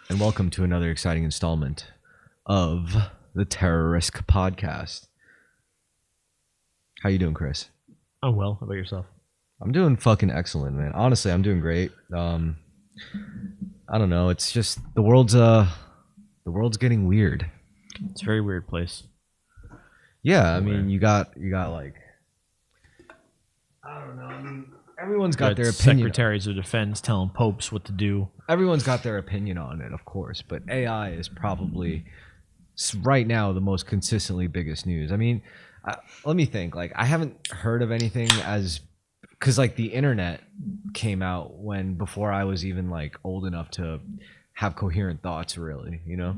and welcome to another exciting installment of the Terrorisk podcast. How you doing, Chris? Oh, well. How about yourself? I'm doing fucking excellent, man. Honestly, I'm doing great. I don't know. It's just the world's getting weird. It's a very weird place. Yeah, I mean, you got like, I don't know. I mean, everyone's got their opinion. Secretaries of Defense telling popes what to do. Everyone's got their opinion on it, of course, but AI is probably right now the most consistently biggest news. I mean, let me think. Like, I haven't heard of anything because like the internet came out before I was even like old enough to have coherent thoughts, really, you know?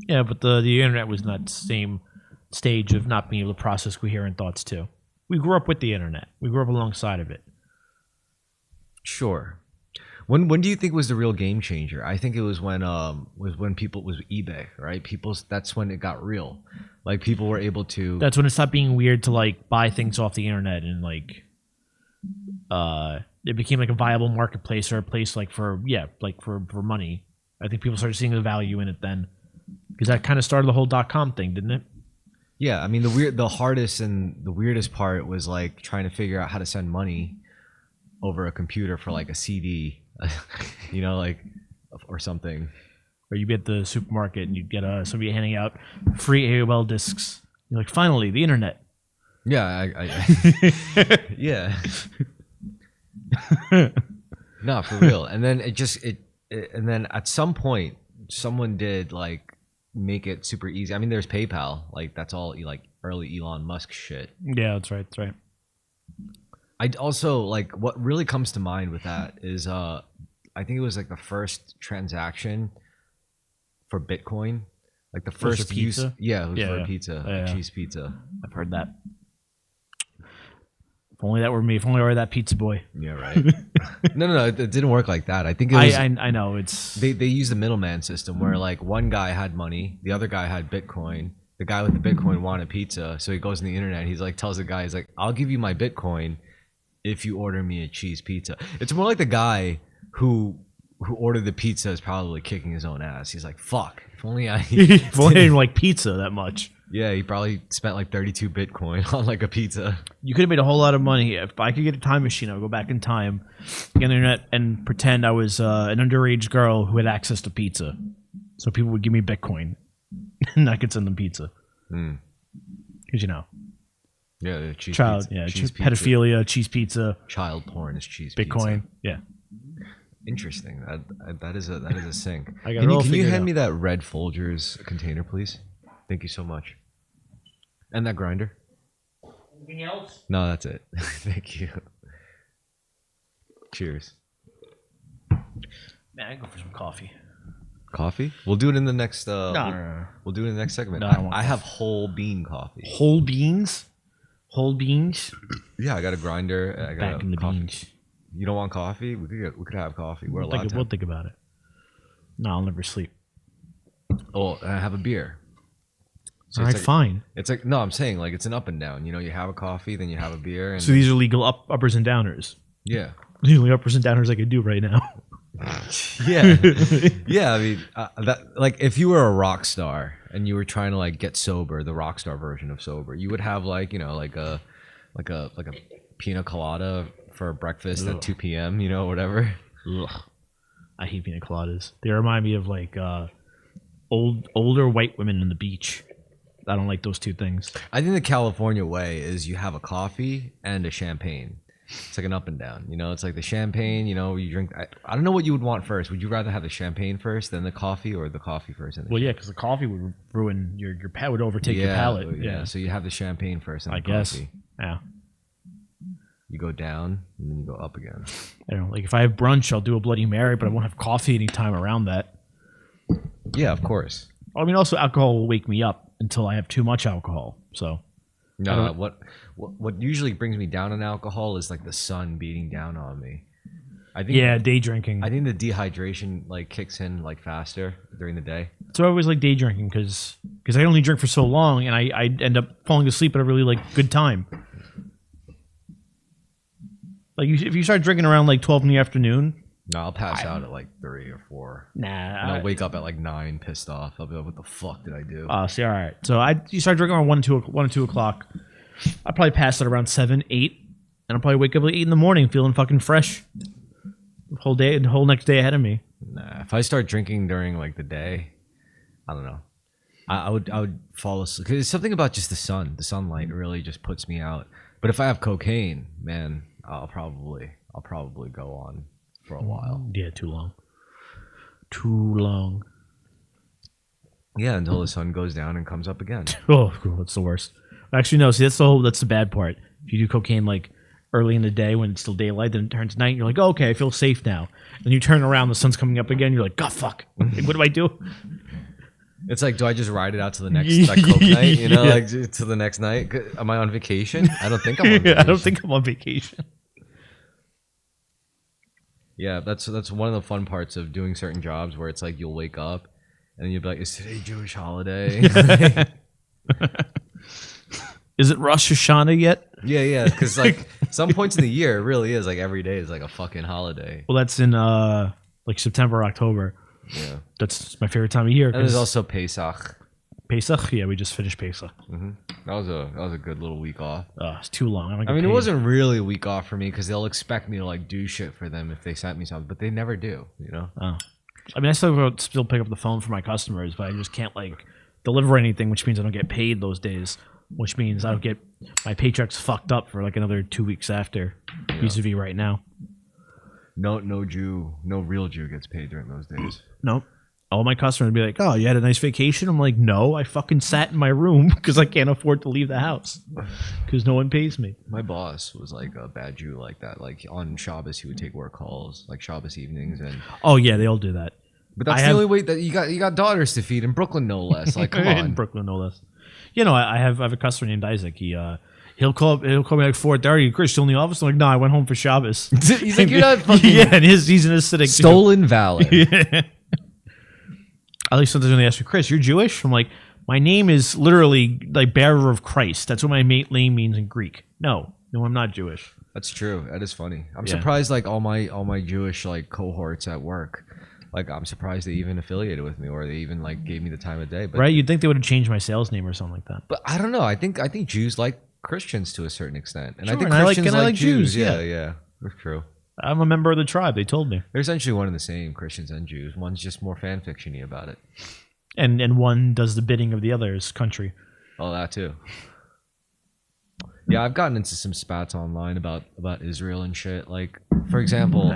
Yeah, but the internet was not the same stage of not being able to process coherent thoughts too. We grew up with the internet. We grew up alongside of it. Sure. When do you think was the real game changer? I think it was when eBay, right? That's when it got real. Like, people were able to. That's when it stopped being weird to like buy things off the internet, and like it became like a viable marketplace or a place like for money. I think people started seeing the value in it then, because that kind of started the whole .com thing, didn't it? Yeah, I mean, the hardest and the weirdest part was like trying to figure out how to send money over a computer for like a CD, you know, like, or something. Or you'd be at the supermarket and you'd get somebody handing out free AOL discs. You're like, finally, the internet. Yeah, yeah. No, for real. And then and then at some point, someone did like make it super easy. I mean, there's PayPal. Like, that's all like early Elon Musk shit. Yeah, that's right. That's right. I also like what really comes to mind with that is I think it was like the first transaction for Bitcoin, like the first use. Pizza? Yeah, it was for a Yeah. pizza, Yeah. a cheese pizza. I've heard that. If only that were me. If only I were that pizza boy. Yeah, right. No, it didn't work like that. I think it was. I know it's. They used the middleman system where like one guy had money, the other guy had Bitcoin. The guy with the Bitcoin wanted pizza, so he goes on the internet. He's like, tells the guy, he's like, "I'll give you my Bitcoin if you order me a cheese pizza." It's more like the guy who ordered the pizza is probably kicking his own ass. He's like, "Fuck, if only I." If only I didn't like pizza that much. Yeah, he probably spent like 32 Bitcoin on like a pizza. You could have made a whole lot of money. If I could get a time machine, I would go back in time, get on the internet, and pretend I was an underage girl who had access to pizza. So people would give me Bitcoin, and I could send them pizza. Because, you know. Yeah, cheese Child, pizza. yeah, Cheese pedophilia, cheese pizza. Child porn is cheese Bitcoin, pizza. yeah. Interesting. That is a sync. I got Can it all you figured hand out. me that red Folgers container, please? Thank you so much. And that grinder. Anything else? No, that's it. Thank you. Cheers. Man, I go for some coffee. Coffee? We'll do it in the next. No. We'll do it in the next segment. No, I don't want I have whole bean coffee. Whole beans? Whole beans? Yeah, I got a grinder. I got Back in the coffee. beans. You don't want coffee? We could have coffee. We're allowed to. We'll think about it. No, I'll never sleep. Oh, and I have a beer. So All right, fine. It's like, no, I'm saying like it's an up and down. You know, you have a coffee, then you have a beer, and So these are legal uppers and downers. yeah, The only uppers and downers I could do right now. yeah, yeah. I mean, that like if you were a rock star and you were trying to like get sober, the rock star version of sober, you would have like, you know, like a pina colada for breakfast at 2 p.m. You know, whatever. Ugh. I hate pina coladas. They remind me of like older white women on the beach. I don't like those two things. I think the California way is you have a coffee and a champagne. It's like an up and down, you know. It's like the champagne, you know. You drink. I don't know what you would want first. Would you rather have the champagne first, then the coffee, or the coffee first? Well, yeah, because the coffee would ruin your palate, would overtake your palate. Yeah, So you have the champagne first, and I the guess. coffee. Yeah, You go down, and then you go up again. I don't know. Like if I have brunch, I'll do a Bloody Mary, but I won't have coffee anytime around that. Yeah, of course. I mean, also alcohol will wake me up until I have too much alcohol. So No, what usually brings me down on alcohol is like the sun beating down on me. I think. yeah, day drinking. I think the dehydration like kicks in like faster during the day. So I always like day drinking because I only drink for so long, and I end up falling asleep at a really like good time. Like if you start drinking around like 12 in the afternoon, No, I'll pass out at like 3 or 4. Nah. And I'll wake up at like 9, pissed off. I'll be like, what the fuck did I do? See, all right. So you start drinking around 1 or 2 o'clock. I'll probably pass out around 7, 8, and I'll probably wake up at 8 in the morning feeling fucking fresh. The whole next day ahead of me. Nah, if I start drinking during like the day, I don't know. I would fall asleep. 'Cause it's something about just the sunlight really just puts me out. But if I have cocaine, man, I'll probably go on for a while. Yeah, too long. Too long. Yeah, until the sun goes down and comes up again. Oh, that's the worst. Actually, no. See, that's the bad part. If you do cocaine like early in the day when it's still daylight, then it turns night. And you're like, oh, okay, I feel safe now. And you turn around, the sun's coming up again. You're like, God, fuck. Like, what do I do? It's like, do I just ride it out to the next like coke night? You know, like to the next night? Am I on vacation? I don't think I'm on vacation. I don't think I'm on vacation. Yeah, that's one of the fun parts of doing certain jobs where it's like you'll wake up and then you'll be like, is today Jewish holiday? Is it Rosh Hashanah yet? Yeah, because like some points in the year it really is like every day is like a fucking holiday. Well, that's in like September, October. Yeah, that's my favorite time of year. And there's also Pesach. Pesach, yeah, we just finished Pesach. Mm-hmm. That was a good little week off. It's too long. I mean, it wasn't really a week off for me because they'll expect me to like do shit for them if they sent me something, but they never do. You know. Oh, I mean, I still pick up the phone for my customers, but I just can't like deliver anything, which means I don't get paid those days. Which means I don't get my paychecks fucked up for like another 2 weeks after, vis-a-vis right now. No real Jew gets paid during those days. Nope. All my customers would be like, oh, you had a nice vacation? I'm like, no, I fucking sat in my room because I can't afford to leave the house because no one pays me. My boss was like a bad Jew like that. Like on Shabbos, he would take work calls, like Shabbos evenings. And oh, yeah, they all do that. But that's the only way that you got daughters to feed in Brooklyn, no less. Like, come on. In Brooklyn, no less. You know, I have a customer named Isaac. He'll call me like 4:30. Chris, still in the office? I'm like, no, I went home for Shabbos. He's like, you're not fucking. Yeah, and he's in his sitting. Stolen valor. Yeah. At least sometimes when they ask me, Chris, you're Jewish? I'm like, my name is literally like bearer of Christ. That's what my name means in Greek. No, I'm not Jewish. That's true. That is funny. I'm surprised. Like all my Jewish like cohorts at work. Like I'm surprised they even affiliated with me or they even like gave me the time of day. But, right? You'd think they would have changed my sales name or something like that. But I don't know. I think Jews like Christians to a certain extent, and sure, I think and Christians I like Jews. Jews. Yeah, that's true. I'm a member of the tribe. They told me. They're essentially one and the same, Christians and Jews. One's just more fan fiction-y about it, and one does the bidding of the other's country. Oh, that too. Yeah, I've gotten into some spats online about Israel and shit. Like, for example,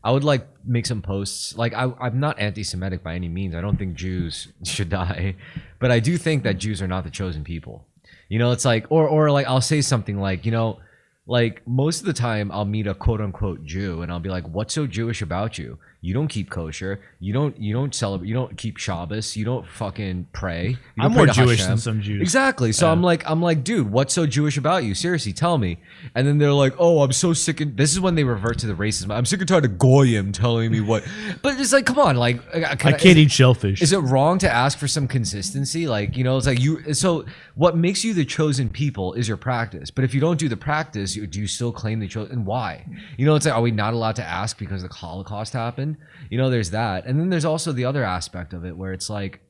I would like make some posts. Like, I'm not anti-Semitic by any means. I don't think Jews should die, but I do think that Jews are not the chosen people. You know, it's like, or like I'll say something like, you know, like most of the time I'll meet a quote unquote Jew and I'll be like, what's so Jewish about you? You don't keep kosher. You don't celebrate. You don't keep Shabbos. You don't fucking pray. You don't I'm pray more to Jewish Hashem. than some Jews. Exactly. So I'm like, dude, what's so Jewish about you? Seriously, tell me. And then they're like, oh, I'm so sick. This is when they revert to the racism. I'm sick and tired of goyim telling me what. But it's like, come on, like, I can't eat shellfish. Is it wrong to ask for some consistency? Like, you know, it's like you. So what makes you the chosen people is your practice. But if you don't do the practice, do you still claim the chosen? And why? You know, it's like, are we not allowed to ask because the Holocaust happened? You know, there's that. And then there's also the other aspect of it where it's like,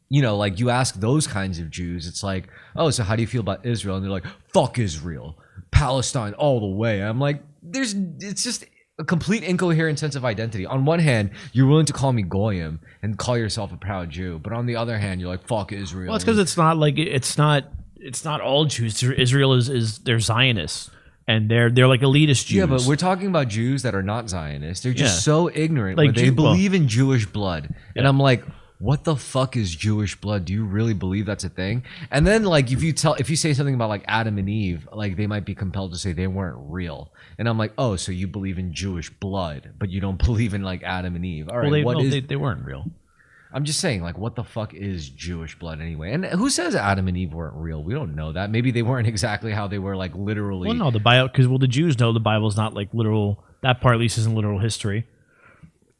you know, like you ask those kinds of Jews, it's like, oh, so how do you feel about Israel? And they're like, fuck Israel, Palestine all the way. I'm like, it's just a complete incoherent sense of identity. On one hand, you're willing to call me Goyim and call yourself a proud Jew. But on the other hand, you're like, fuck Israel. Well, it's because it's not like, it's not all Jews. Israel is they're Zionists. And they're like elitist Jews. Yeah, but we're talking about Jews that are not Zionists. They're just so ignorant. Like Like they believe in Jewish blood. And I'm like, what the fuck is Jewish blood? Do you really believe that's a thing? And then like if you say something about like Adam and Eve, like they might be compelled to say they weren't real. And I'm like, oh, so you believe in Jewish blood, but you don't believe in like Adam and Eve. All right, they weren't real. I'm just saying, like, what the fuck is Jewish blood anyway? And who says Adam and Eve weren't real? We don't know that. Maybe they weren't exactly how they were, like, literally. Well, no, the Bible, because the Jews know the Bible's not like literal. That part at least isn't literal history.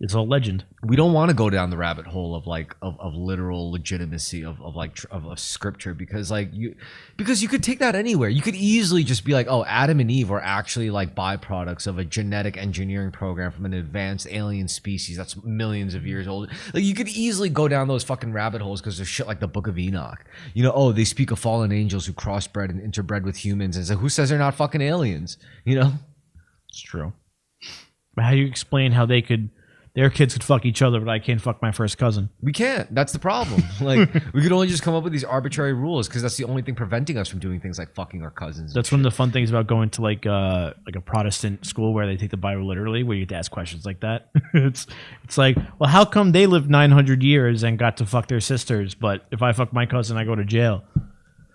It's all legend. We don't want to go down the rabbit hole of like of literal legitimacy of a scripture, because you could take that anywhere. You could easily just be like, oh, Adam and Eve were actually like byproducts of a genetic engineering program from an advanced alien species that's millions of years old. Like, you could easily go down those fucking rabbit holes because there's shit like the Book of Enoch. You know, oh, they speak of fallen angels who crossbred and interbred with humans, and so who says they're not fucking aliens? You know, It's true. But how do you explain how their kids could fuck each other, but I can't fuck my first cousin? we can't. That's the problem. Like, we could only just come up with these arbitrary rules because that's the only thing preventing us from doing things like fucking our cousins. That's one of the fun things about going to like a Protestant school where they take the Bible literally, where you get to ask questions like that. it's like, well, how come they lived 900 years and got to fuck their sisters, but if I fuck my cousin, I go to jail?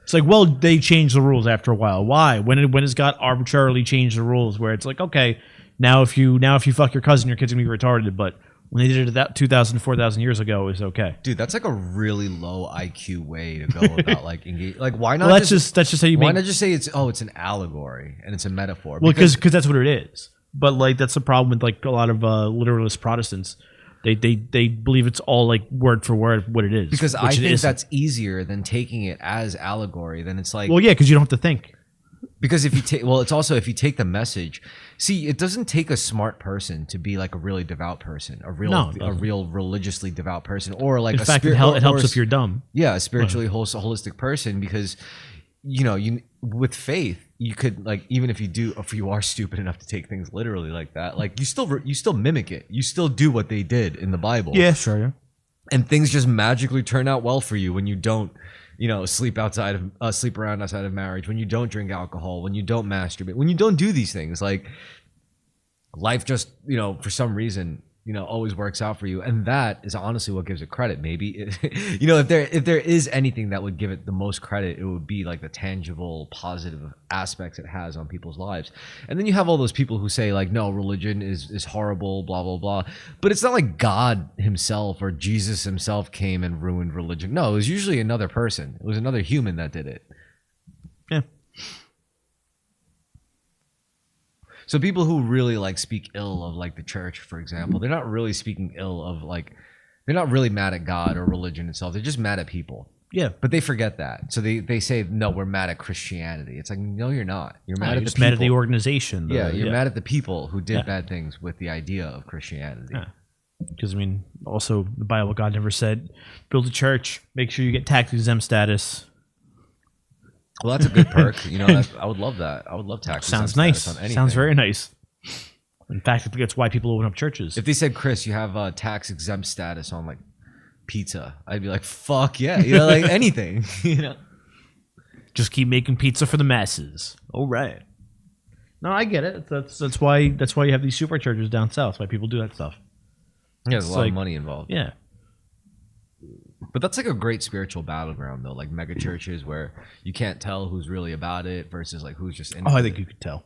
It's like, well, they changed the rules after a while. Why? When has God arbitrarily changed the rules where it's like, okay, now if you fuck your cousin, your kid's gonna be retarded, but when they did it that 2,000, 4,000 years ago, it was okay. Dude, that's like a really low IQ way to go about like engage. Like, why not? Well, that's just how you why make. not just say it's an allegory and it's a metaphor? Well, because that's what it is. But like that's the problem with like a lot of literalist Protestants. They believe it's all like word for word what it is. Because I think that's easier than taking it as allegory. Then it's like, well, yeah, because you don't have to think. Because if you take, it's also if you take the message. See, it doesn't take a smart person to be like a really devout person, a real religiously devout person, or like in fact, it helps if you're dumb. Yeah, a spiritually holistic person, because you with faith you could, like, even if you are stupid enough to take things literally like that, like you still mimic it, you still do what they did in the Bible. Yeah, sure. Yeah. And things just magically turn out well for you when you don't, sleep around outside of marriage, when you don't drink alcohol, when you don't masturbate, when you don't do these things. Like, life just, for some reason, always works out for you. And that is honestly what gives it credit. Maybe, if there is anything that would give it the most credit, it would be like the tangible, positive aspects it has on people's lives. And then you have all those people who say like, no, religion is horrible, blah, blah, blah. But it's not like God himself or Jesus himself came and ruined religion. No, it was usually another person. It was another human that did it. Yeah. So people who really like speak ill of like the church, for example, they're not really speaking ill of like, they're not really mad at God or religion itself. They're just mad at people. Yeah. But they forget that. So they say, no, we're mad at Christianity. It's like, no, you're not. You're mad at the people. Mad at the organization. You're mad at the people who did bad things with the idea of Christianity. Yeah. Because, also the Bible, God never said, build a church, make sure you get tax exempt status. Well, that's a good perk. I would love that. I would love tax. Sounds nice. Sounds very nice. In fact, I think that's why people open up churches. If they said, Chris, you have a tax exempt status on like pizza, I'd be like, fuck yeah. Like anything, Just keep making pizza for the masses. All right. No, I get it. That's why you have these super churches down south. Why people do that stuff. Yeah, there's a lot of money involved. Yeah. But that's like a great spiritual battleground, though. Like mega churches where you can't tell who's really about it versus like who's just in. I think you could tell.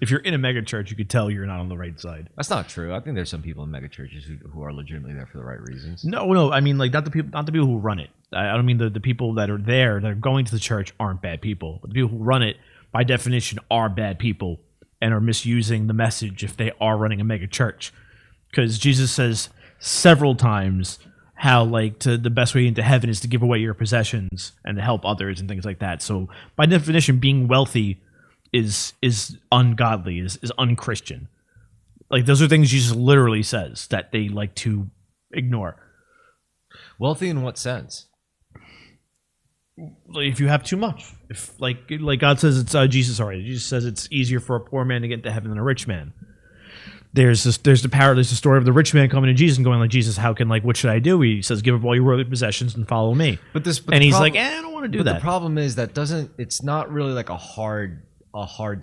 If you're in a mega church, you could tell you're not on the right side. That's not true. I think there's some people in mega churches who are legitimately there for the right reasons. No. I mean, like not the people who run it. I don't mean the people that are there that are going to the church aren't bad people. But the people who run it, by definition, are bad people and are misusing the message if they are running a mega church. Because Jesus says several times how the best way into heaven is to give away your possessions and to help others and things like that. So by definition, being wealthy is ungodly, is unchristian. Like those are things Jesus literally says that they like to ignore. Wealthy in what sense? If you have too much, if like God says, it's Jesus says it's easier for a poor man to get into heaven than a rich man. There's the story of the rich man coming to Jesus and going like, Jesus, what should I do? He says, give up all your worldly possessions and follow me. He's like, I don't want to do that. The problem is it's not really like a hard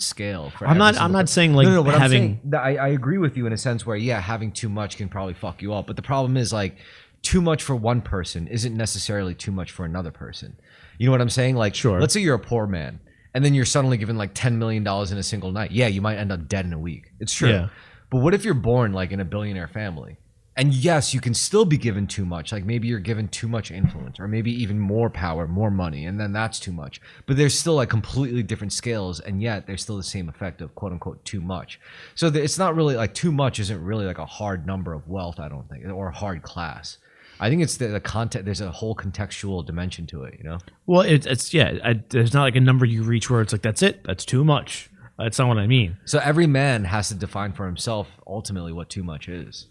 scale. I'm not saying like no, having. I agree with you in a sense where having too much can probably fuck you up. But the problem is like too much for one person isn't necessarily too much for another person. You know what I'm saying? Like, sure. Let's say you're a poor man and then you're suddenly given like $10 million in a single night. Yeah, you might end up dead in a week. It's true. Yeah. But what if you're born like in a billionaire family And yes, you can still be given too much. Like maybe you're given too much influence, or maybe even more power, more money, and then that's too much. But there's still like completely different scales, and yet there's still the same effect of quote unquote too much. So it's not really like too much isn't really like a hard number of wealth, I don't think, or a hard class. I think it's the content. There's a whole contextual dimension to it, you know. Well, it's yeah. There's not like a number you reach where it's like that's it. That's too much. That's not what I mean. So every man has to define for himself ultimately what too much is.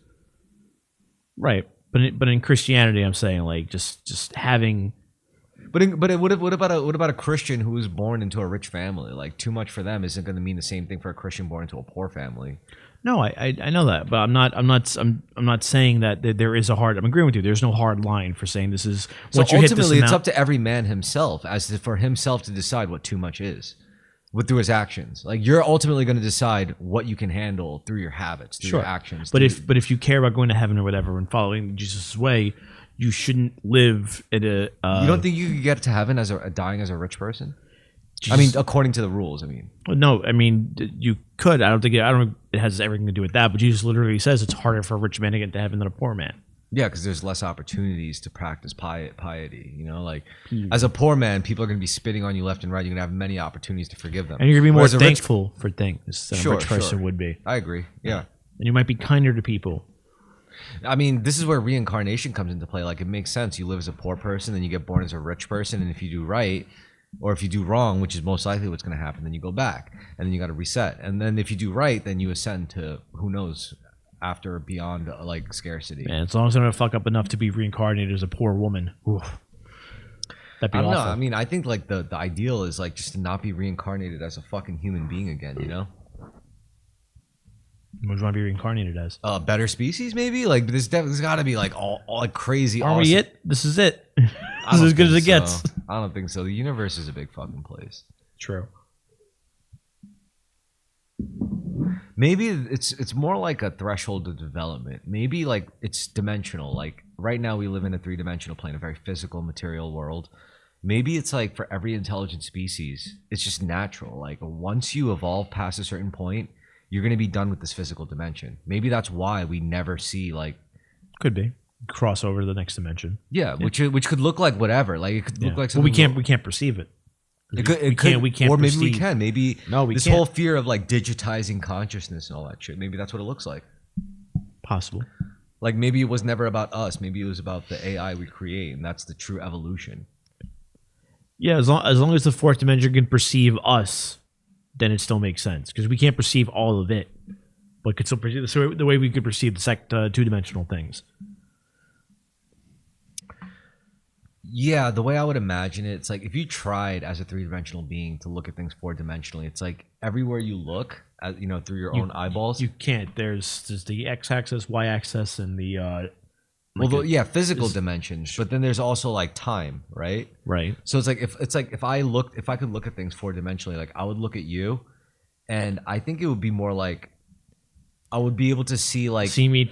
Right, but in Christianity, I'm saying like just having. What about a Christian who was born into a rich family? Like too much for them isn't going to mean the same thing for a Christian born into a poor family. No, I know that, but I'm not saying that there is a hard. I'm agreeing with you. There's no hard line for saying this is. So Once you hit this ultimately, it's amount, up to every man himself, for himself to decide what too much is, through his actions. Like you're ultimately going to decide what you can handle through your habits, through your actions. But if you care about going to heaven or whatever and following Jesus' way, you shouldn't live at a. You don't think you could get to heaven as dying as a rich person? I mean, according to the rules. I mean, no. I mean, you could. I don't think it has everything to do with that. But Jesus literally says it's harder for a rich man to get to heaven than a poor man. yeah, because there's less opportunities to practice piety. You know, like as a poor man, people are going to be spitting on you left and right. You're going to have many opportunities to forgive them, and you're going to be more Whereas a rich- thankful for things than a rich person would be. I agree. Yeah. And you might be kinder to people. I mean, this is where reincarnation comes into play. Like, it makes sense. You live as a poor person, then you get born as a rich person, and if you do right, or if you do wrong, which is most likely what's going to happen, then you go back, and then you got to reset. And then if you do right, then you ascend to who knows after beyond like scarcity. Man, as long as I'm gonna fuck up enough to be reincarnated as a poor woman, oof, that'd be I don't awful. know. I mean, I think like the ideal is like just to not be reincarnated as a fucking human being again. You know. What do you want to be reincarnated as? A better species, maybe. Like there's got to be like all like crazy. Are we it? This is it. I This is don't as good as think it gets. so. I don't think so. The universe is a big fucking place. True. Maybe it's more like a threshold of development. Maybe like it's dimensional. Like right now we live in a three-dimensional plane, a very physical, material world. Maybe it's like for every intelligent species, it's just natural. Like once you evolve past a certain point, you're going to be done with this physical dimension. Maybe that's why we never see like Could be cross over to the next dimension. yeah. which could look like whatever. Like it could look like Well, we something. can't perceive it. We can't, or maybe we perceive- can. Maybe No, we this can't. whole fear of like digitizing consciousness and all that shit. Maybe that's what it looks like. Possible. Like maybe it was never about us. Maybe it was about the AI we create, and that's the true evolution. Yeah, as long as the fourth dimension can perceive us, then it still makes sense because we can't perceive all of it, but could still perceive the way we could perceive the two-dimensional things. Yeah, the way I would imagine it, it's like if you tried as a three-dimensional being to look at things four-dimensionally, it's like everywhere you look, through your own eyeballs. You can't. There's the x-axis, y-axis, and the Physical dimensions, but then there's also like time, right? right. So it's like if I could look at things four-dimensionally, like I would look at you, and I think it would be more like I would be able to see like See me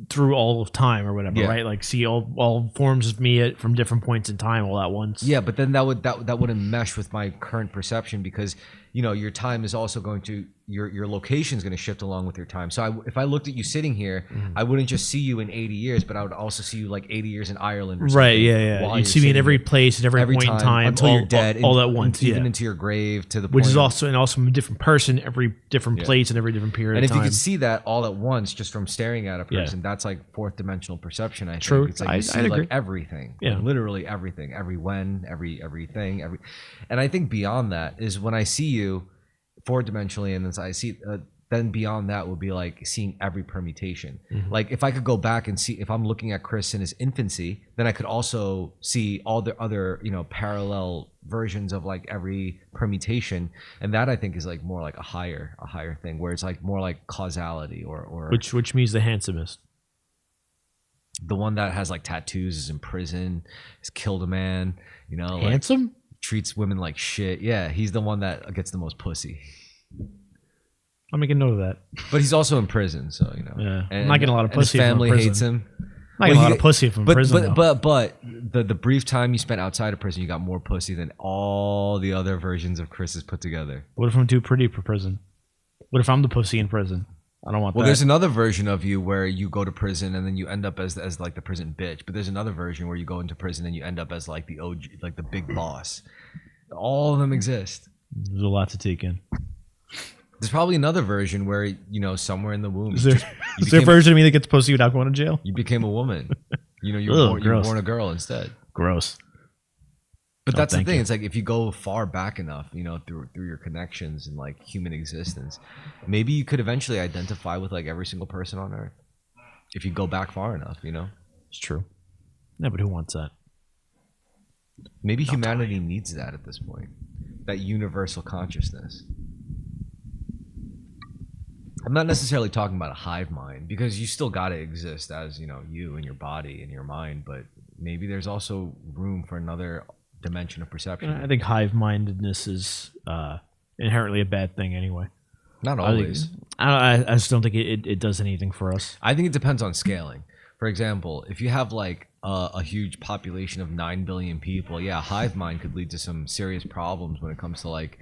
through all of time or whatever, Yeah. right? Like see all forms of me from different points in time all at once. yeah, but then that wouldn't mesh with my current perception because your time is also going to your location is going to shift along with your time. So if I looked at you sitting here, I wouldn't just see you in 80 years, but I would also see you like 80 years in Ireland or something. Right, yeah. while You'd you're see me in sitting every here. place at every point in time until all, you're dead, all at once, even yeah. into your grave to the Which point is of- also a different person, every different place and every different period And of if you time. could see that all at once just from staring at a person, that's like fourth dimensional perception. I True. think it's like you see I'd agree. like everything, Yeah. like literally everything, everything, and I think beyond that is when I see you four dimensionally, and then I see. Then beyond that would be like seeing every permutation. Like if I could go back and see if I'm looking at Chris in his infancy, then I could also see all the other parallel versions of like every permutation, and that I think is like more like a higher thing where it's like more like causality or which means the handsomest. the one that has like tattoos is in prison, has killed a man, like Handsome? treats women like shit. Yeah, he's the one that gets the most pussy. I'll make a note of that. But he's also in prison, so Yeah. And, I'm not getting a lot of and his pussy if I'm in family prison. hates him. Not getting a lot of pussy from but, prison. But the brief time you spent outside of prison, you got more pussy than all the other versions of Chris's put together. What if I'm too pretty for prison? What if I'm the pussy in prison? I don't want Well, that. there's another version of you where you go to prison and then you end up as like the prison bitch. But there's another version where you go into prison and you end up as like the OG, like the big boss. All of them exist. There's a lot to take in. There's probably another version where somewhere in the womb Is you there, just- you is there a became- version of me that gets pussy without going to jail? you became a woman. You Ugh, were gross. born a girl instead. Gross. But that's the thank thing. you. It's like if you go far back enough, through your connections and like human existence, maybe you could eventually identify with like every single person on Earth. If you go back far enough, It's true. Yeah, but who wants that? maybe humanity needs that at this point. That universal consciousness. I'm not necessarily talking about a hive mind because you still got to exist as you and your body and your mind, but maybe there's also room for another dimension of perception. I think hive-mindedness is inherently a bad thing anyway. Not I always. just don't think it does anything for us. I think it depends on scaling. For example, if you have like a huge population of 9 billion people, yeah, hive mind could lead to some serious problems when it comes to like,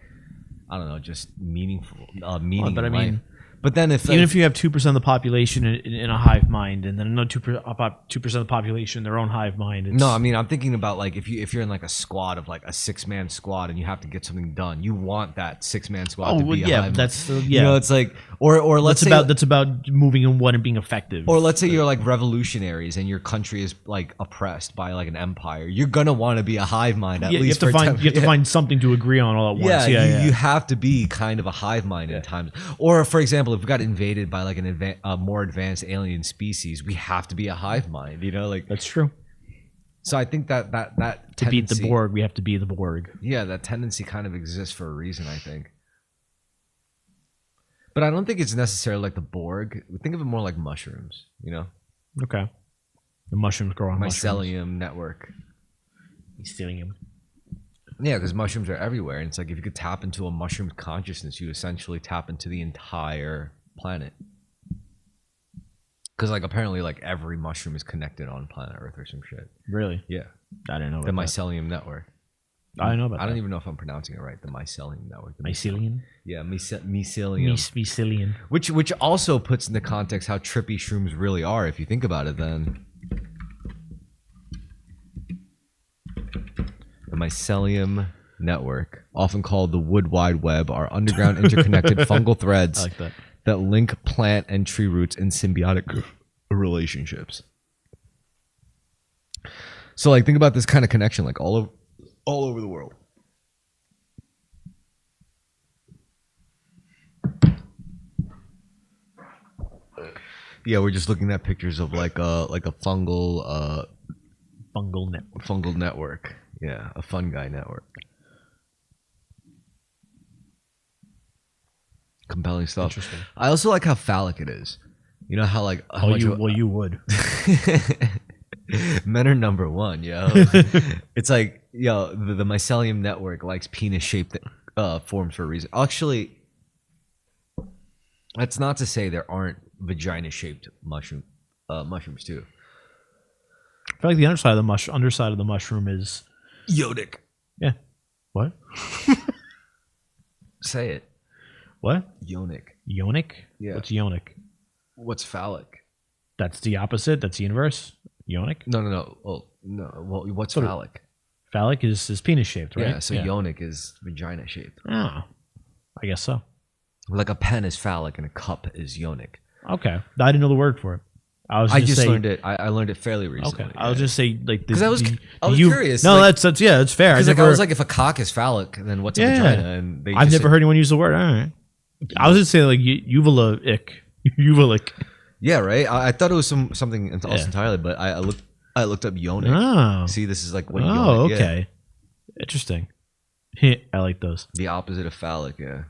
I don't know, just meaning But I in mean, life. But then even if you have 2% of the population in a hive mind, and then another 2% of the population in their own hive mind, no, I mean I'm thinking about like if you're in like a squad of like a 6-man squad and you have to get something done, you want that 6-man squad to be a hive mind. that's It's like or let's say that's about moving in one and being effective. or let's say you're like revolutionaries and your country is like oppressed by like an empire. You're gonna want to be a hive mind at you least have to for find you have to find something to agree on all at once. you have to be kind of a hive mind at times. Or for example, if we got invaded by like a more advanced alien species, we have to be a hive mind. Like That's true. so. I think that To beat the tendency- Borg, we have to be the Borg. Yeah, that tendency kind of exists for a reason, I think. But I don't think it's necessarily like the Borg. Think of it more like mushrooms. Okay. The mushrooms grow on mushrooms. Mycelium network. Mycelium. Yeah, because mushrooms are everywhere, and it's like if you could tap into a mushroom consciousness, you essentially tap into the entire planet. Because like apparently like every mushroom is connected on planet Earth or some shit. Really? Yeah, I didn't know the about mycelium network. that. I don't know about I don't that. even know if I'm pronouncing it right. The mycelium network. The Mycelium? Yeah, mycelium. Mycelium. Which also puts into context how trippy shrooms really are if you think about it. Then the mycelium network, often called the Wood Wide Web, are underground interconnected fungal threads I like that. that link plant and tree roots in symbiotic relationships. So like think about this kind of connection like all over the world. Yeah, we're just looking at pictures of like a fungal Fungal network. network. Yeah, a fungi network. Compelling stuff. Interesting. I also like how phallic it is. You know how like how much of- You would. men are number one, yo. It's like the mycelium network likes penis shaped forms for a reason. Actually, that's not to say there aren't vagina shaped mushrooms too. I feel like the underside of the mushroom is Yodic. yeah. What? Say it. What? Yonic. Yonic? Yeah. What's yonic? What's phallic? That's the opposite. That's the inverse. Yonic. No. Well, no. Well, what's So- phallic? Phallic is penis shaped, right? Yeah. So yonic is vagina shaped. Oh, I guess so. Like a pen is phallic and a cup is yonic. Okay, I didn't know the word for it. I just say, learned it. I learned it fairly recently. Okay, I'll just say like because I was curious. No, like, that's yeah, it's fair. Because like, I was like, if a cock is phallic, then what's a Yeah. vagina? And they I've just never said- heard anyone use the word. All right, I was just saying like uvula-ic, uvula-ic. Yeah, right. I thought it was something else Yeah. entirely, but I looked up yonic. Oh, See, this is like what oh, yonic. okay, Yeah, interesting. I like those. the opposite of phallic. Yeah.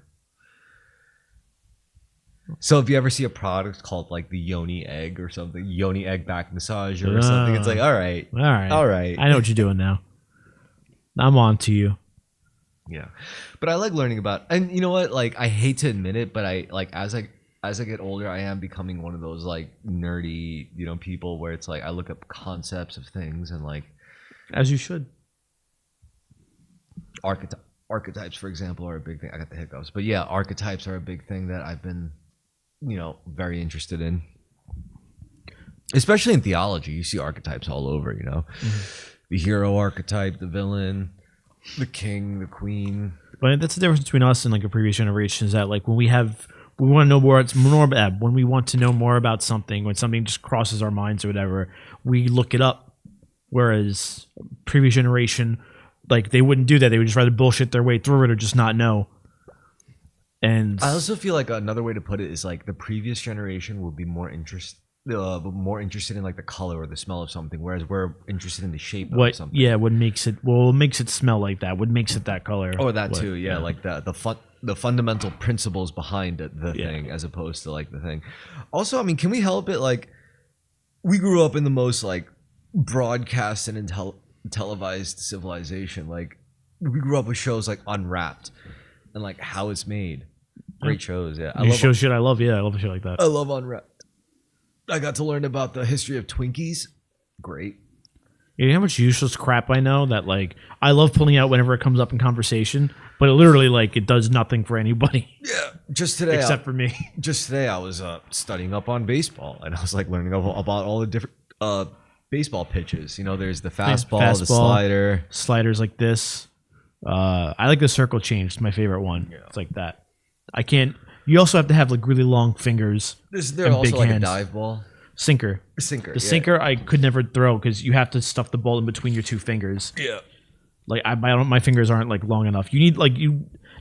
So if you ever see a product called like the Yoni egg or something, Yoni egg back massager or something, it's like all right, All right. I know what you're doing now. I'm on to you. yeah. But I like learning about, and you know what? Like I hate to admit it, but I like as I get older, I am becoming one of those like nerdy, people where it's like I look up concepts of things and like As you should. archetypes, for example, are a big thing. I got the hiccups, but yeah, archetypes are a big thing that I've been very interested in. Especially in theology, you see archetypes all over, The hero archetype, the villain, the king, the queen. But that's the difference between us and like a previous generation is that like when we want to know more, it's more about when we want to know more about something, when something just crosses our minds or whatever, we look it up. Whereas previous generation, like they wouldn't do that. They would just rather bullshit their way through it or just not know. And I also feel like another way to put it is like the previous generation would be more interested in like the color or the smell of something, whereas we're interested in the shape of something. Yeah, what makes it smell like that? What makes it that color? Or that too, yeah. Like the fundamental principles behind the thing as opposed to like the thing. Also, I mean, can we help it? Like, we grew up in the most like broadcast and televised civilization. Like, we grew up with shows like Unwrapped and like How It's Made. Great shows, yeah. I love shit. I love a show like that. I love Unwrapped. I got to learn about the history of Twinkies. Great. You know how much useless crap I know that like I love pulling out whenever it comes up in conversation, but it literally like it does nothing for anybody. Yeah, just today, except for me. Just today, I was studying up on baseball, and I was like learning about all the different baseball pitches. There's the fastball, the slider, sliders like this. I like the circle change. It's my favorite one. Yeah. It's like that. I can't. You also have to have like really long fingers. There's also big like hands. a dive ball. Sinker. The sinker I could never throw because you have to stuff the ball in between your two fingers. Yeah. Like my fingers aren't like long enough. You need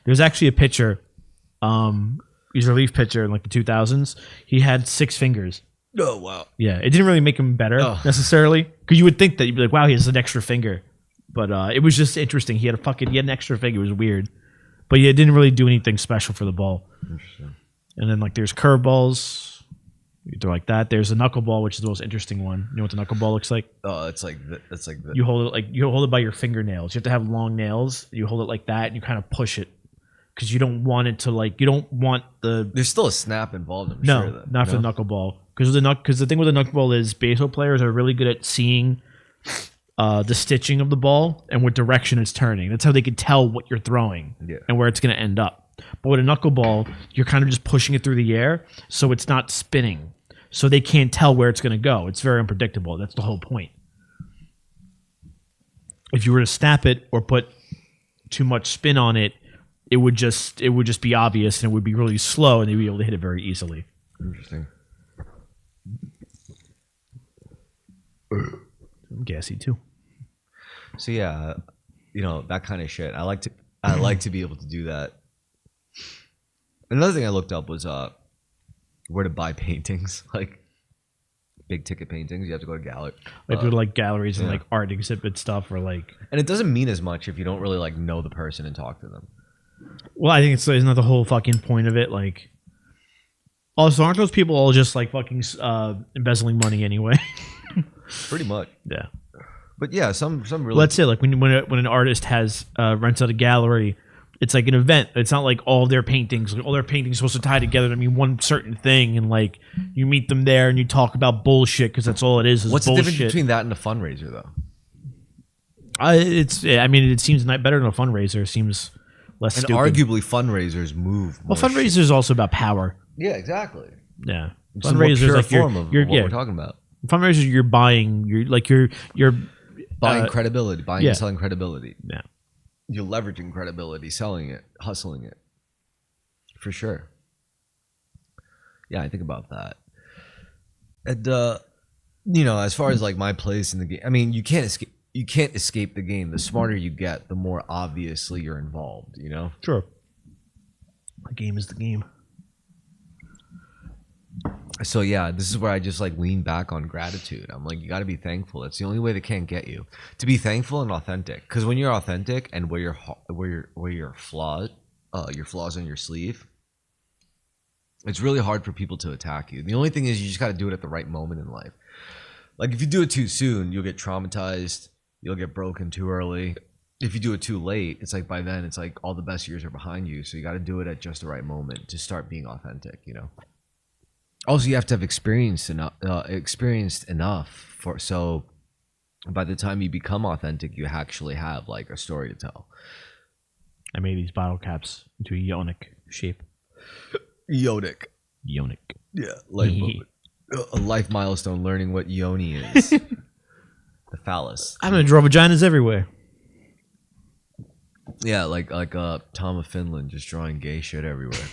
There's actually a pitcher, he's a relief pitcher in like the 2000s. He had 6 fingers. Oh wow. Yeah, it didn't really make him better necessarily because you would think that you'd be like, wow, he has an extra finger, but it was just interesting. He had an extra finger. It was weird, but yeah, it didn't really do anything special for the ball. Interesting. And then like there's curveballs. You throw like that. There's a knuckleball, which is the most interesting one. You know what the knuckleball looks like? Oh, it's like you hold it by your fingernails. You have to have long nails. You hold it like that, and you kind of push it because you don't want it to like. You don't want the. There's still a snap involved. I'm no, sure that, not for the knuckleball because the thing with the knuckleball is baseball players are really good at seeing the stitching of the ball and what direction it's turning. That's how they can tell what you're throwing and where it's going to end up. But with a knuckleball, you're kind of just pushing it through the air, so it's not spinning. So they can't tell where it's going to go. It's very unpredictable. That's the whole point. If you were to snap it or put too much spin on it, it would just be obvious and it would be really slow and they'd be able to hit it very easily. Interesting. I'm gassy too. So yeah, that kind of shit. I like to be able to do that. Another thing I looked up was where to buy paintings, like big ticket paintings. You have to go to gallery. Like go to like galleries and like art exhibit stuff or like. And it doesn't mean as much if you don't really like know the person and talk to them. Well, I think isn't that the whole fucking point of it? Like, also aren't those people all just like fucking embezzling money anyway? Pretty much. Yeah. But yeah, some really. Well, that's it. Like when an artist has rents out a gallery. It's like an event. It's not like all their paintings are supposed to tie together to mean one certain thing. And like you meet them there and you talk about bullshit because that's all it is What's bullshit. the difference between that and a fundraiser, though? It seems better than a fundraiser. It seems less and stupid. Arguably, fundraisers move. Well, fundraisers is also about power. Yeah, exactly. Yeah, it's fundraisers a more pure form of what we're talking about. Fundraisers, you're buying. You're buying credibility, buying and selling credibility. Yeah. You're leveraging credibility, selling it, hustling it. For sure. Yeah, I think about that. And as far as like my place in the game, I mean, you can't escape the game. The smarter you get, the more obviously you're involved, Sure. The game is the game. So yeah, this is where I just like lean back on gratitude. I'm like, you got to be thankful. It's the only way that can't get you to be thankful and authentic. Because when you're authentic and wear your flaws on your sleeve, it's really hard for people to attack you. The only thing is you just got to do it at the right moment in life. Like if you do it too soon, you'll get traumatized. You'll get broken too early. If you do it too late, it's like by then it's like all the best years are behind you. So you got to do it at just the right moment to start being authentic. Also, you have to have experienced enough so by the time you become authentic, you actually have like a story to tell. I made these bottle caps into a yonic shape. Yodic. Yonic. Yeah, like a life milestone, learning what yoni is. The phallus. I'm gonna draw vaginas everywhere. Yeah, like Tom of Finland just drawing gay shit everywhere.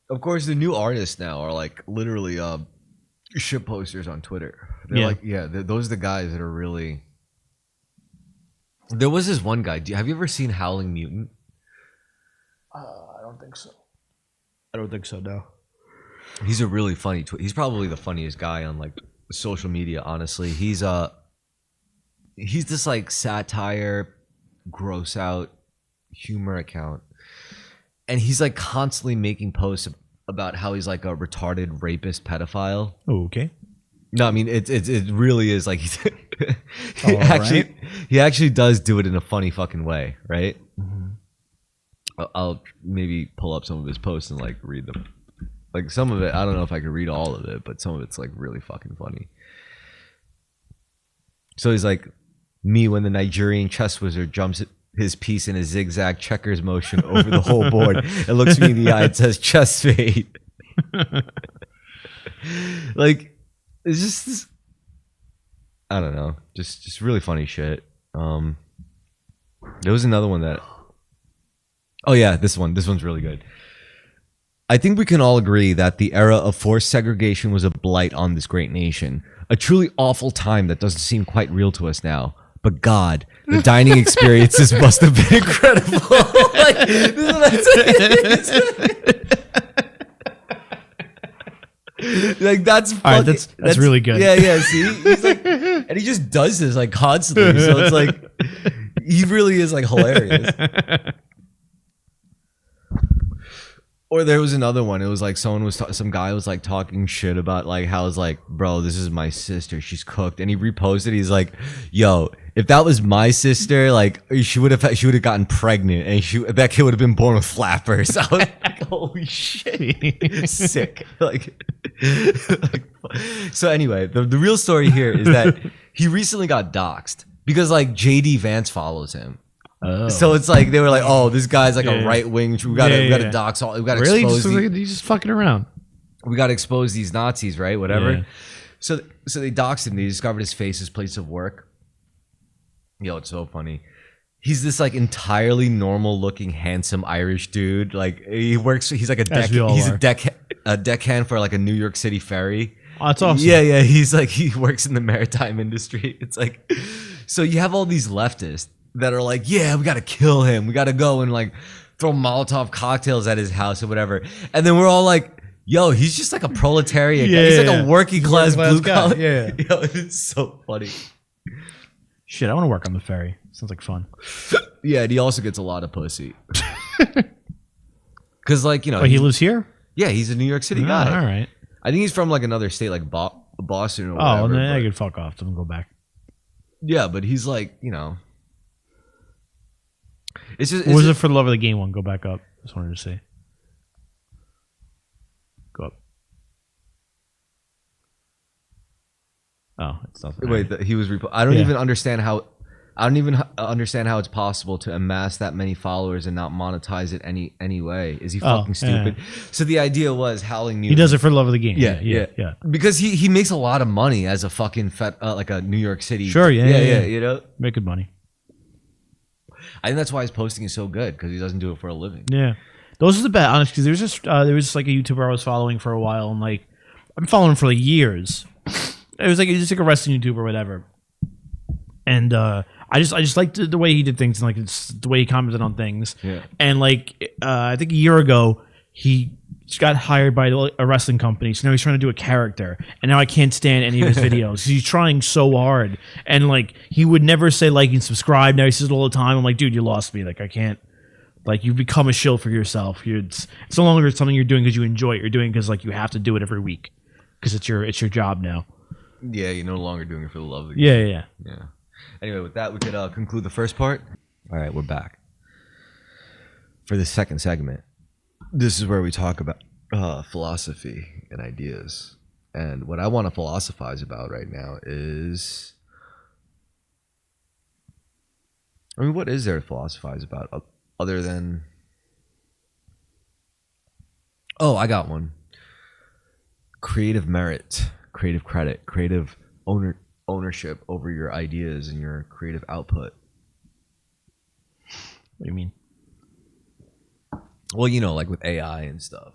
Of course, the new artists now are like literally shit posters on Twitter. They're Yeah. like, yeah, those are the guys that are really. There was this one guy. Have you ever seen Howling Mutant? I don't think so. I don't think so. No. He's a really funny. He's probably the funniest guy on like social media. Honestly, he's this like satire, gross out humor account, and he's like constantly making posts about how he's like a retarded rapist pedophile. Oh, okay. No, I mean it really is like he's All right. he actually does do it in a funny fucking way, right? Mm-hmm. I'll maybe pull up some of his posts and like read them. Like some of it, I don't know if I could read all of it, but some of it's like really fucking funny. So he's like, me when the Nigerian chess wizard jumps his piece in a zigzag checkers motion over the whole board. It looks me in the eye and says chess fate. Like, it's just this, I don't know, just really funny shit. There was another one that, oh yeah, this one's really good. I think we can all agree that the era of forced segregation was a blight on this great nation. A truly awful time that doesn't seem quite real to us now. But God, the dining experiences must have been incredible. Like, this is what I'm saying. Like that's fucking, All right, that's really good. Yeah. See, he's like, and he just does this like constantly. So it's like he really is like hilarious. Or there was another one. It was like some guy was like talking shit about like how it's like, bro, this is my sister. She's cooked, and he reposted. He's like, yo, if that was my sister, like she would have gotten pregnant, and that kid would have been born with flappers. I was like, holy shit, sick. Like, so anyway, the real story here is that he recently got doxxed because like JD Vance follows him. Oh. So it's like they were like, "Oh, this guy's like a Yeah. right wing. We gotta dox all. We gotta Really? expose. He's just fucking around. We gotta expose these Nazis, right? Whatever." Yeah. So they doxed him. They discovered his face, his place of work. Yo, it's so funny. He's this like entirely normal looking, handsome Irish dude. Like he works. He's like a deckhand for like a New York City ferry. Oh, that's awesome. Yeah. He works in the maritime industry. It's like, so you have all these leftists that are like, yeah, we got to kill him. We got to go and like throw Molotov cocktails at his house or whatever. And then we're all like, yo, he's just like a proletariat guy. He's like a working class blue collar. Yeah. Yo, it's so funny. Shit, I want to work on the ferry. Sounds like fun. Yeah, and he also gets a lot of pussy. Because like, you know. Oh, he lives here? Yeah, he's a New York City guy. All right. I think he's from like another state, like Boston or Oh, whatever. then I could fuck off. Don't go back. Yeah, but he's like, you know. It's just. What was it for the love of the game one? Go back up. Just wanted to say. Go up. Oh, it's nothing. Wait, he was. I don't even understand how. I don't even understand how it's possible to amass that many followers and not monetize it any way. Is he fucking stupid? Yeah. So the idea was Howling Mutant. He does it for the love of the game. Yeah. Because he makes a lot of money as a fucking like a New York City. Sure. Yeah. You know, Make good money. I think that's why his posting is so good because he doesn't do it for a living. Yeah, those are the best. Honest, because there was just like a YouTuber I was following for a while, and like I'm following him for like years. It was like he's just like a wrestling YouTuber or whatever, and I just liked the way he did things and like it's the way he commented on things. Yeah. And like I think a year ago he got hired by a wrestling company, so now he's trying to do a character, and now I can't stand any of his videos. He's trying so hard, and like he would never say like and subscribe. Now he says it all the time. I'm like, dude, you lost me. Like I can't. Like you've become a shill for yourself. It's no longer something you're doing because you enjoy it. You're doing because like you have to do it every week because it's your job now. Yeah, you're no longer doing it for the love of the game. Yeah. Anyway, with that, we could conclude the first part. All right, we're back for the second segment. This is where we talk about philosophy and ideas. And what I want to philosophize about right now is, I mean, what is there to philosophize about other than Oh, I got one. Creative merit, creative credit, creative ownership over your ideas and your creative output. What do you mean? Well, like with AI and stuff,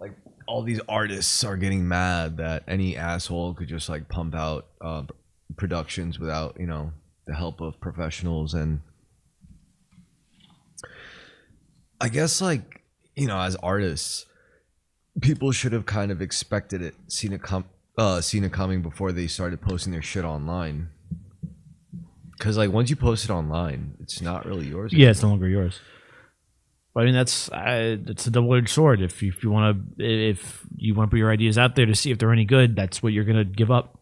like all these artists are getting mad that any asshole could just like pump out productions without the help of professionals. And I guess like as artists, people should have kind of expected it, seen it coming before they started posting their shit online. Because like once you post it online, it's not really yours Yeah, it's no longer yours. But I mean, that's a double-edged sword. If you want to put your ideas out there to see if they're any good, that's what you're gonna give up.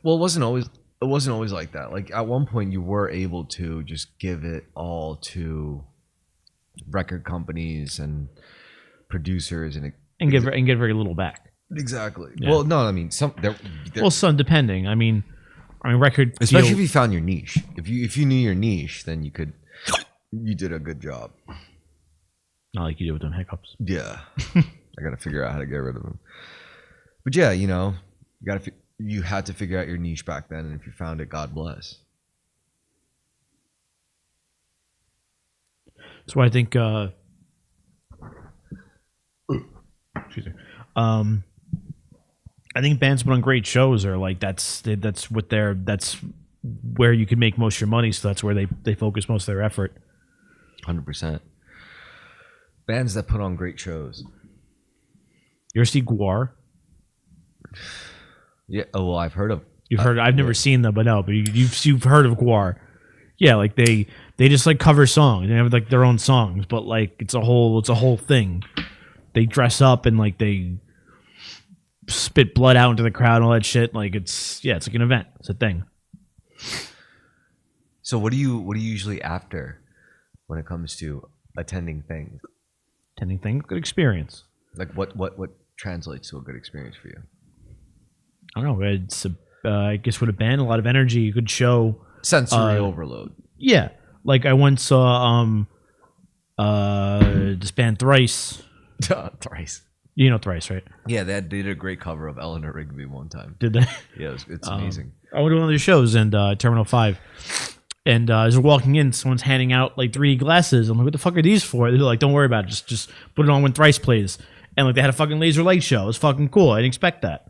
Well, it wasn't always like that. Like at one point, you were able to just give it all to record companies and producers And get very little back. Exactly. Yeah. Well, no, I mean Well, some depending. I mean, record especially deal, if you found your niche. If you knew your niche, then you did a good job. not like you did with them hiccups. Yeah, I got to figure out how to get rid of them. But yeah, you had to figure out your niche back then, and if you found it, God bless. So I think. Excuse me. I think bands put on great shows are like that's where you can make most of your money. So that's where they focus most of their effort. 100%. Bands that put on great shows. You ever see Guar? Yeah. Oh well, I've heard of. You've heard. I've never seen them, but you've heard of Guar. Yeah, like they just like cover songs. They have like their own songs, but like it's a whole thing. They dress up and like they spit blood out into the crowd and all that shit. Like it's like an event. It's a thing. So what do you usually after when it comes to attending things? Attending things, good experience. Like what translates to a good experience for you? I don't know. It's I guess with a band, a lot of energy, a good show. Sensory overload. Yeah, like I once saw this band Thrice. Thrice. You know Thrice, right? Yeah, they did a great cover of Eleanor Rigby one time. Did they? Yeah, it's amazing. I went to one of their shows in Terminal 5. And as we're walking in, someone's handing out like 3 glasses. I'm like, what the fuck are these for? They're like, don't worry about it. Just put it on when Thrice plays. And like they had a fucking laser light show. It was fucking cool. I didn't expect that.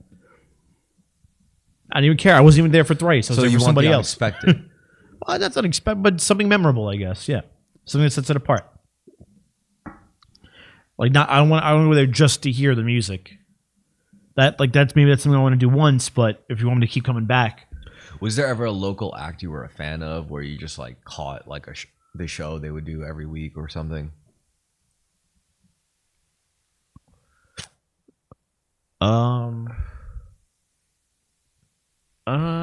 I didn't even care. I wasn't even there for Thrice. I was there for somebody else. Unexpected. Well, that's unexpected, but something memorable, I guess. Yeah, something that sets it apart. Like I don't want to go there just to hear the music. That's something I want to do once. But if you want me to keep coming back, was there ever a local act you were a fan of where you just like caught like the show they would do every week or something?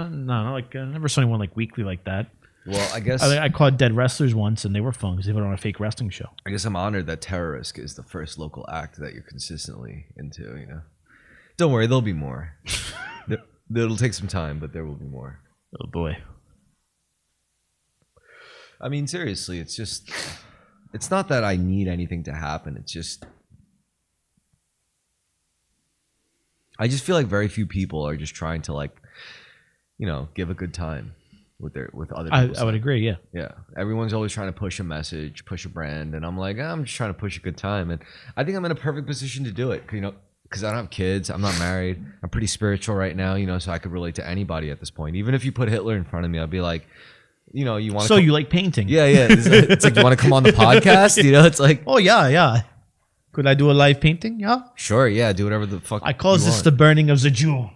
No, like I never saw anyone like weekly like that. Well, I guess I caught Dead Wrestlers once, and they were fun because they put on a fake wrestling show. I guess I'm honored that Terrorisk is the first local act that you're consistently into. Don't worry, there'll be more. It'll take some time, but there will be more. Oh boy. I mean, seriously, it's not that I need anything to happen. It's just, I just feel like very few people are just trying to like, give a good time with other people. I would agree. Yeah. Yeah. Everyone's always trying to push a message, push a brand. And I'm like, I'm just trying to push a good time. And I think I'm in a perfect position to do it, because I don't have kids. I'm not married. I'm pretty spiritual right now, so I could relate to anybody at this point. Even if you put Hitler in front of me, I'd be like, you want to. So you like painting? Yeah. It's like, you want to come on the podcast? It's like, oh yeah. Could I do a live painting? Yeah. Sure. Yeah. Do whatever the fuck. I call this want. the burning of the Jew.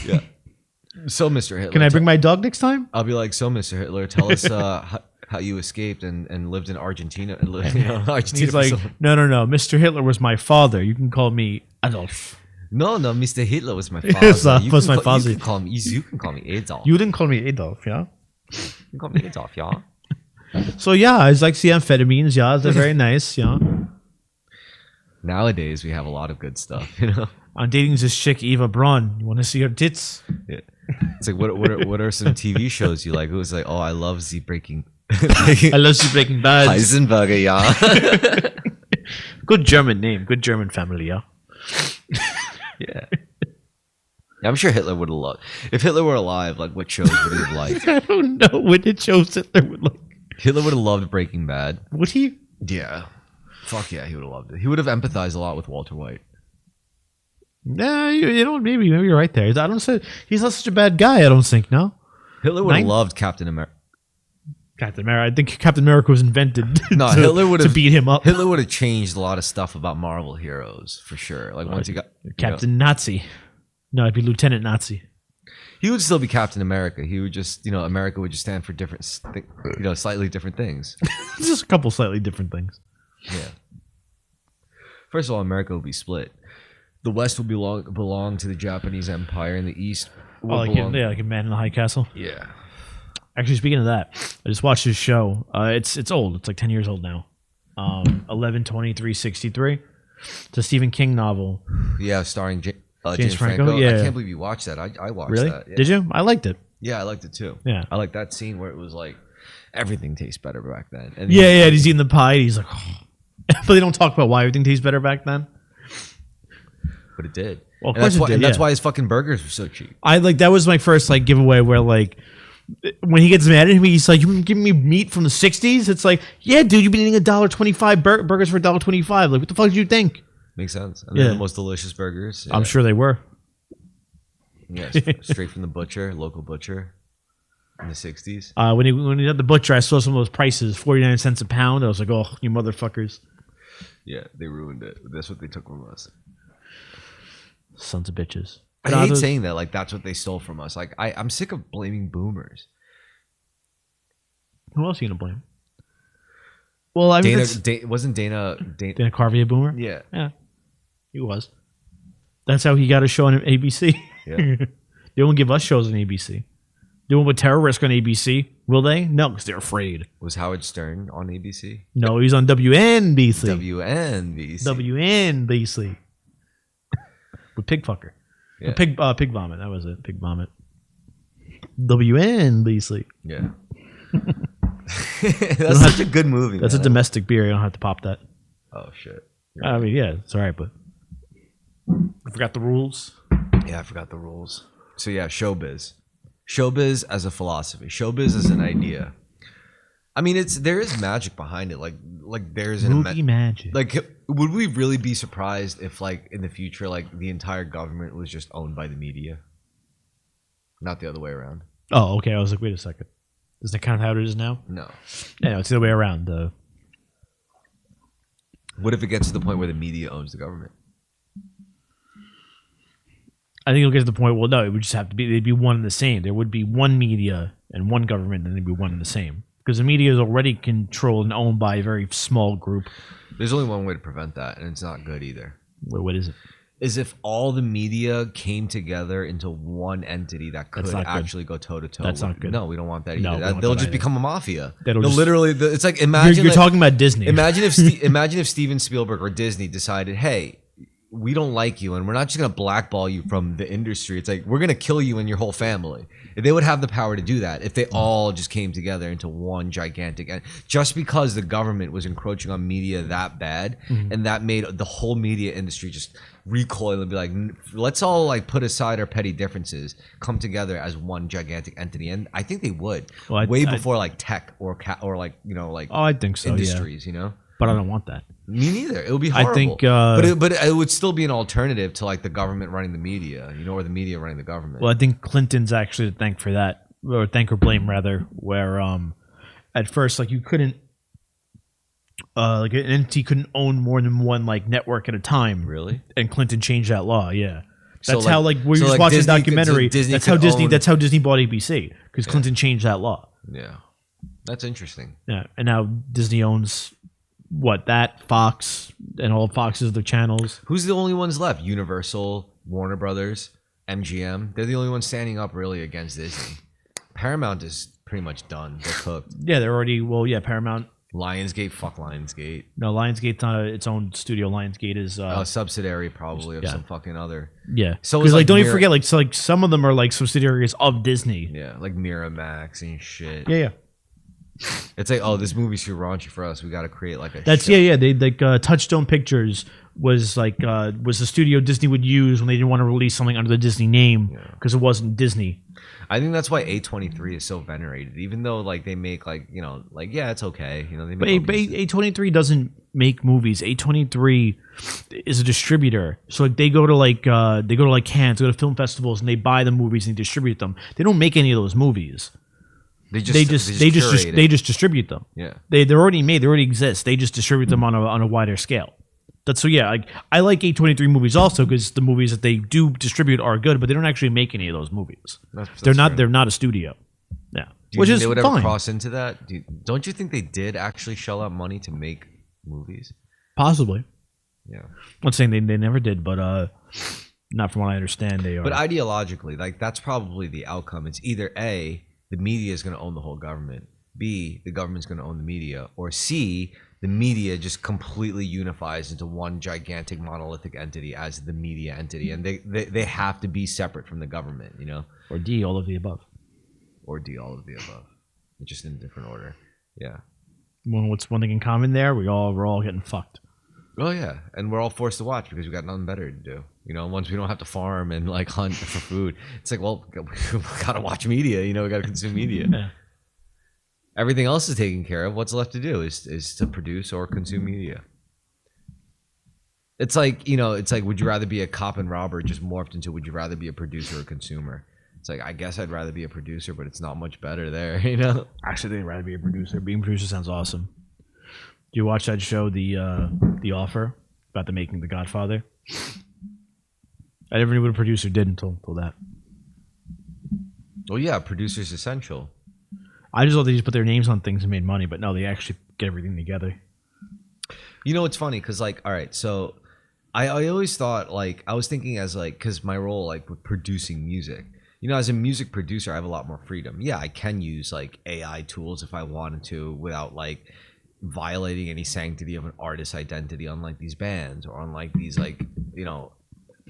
Yeah. So, Mr. Hitler. Can I bring my dog next time? I'll be like, so, Mr. Hitler, tell us how you escaped and lived in Argentina. Argentina. He's like, no. Mr. Hitler was my father. You can call me Adolf. No, Mr. Hitler was my father. Yes, was my father. You can call me Adolf. You didn't call me Adolf, yeah? You can call me Adolf, yeah? So, yeah, I like the amphetamines. Yeah, they're very nice, yeah. Nowadays, we have a lot of good stuff, I'm dating this chick, Eva Braun. You want to see her tits? Yeah. It's like, what are some TV shows you like? It was like, oh, I love I love the Breaking Bad. Heisenberger, yeah. Good German name. Good German family, yeah. Yeah. I'm sure Hitler would have loved. If Hitler were alive, like what shows would he have liked? I don't know what it shows Hitler would like. Hitler would have loved Breaking Bad. Would he? Yeah. Fuck yeah, he would have loved it. He would have empathized a lot with Walter White. Nah, you know, maybe you're right there. I don't say he's not such a bad guy. I don't think. No. Hitler would have loved Captain America. Captain America. I think Captain America was invented. No, to, Hitler would have to beat him up. Hitler would have changed a lot of stuff about Marvel heroes for sure. Like once he got Captain Nazi. No, I'd be Lieutenant Nazi. He would still be Captain America. He would just, America would just stand for different, slightly different things. Just a couple slightly different things. Yeah. First of all, America will be split. The West will belong to the Japanese Empire, and the East will belong. Like a Man in the High Castle. Yeah. Actually, speaking of that, I just watched this show. It's old. It's like 10 years old now. 11/23/63. It's a Stephen King novel. Yeah, starring James Franco. Yeah. I can't believe you watched that. I watched really? that. Yeah. Did you? I liked it. Yeah, I liked it too. Yeah. I like that scene where it was like everything tastes better back then. And Yeah. He's eating the pie. And he's like, oh. But they don't talk about why everything tastes better back then. But it did. Well, of course it did. And that's why his fucking burgers were so cheap. That was my first giveaway where when he gets mad at me, he's like, "You been giving me meat from the '60s?" It's like, "Yeah, dude, you've been eating $1.25 burgers for $1.25. Like, what the fuck did you think?" Makes sense. And they're the most delicious burgers. Yeah. I'm sure they were. Yeah, straight from the butcher, local butcher, in the '60s. When he had the butcher, I saw some of those prices, 49 cents a pound. I was like, "Oh, you motherfuckers!" Yeah, they ruined it. That's what they took from us. Sons of bitches. I hate saying that. Like that's what they stole from us. Like I'm sick of blaming boomers. Who else are you gonna blame? Well, I mean, wasn't Dana Carvey a boomer? Yeah, he was. That's how he got a show on ABC. Yeah. They won't give us shows on ABC. They won't put Terrorisk on ABC, will they? No, because they're afraid. Was Howard Stern on ABC? No, he's on WNBC. WNBC. With Pigfucker. Yeah. Pig Vomit. That was it. Pig Vomit. WNBC. Yeah. That's such a good movie. That's a domestic beer. You don't have to pop that. Oh, shit. Right. I mean, yeah, it's all right, but I forgot the rules. Yeah, I forgot the rules. So, yeah, showbiz. Showbiz as a philosophy. Showbiz as an idea. I mean, there is magic behind it. Like there's movie magic. Like, would we really be surprised if, in the future, the entire government was just owned by the media, not the other way around? Oh, okay. I was like, wait a second. Is that kind of how it is now? No. Yeah, no, it's the other way around. What if it gets to the point where the media owns the government? I think it'll get to the point. Well, no, it would just have to be. They'd be one and the same. There would be one media and one government, and they'd be one and the same. Because the media is already controlled and owned by a very small group. There's only one way to prevent that, and it's not good either. What is it? Is if all the media came together into one entity that could actually go toe to toe. That's not good. No, we don't want that No, either. They'll just become a mafia. Literally, it's like imagine you're talking about Disney. Imagine if imagine if Steven Spielberg or Disney decided, hey, we don't like you, and we're not just gonna blackball you from the industry. It's like we're gonna kill you and your whole family. They would have the power to do that if they all just came together into one gigantic. Just because the government was encroaching on media that bad, and that made the whole media industry just recoil and be like, let's all put aside our petty differences, come together as one gigantic entity. And I think they would before tech or oh, I think so. Industries, yeah. But I don't want that. Me neither. It would be horrible. I think, but it would still be an alternative to the government running the media, or the media running the government. Well, I think Clinton's actually to thank for that, or thank or blame rather. Where at first you couldn't an entity couldn't own more than one network at a time. Really? And Clinton changed that law. Yeah. That's so how we were just watching a documentary. That's how Disney bought ABC because Clinton changed that law. Yeah. That's interesting. Yeah, and now Disney owns. Fox and all of Fox's other channels. Who's the only ones left? Universal, Warner Brothers, MGM. They're the only ones standing up really against Disney. Paramount is pretty much done. They're cooked. Yeah, they're already. Well, yeah, Paramount. Lionsgate, fuck Lionsgate. No, Lionsgate's not its own studio. Lionsgate is a subsidiary probably of some fucking other. Yeah. So because don't you forget some of them are subsidiaries of Disney. Yeah, like Miramax and shit. Yeah. It's like, oh, this movie's too raunchy for us. We got to create like a. That's show. yeah. They like Touchstone Pictures was was the studio Disney would use when they didn't want to release something under the Disney name because it wasn't Disney. I think that's why A23 is so venerated, even though like they make like like yeah, it's okay. They make. But A23 doesn't make movies. A23 is a distributor, so like they go to Cannes, they go to film festivals, and they buy the movies and distribute them. They don't make any of those movies. They just distribute them. Yeah, they're already made. They already exist. They just distribute them on a wider scale. That's so yeah. Like I like A23 movies also because the movies that they do distribute are good, but they don't actually make any of those movies. They're not a studio. Yeah, which is they would ever cross into that? Don't you think they did actually shell out money to make movies? Possibly. Yeah. I'm not saying they never did, but not from what I understand they are. But ideologically, like that's probably the outcome. It's either A, the media is going to own the whole government. B, the government's going to own the media. Or C, the media just completely unifies into one gigantic monolithic entity as the media entity. And they have to be separate from the government, Or D, all of the above. Or D, all of the above. Just in a different order. Yeah. Well, what's one thing in common there? We're all getting fucked. Oh, yeah. And we're all forced to watch because we got nothing better to do. Once we don't have to farm and like hunt for food, it's like, well, we gotta watch media. We gotta consume media. Yeah. Everything else is taken care of. What's left to do is to produce or consume media. It's like would you rather be a cop and robber just morphed into would you rather be a producer or consumer? It's like I guess I'd rather be a producer, but it's not much better there. Actually, I'd rather be a producer. Being a producer sounds awesome. Do you watch that show, The Offer, about the making of The Godfather? I never knew what a producer did until that. Well, yeah, producer's essential. I just thought they just put their names on things and made money, but no, they actually get everything together. It's funny because like, all right, so I always thought like I was thinking as like because my role like with producing music, as a music producer, I have a lot more freedom. Yeah, I can use like AI tools if I wanted to without like violating any sanctity of an artist's identity, unlike these bands or unlike these like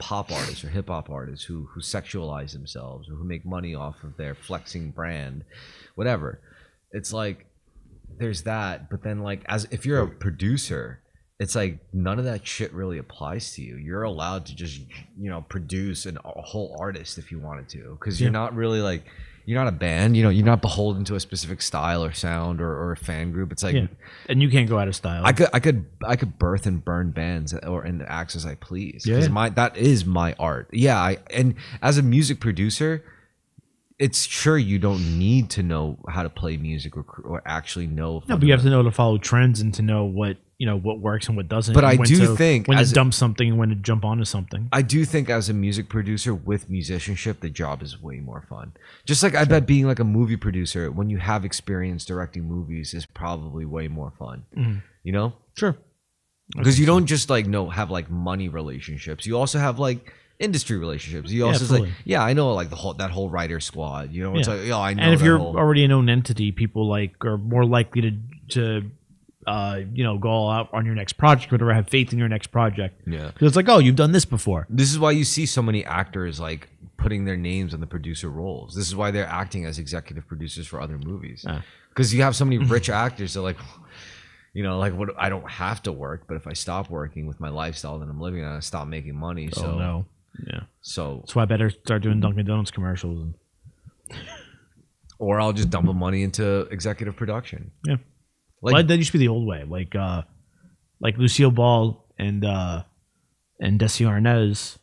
pop artists or hip hop artists who sexualize themselves or who make money off of their flexing brand, whatever. It's like there's that, but then like as if you're a producer, it's like none of that shit really applies to you. You're allowed to just produce a whole artist if you wanted to, because you're not really like you're not a band. You're not beholden to a specific style or sound or a fan group. It's like and you can't go out of style. I could birth and burn bands and act as I please. Yeah, that is my art. Yeah, and as a music producer, it's sure you don't need to know how to play music or actually know. No, but you have to know to follow trends and to know what what works and what doesn't. But I do think when to dump something and when to jump onto something. I do think as a music producer with musicianship, the job is way more fun. Just like I bet being like a movie producer when you have experience directing movies is probably way more fun. Mm-hmm. Sure. Because you don't just like have like money relationships. You also have like industry relationships. You also like I know like that whole writer squad. It's like I know. And if you're already a known entity, people like are more likely to go all out on your next project or have faith in your next project. Yeah. Because it's like, oh, you've done this before. This is why you see so many actors like putting their names on the producer roles. This is why they're acting as executive producers for other movies. Because you have so many rich actors that like, what I don't have to work, but if I stop working with my lifestyle that I'm living on, I stop making money. So no. Yeah. So that's why I better start doing Dunkin' Donuts commercials. Or I'll just dump the money into executive production. Yeah. That used to be the old way. Like Lucille Ball and Desi Arnaz,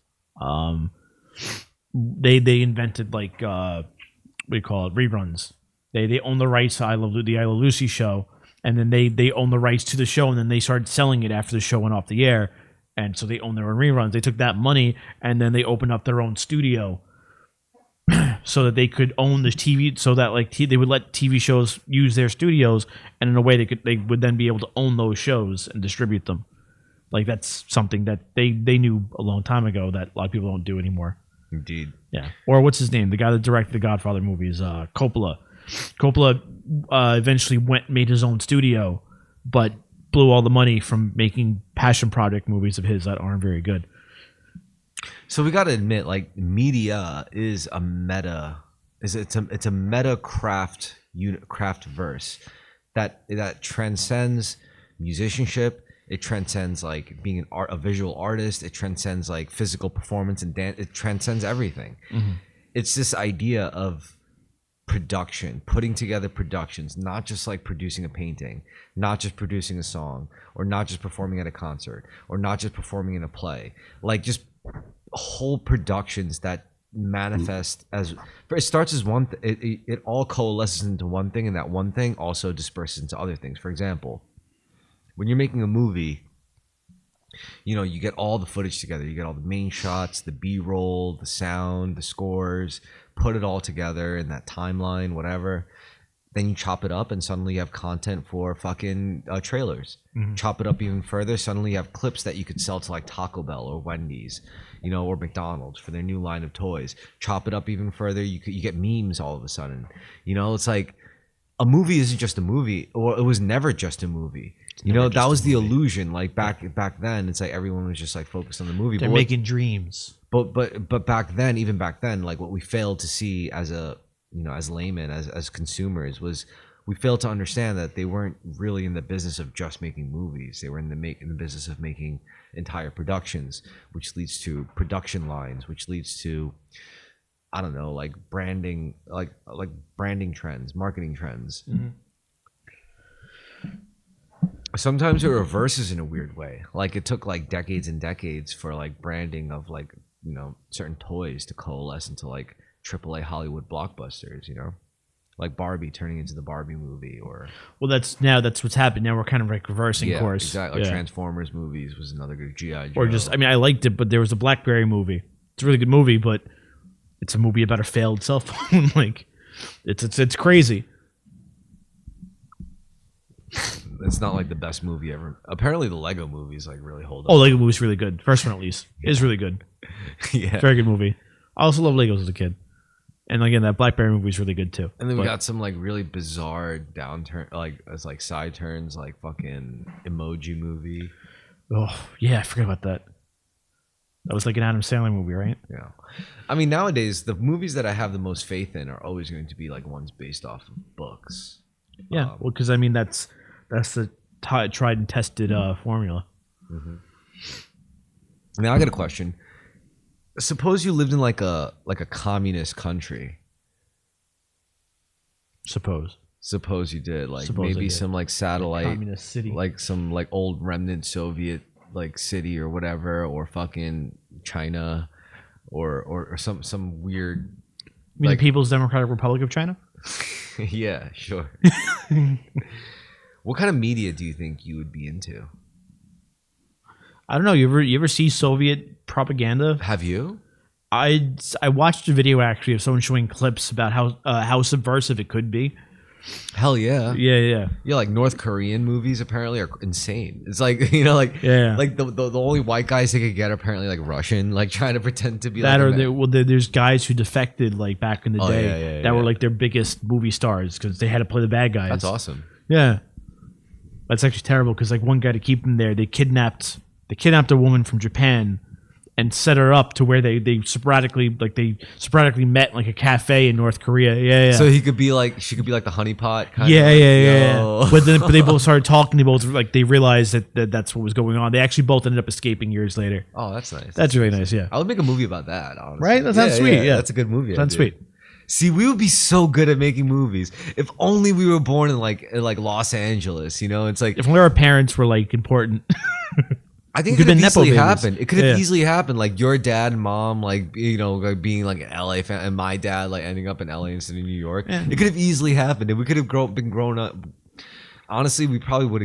they invented what do you call it, reruns. They own the rights to the I Love Lucy show, and then they own the rights to the show, and then they started selling it after the show went off the air, and so they own their own reruns. They took that money and then they opened up their own studio. So that they could own the TV, so that they would let TV shows use their studios, and in a way they would then be able to own those shows and distribute them. Like that's something that they knew a long time ago that a lot of people don't do anymore. Indeed. Yeah. Or what's his name? The guy that directed the Godfather movies, Coppola. Coppola eventually made his own studio, but blew all the money from making passion project movies of his that aren't very good. So we got to admit, like, media is a meta. It's a meta craft verse that transcends musicianship. It transcends like being a visual artist. It transcends like physical performance and dance. It transcends everything. It's this idea of production, putting together productions, not just like producing a painting, not just producing a song, or not just performing at a concert, or not just performing in a play. Like just whole productions that manifest as it starts as one it all coalesces into one thing, and that one thing also disperses into other things. For example, when you're making a movie, you get all the footage together. You get all the main shots, the B-roll, the sound, the scores, put it all together in that timeline, whatever. Then you chop it up, and suddenly you have content for fucking trailers. Chop it up even further, suddenly you have clips that you could sell to like Taco Bell or Wendy's, or McDonald's for their new line of toys. Chop it up even further, you get memes all of a sudden. It's like a movie isn't just a movie, or it was never just a movie. That was the illusion. Like back then, it's like everyone was just like focused on the movie. They're making dreams. But even back then, like what we failed to see as as laymen, as consumers, was we failed to understand that they weren't really in the business of just making movies. They were in the business of making entire productions, which leads to production lines, which leads to, I don't know, like branding, like branding trends, marketing trends. Sometimes it reverses in a weird way. Like it took like decades and decades for like branding of like, certain toys to coalesce into like AAA Hollywood blockbusters, like Barbie turning into the Barbie movie, or that's what's happened. Now we're kind of like reversing course. Exactly. Like Transformers movies was another good G.I. Joe. Or just, I liked it, but there was a BlackBerry movie. It's a really good movie, but it's a movie about a failed cell phone. Like it's crazy. It's not like the best movie ever. Apparently, the Lego movies like really hold up. Oh, Lego movie's really good. First one at least is really good. Yeah, very good movie. I also love Legos as a kid, and again, that BlackBerry movie is really good too. And then we got some like really bizarre downturn, like as like side turns, like fucking Emoji Movie. Oh yeah, I forgot about that. That was like an Adam Sandler movie, right? Yeah. I mean, nowadays the movies that I have the most faith in are always going to be like ones based off of books. Yeah, well, because I mean that's the tried and tested formula. Now I got a question. Suppose you lived in like a communist country. Suppose you did. Like Suppose maybe I did. some like satellite communist city, like some like old remnant Soviet like city or whatever, or fucking China, or some weird. You mean like, the People's Democratic Republic of China? Yeah, sure. What kind of media do you think you would be into? I don't know. You ever see Soviet propaganda? Have you? I watched a video actually of someone showing clips about how subversive it could be. Hell yeah. Yeah. Yeah, like North Korean movies apparently are insane. It's like, like the only white guys they could get are apparently like Russian, like trying to pretend to be that, like or there's guys who defected like back in the day that were like their biggest movie stars because they had to play the bad guys. That's awesome. Yeah, that's actually terrible because like one guy, to keep him there, they kidnapped a woman from Japan and set her up to where they sporadically met like a cafe in North Korea. Yeah. So she could be like the honeypot kind of. Yeah. But they both started talking. They both they realized that that's what was going on. They actually both ended up escaping years later. Oh, that's nice. That's really nice. Yeah. I would make a movie about that. Honestly. Right? That sounds sweet. Yeah. That's a good movie. Sounds sweet. See, we would be so good at making movies if only we were born in like Los Angeles. It's like if only our parents were like important. I think it could have easily happened. It could have easily happened. Like your dad and mom, like being like an LA fan, and my dad like ending up in LA instead of New York. Yeah. It could have easily happened, and we could have been grown up. Honestly, we probably would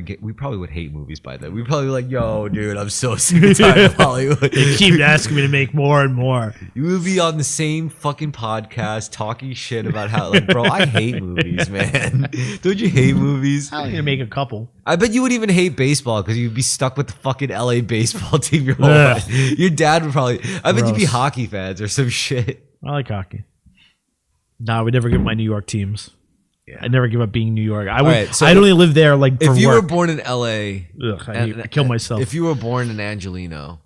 hate movies by then. We'd probably be like, "Yo, dude, I'm so sick and tired of Hollywood." They keep asking me to make more and more. You would be on the same fucking podcast talking shit about how, like, bro, I hate movies, man. Don't you hate movies? I'm gonna make a couple. I bet you would even hate baseball because you'd be stuck with the fucking LA baseball team your whole life. Your dad would probably. I bet you'd be hockey fans or some shit. I like hockey. No, I would never give my New York teams. Yeah. I never give up being New York. I would. Right, so I'd only live there like for if you work. were born in LA, I'd kill myself. If you were born in Angelino,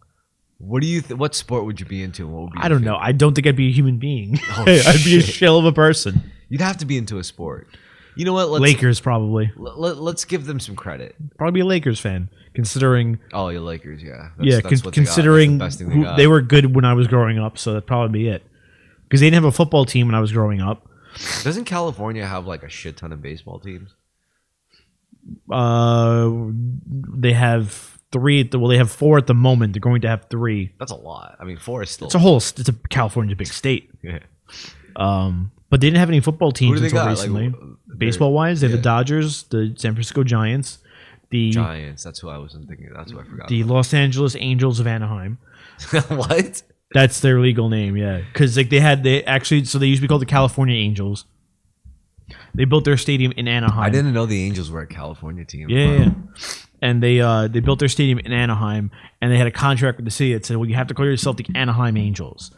what do you? What sport would you be into? And what would be? I don't know. I don't think I'd be a human being. Oh, I'd be a shell of a person. You'd have to be into a sport. You know what? Lakers probably. Let's give them some credit. Probably a Lakers fan, considering. Oh, your Lakers, yeah. Considering That's the best thing who, they were good when I was growing up, so that'd probably be it. Because they didn't have a football team when I was growing up. Doesn't California have like a shit ton of baseball teams? They have 3. Well, they have 4 at the moment. They're going to have 3. That's a lot. I mean, 4 is still. It's a California's a big state. Yeah. But they didn't have any football teams Who do they until got? recently. Like, Baseball wise, they have yeah. the Dodgers, the San Francisco Giants, the Giants. That's who I wasn't thinking. That's who I forgot. the Los Angeles Angels of Anaheim. What? That's their legal name, yeah. Because like they used to be called the California Angels. They built their stadium in Anaheim. I didn't know the Angels were a California team. Yeah. And they built their stadium in Anaheim, and they had a contract with the city that said, well, you have to call yourself the Anaheim Angels.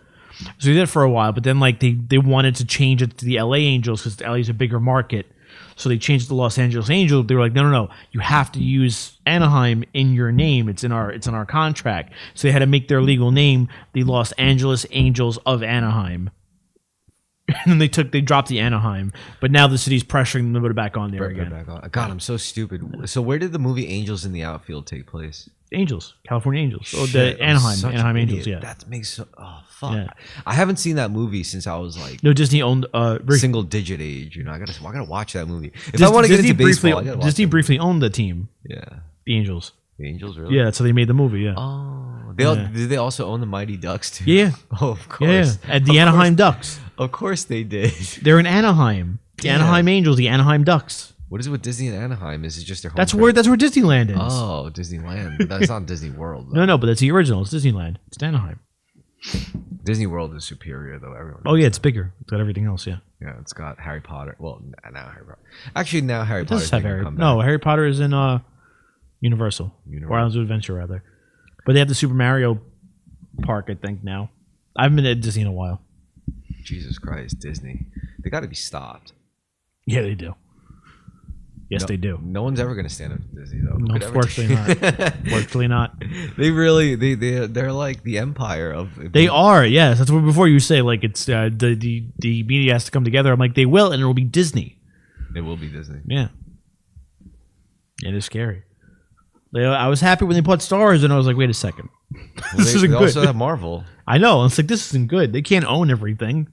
So they did it for a while, but then like they wanted to change it to the LA Angels because LA is a bigger market. So they changed it to Los Angeles Angels. They were like, no, you have to use Anaheim in your name. It's in our contract. So they had to make their legal name the Los Angeles Angels of Anaheim. And then they dropped the Anaheim, but now the city's pressuring them to put it back on there again. God, I'm so stupid. So where did the movie Angels in the Outfield take place? Angels, California Angels. Oh, Shit, the I'm such Anaheim an Angels. idiot. Yeah, That makes so. Oh fuck! Yeah. I haven't seen that movie since I was like no. Disney owned single digit age. You know, I gotta watch that movie. If I want to get into baseball, I gotta watch Disney it. briefly owned the team, Yeah, the Angels. the Angels really. Yeah, so they made the movie. Yeah, Oh, Yeah. did they also own the Mighty Ducks too? yeah, Oh, of yeah. course. At the Anaheim Ducks. Of course they did. They're in Anaheim. The Damn. Anaheim Angels, the Anaheim Ducks. What is it with Disney and Anaheim? Is it just their home? That's where Disneyland is. Oh, Disneyland. But that's not Disney World. Though. No, but that's the original. It's Disneyland. It's Anaheim. Disney World is superior, though. Everyone. Oh yeah, it's bigger. It's got everything else. Yeah. Yeah, it's got Harry Potter. Well, now Harry Potter. Actually, now Harry It Potter. does have Harry. No, Harry Potter is in Universal. Or Islands of Adventure rather. But they have the Super Mario Park, I think now. I haven't been to Disney in a while. Jesus Christ, Disney. They got to be stopped. Yeah, they do. Yes, they do. No one's ever going to stand up to Disney, though. No, unfortunately not. Fortunately not. They really, they're like the empire of. They are, yes. That's what before you say like it's the media has to come together. I'm like they will, and it will be Disney. It will be Disney. Yeah, it is scary. I was happy when they put stars, and I was like, wait a second, this isn't they good. also have Marvel. I know. It's like this isn't good. They can't own everything.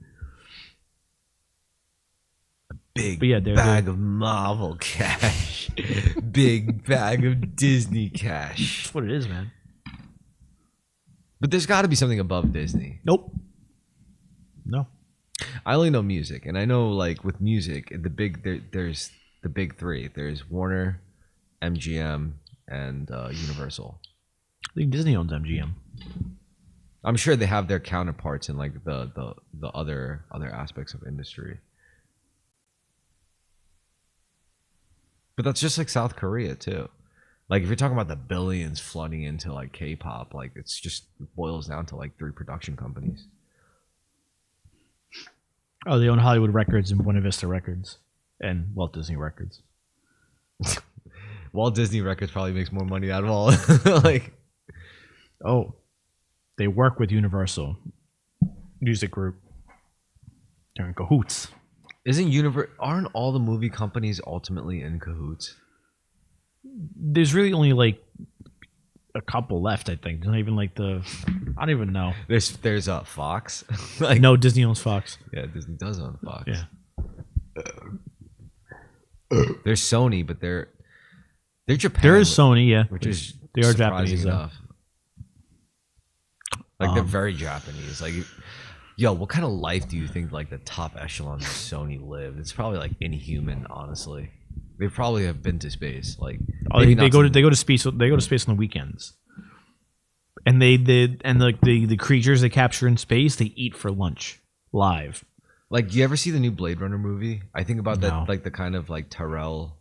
Big But yeah, bag of Marvel cash. Big bag of Disney cash. That's what it is, man. But there's got to be something above Disney. Nope. No. I only know music, and I know like with music, there's the big three. There's Warner, MGM, and Universal. I think Disney owns MGM. I'm sure they have their counterparts in like the other aspects of industry. But that's just like South Korea too. Like if you're talking about the billions flooding into like K-pop, like it boils down to like 3 production companies. Oh, they own Hollywood Records and Buena Vista Records and Walt Disney Records. Walt Disney Records probably makes more money out of all. Like, oh, they work with Universal Music Group. They're in cahoots. Aren't all the movie companies ultimately in cahoots? There's really only like a couple left, I think. Not even like I don't even know. There's Fox. Like, No, Disney owns Fox. yeah, Disney does own Fox. Yeah. There's Sony, but they're Japan. There is Sony, yeah. which is They are surprising Japanese, though. enough. Like they're very Japanese. Like, yo, what kind of life do you think like the top echelon of Sony lived? It's probably like inhuman, honestly. They probably have been to space. Like, they go to space. They go to space on the weekends, and the creatures they capture in space they eat for lunch live. Like, do you ever see the new Blade Runner movie? I think about No. that, like the kind of like Tyrell,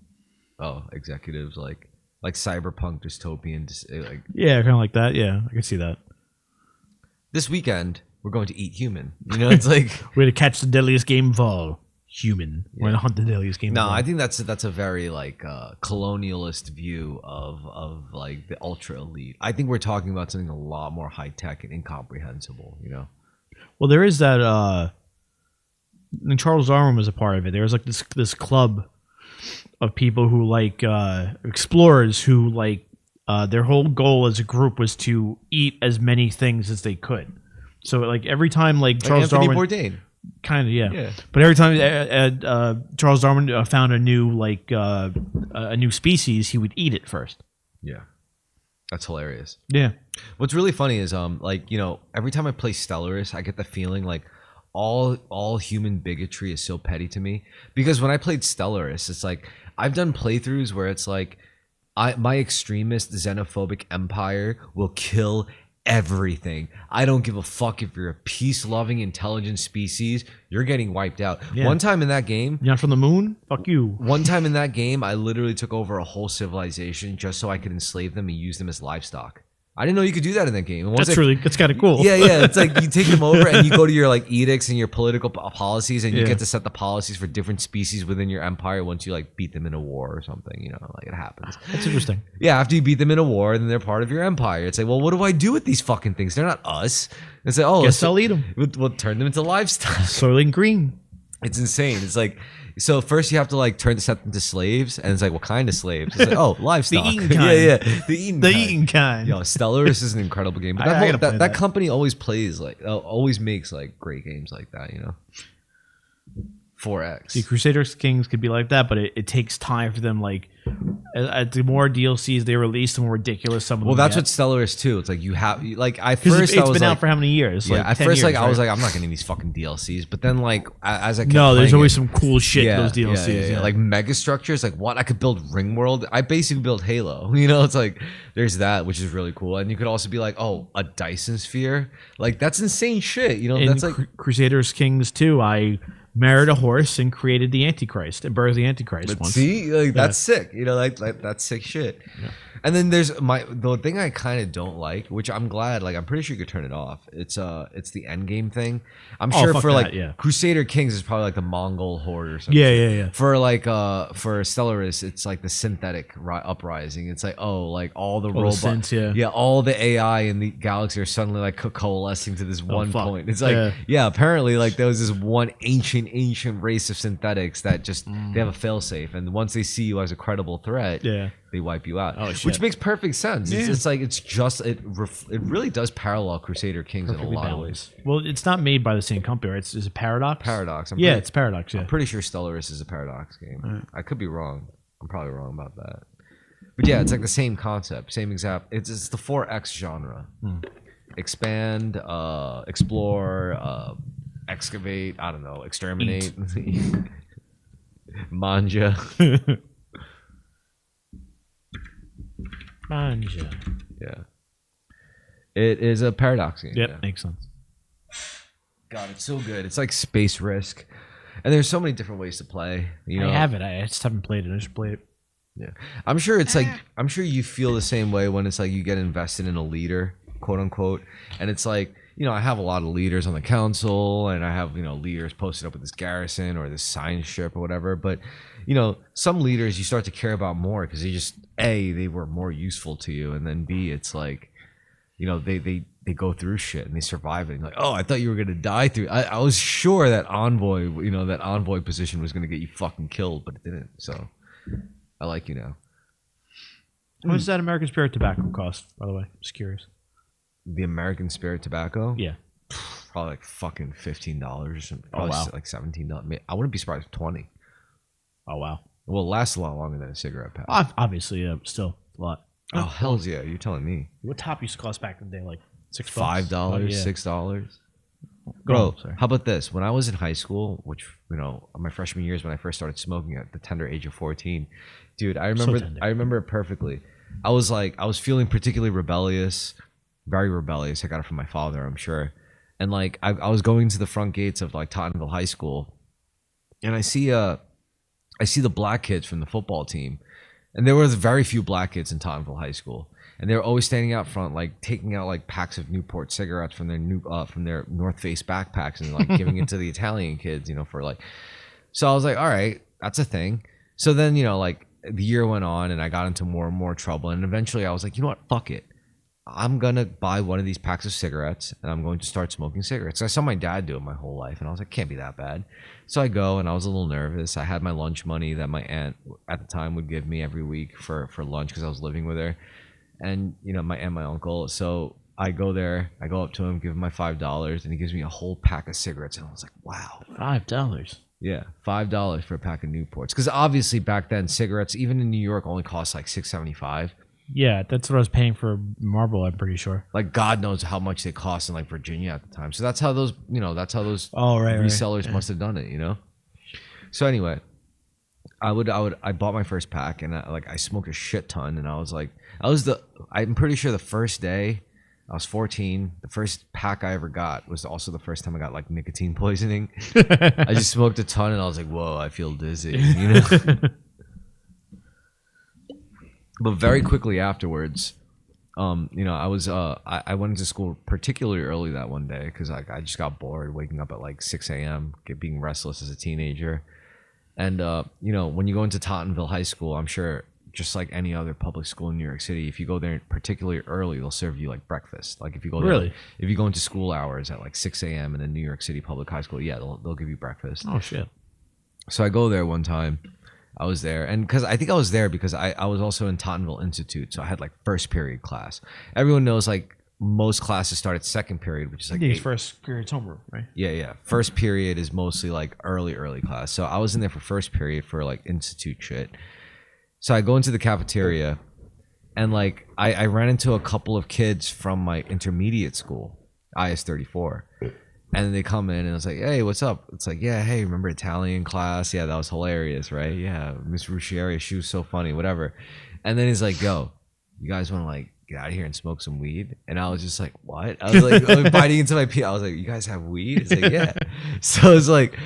executives like cyberpunk dystopian. Like Yeah, kind of like that. Yeah, I can see that. this weekend, we're going to eat human. You know, it's like We're gonna catch the deadliest game of all. Human. We're gonna hunt the deadliest game. no. of all. I think that's a very like colonialist view of like the ultra elite. I think we're talking about something a lot more high tech and incomprehensible. You know. Well, there is that. And Charles Darwin was a part of it. There was like this club of people who like explorers who like their whole goal as a group was to eat as many things as they could. So like every time like Charles Anthony Darwin, Bourdain. kind of Yeah. but every time Charles Darwin found a new a new species, he would eat it first. Yeah. That's hilarious. Yeah. What's really funny is like, you know, every time I play Stellaris, I get the feeling like all human bigotry is so petty to me, because when I played Stellaris, it's like I've done playthroughs where it's like my extremist xenophobic empire will kill everything. I don't give a fuck if you're a peace-loving intelligent species, you're getting wiped out. Yeah. One time in that game, You're not from the moon? Fuck you. one time in that game, I literally took over a whole civilization just so I could enslave them and use them as livestock. I didn't know you could do that in that game. And once That's kind of cool. yeah. It's like you take them over and you go to your like edicts and your political policies, and you Yeah. get to set the policies for different species within your empire once you like beat them in a war or something. You know, like it happens. That's interesting. Yeah, after you beat them in a war, then they're part of your empire. It's like, well, what do I do with these fucking things? They're not us. It's like, oh, Guess I'll eat them. we'll turn them into livestock. Soylent Green. It's insane. It's like, so first you have to like set them to slaves, and it's like, what kind of slaves? It's like, oh, livestock. eating kind. Yeah, the eating The kind. eating kind. Yo, Stellaris is an incredible game, but I gotta that, play that that. company always plays like, always makes like great games like that, you know. 4X. See, Crusaders Kings could be like that, but it takes time for them. Like, the more DLCs they release, the more ridiculous some of them. Well, that's get. what Stellaris too. It's like you have like I Because first it's I was been like, out for how many years? yeah, Like at 10 first years, like I was right? like, I'm not getting these fucking DLCs, but then like as I kept no, there's playing always it, some cool shit in those DLCs. yeah. Like mega structures, like what I could build Ringworld. I basically built Halo. You know, it's like there's that, which is really cool. And you could also be like, oh, a Dyson sphere. Like that's insane shit. You know, in that's like Crusaders Kings 2, I married a horse and created the Antichrist and birthed the Antichrist once. see, like that's sick. You know, like that's sick shit. Yeah. And then there's the thing I kind of don't like, which I'm glad, like I'm pretty sure you could turn it off. It's the end game thing. I'm sure fuck for that, like yeah. Crusader Kings is probably like the Mongol horde or something. Yeah. For like for Stellaris, it's like the synthetic uprising. It's like, oh, like all the robots, synths, yeah. all the AI in the galaxy are suddenly like coalescing to this one fuck. point. It's like yeah, apparently like there was this one ancient race of synthetics that just they have a failsafe, and once they see you as a credible threat, Yeah. they wipe you out. Oh, shit. Which makes perfect sense. Yeah. It's like it's just it really does parallel Crusader Kings in a Perfectly lot of balanced. ways. Well, it's not made by the same company, right? It's a Paradox. Paradox. Yeah, it's Paradox. Yeah. I'm pretty sure Stellaris is a Paradox game. I could be wrong. I'm probably wrong about that. But yeah, it's like the same concept, same exact. It's the 4X genre. Expand, explore, excavate. I don't know, exterminate, manja. Manja. Yeah, it is a Paradox game. Yep, yeah. makes sense. God, it's so good. It's like space Risk, and there's so many different ways to play. You know, I have it. I just haven't played it. I just played it. yeah. I'm sure it's like I'm sure you feel the same way when it's like you get invested in a leader, quote unquote, and it's like, you know, I have a lot of leaders on the council, and I have, you know, leaders posted up with this garrison or this science ship or whatever. But, you know, some leaders you start to care about more because they were more useful to you, and then B, it's like, you know, they go through shit and they survive it. And like, oh, I thought you were gonna die through. I was sure that envoy, you know, that envoy position was gonna get you fucking killed, but it didn't. So I like you now. How much does that American Spirit tobacco cost, by the way? Just curious. The American Spirit tobacco, Yeah. probably like fucking $15 or something. Oh, wow. Like $17. I wouldn't be surprised if 20. Oh, wow. Well, it lasts a lot longer than a cigarette pack. Obviously, still a lot. Oh, hell's yeah! You're telling me. What top used to cost back in the day? Like $6? $5, Oh, yeah. $6. Go Bro, on, sorry. how about this? When I was in high school, which, you know, my freshman years when I first started smoking at the tender age of 14, dude, I remember tender. I remember it perfectly. I was feeling particularly rebellious, very rebellious. I got it from my father, I'm sure. And like I was going to the front gates of like Tottenville High School, and I see the black kids from the football team. And there was very few black kids in Tottenville High School, and they were always standing out front, like taking out like packs of Newport cigarettes from their North Face backpacks and like giving it to the Italian kids, you know, for like. So I was like, all right, that's a thing. So then, you know, like the year went on, and I got into more and more trouble, and eventually I was like, you know what, fuck it. I'm gonna buy one of these packs of cigarettes and I'm going to start smoking cigarettes. I saw my dad do it my whole life and I was like, can't be that bad. So I go and I was a little nervous. I had my lunch money that my aunt at the time would give me every week for lunch because I was living with her. And my aunt, my uncle. So I go there, I go up to him, give him my $5, and he gives me a whole pack of cigarettes. And I was like, wow. $5. Yeah, $5 for a pack of Newports. Because obviously back then, cigarettes, even in New York, only cost like $6.75. Yeah, that's what I was paying for Marlboro. I'm pretty sure. Like God knows how much they cost in like Virginia at the time. So that's how those, Oh, right, resellers right. must have done it. So anyway, I bought my first pack and I smoked a shit ton and I'm pretty sure the first day I was 14, the first pack I ever got was also the first time I got like nicotine poisoning. I just smoked a ton and I was like, whoa, I feel dizzy, But very quickly afterwards, I went into school particularly early that one day because I just got bored waking up at like 6 a.m., being restless as a teenager. And, when you go into Tottenville High School, I'm sure just like any other public school in New York City, if you go there particularly early, they'll serve you like breakfast. Like if you go there, Really? if you go into school hours at like 6 a.m. in a New York City public high school, yeah, they'll give you breakfast. Oh shit. So I go there one time. I was there, and because I think I was there because I was also in Tottenville Institute, so I had like first period class. Everyone knows like most classes start at second period, which is like His first period's homeroom, right? yeah. First period is mostly like early class. So I was in there for first period for like institute shit. So I go into the cafeteria, and like I ran into a couple of kids from my intermediate school, IS 34. And they come in and it's like, hey, what's up? It's like, yeah, hey, remember Italian class? Yeah, that was hilarious, right? Yeah, Miss Ruscieri, she was so funny, whatever. And then he's like, yo, you guys want to like get out of here and smoke some weed? And I was just like, what? I was like biting into my pee. I was like, you guys have weed? It's like, yeah. So it's like,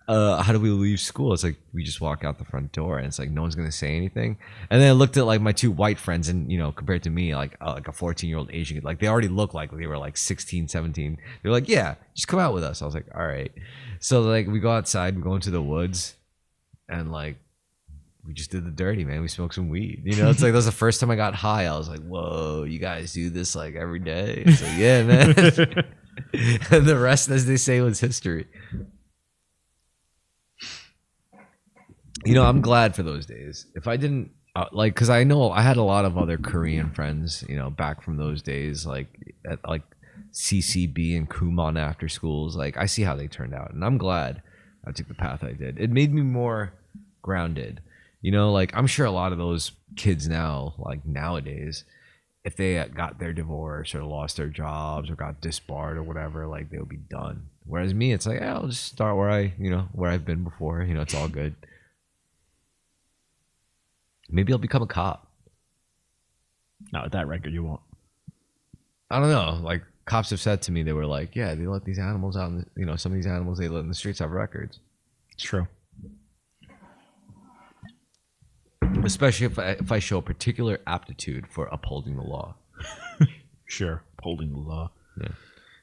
how do we leave school? It's like we just walk out the front door, and it's like no one's gonna say anything. And then I looked at like my two white friends, and compared to me, like a 14-year-old Asian kid, like they already looked like they were like 16, 17. They're like, yeah, just come out with us. I was like, all right. So like we go outside, we go into the woods, and like we just did the dirty, man. We smoked some weed. It's like that was the first time I got high. I was like, whoa, you guys do this like every day? It's like, yeah, man. And the rest, as they say, was history. I'm glad for those days. If I didn't because I know I had a lot of other Korean friends, back from those days, like at like CCB and Kumon after schools. Like I see how they turned out, and I'm glad I took the path I did. It made me more grounded. Like I'm sure a lot of those kids now, like nowadays, if they got their divorce or lost their jobs or got disbarred or whatever, like they would be done. Whereas me, it's like, I'll just start where I've been before. It's all good. Maybe I'll become a cop. Not with that record, you won't. I don't know. Like cops have said to me, they were like, "Yeah, they let these animals out. Some of these animals they let in the streets have records." It's true. Especially if I show a particular aptitude for upholding the law. Sure, upholding the law. Yeah.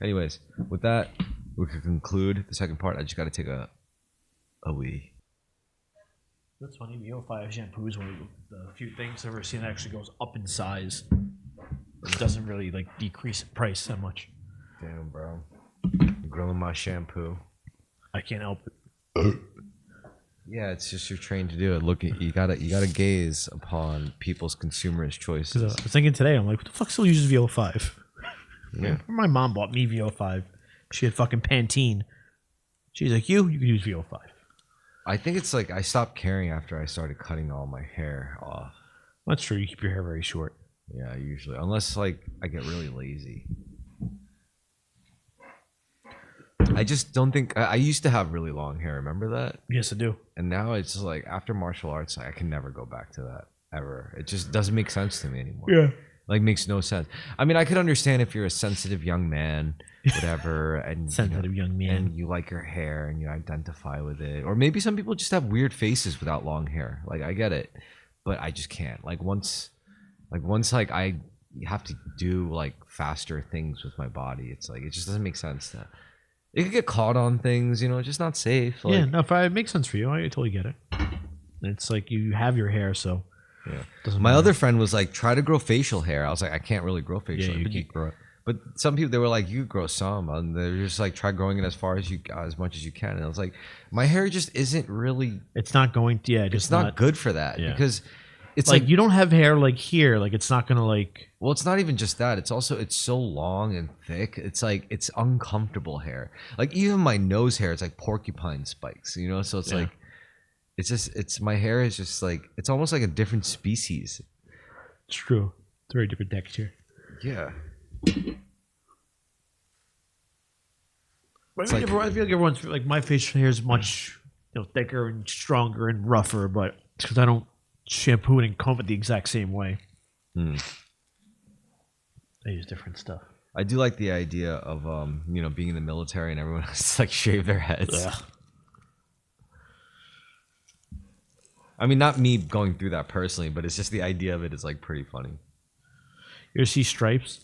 Anyways, with that, we could conclude the second part. I just got to take a wee. That's funny. VO5 shampoo is one of the few things I've ever seen that actually goes up in size. It doesn't really like decrease in price that much. Damn, bro. I'm grilling my shampoo. I can't help it. Yeah, it's just you're trained to do it. Look, you gotta gaze upon people's consumerist choices. I was thinking today, I'm like, what the fuck still uses VO5? Yeah. My mom bought me VO5. She had fucking Pantene. She's like, you can use VO5. I think it's like I stopped caring after I started cutting all my hair off. That's true. You keep your hair very short. Yeah, usually. Unless like I get really lazy. I just don't think I used to have really long hair. Remember that? Yes, I do. And now it's just like after martial arts, I can never go back to that ever. It just doesn't make sense to me anymore. Yeah. Like makes no sense. I mean, I could understand if you're a sensitive young man, whatever, and Sensitive young man. and you like your hair and you identify with it, or maybe some people just have weird faces without long hair. Like I get it, but I just can't. Like once like I have to do like faster things with my body, it's like it just doesn't make sense. That it could get caught on things, it's just not safe. Like, yeah, no, if it makes sense for you, I totally get it. It's like you have your hair, so Yeah. Doesn't My matter. other friend was like, try to grow facial hair. I was like, I can't really grow facial Yeah, hair. you But, can't grow it. but some people, they were like, you could grow some. And they're just like, try growing it as much as you can. And I was like, my hair just isn't really, It's not going to. Yeah, it's just not good for that yeah. because it's like like, you don't have hair like here. Like it's not gonna like. well, it's not even just that. It's also, it's so long and thick. It's like, it's uncomfortable hair. Like even my nose hair, it's like porcupine spikes, you know? So it's Yeah. like, it's my hair is just like, it's almost like a different species. It's true. It's a very different texture. Yeah. But It's I like- feel like everyone's like my facial hair is much thicker and stronger and rougher, but it's because I don't shampoo it and comb it the exact same way. Hmm. I use different stuff. I do like the idea of being in the military and everyone has to like shave their heads. Ugh. I mean, not me going through that personally, but it's just the idea of it is like pretty funny. You ever see Stripes?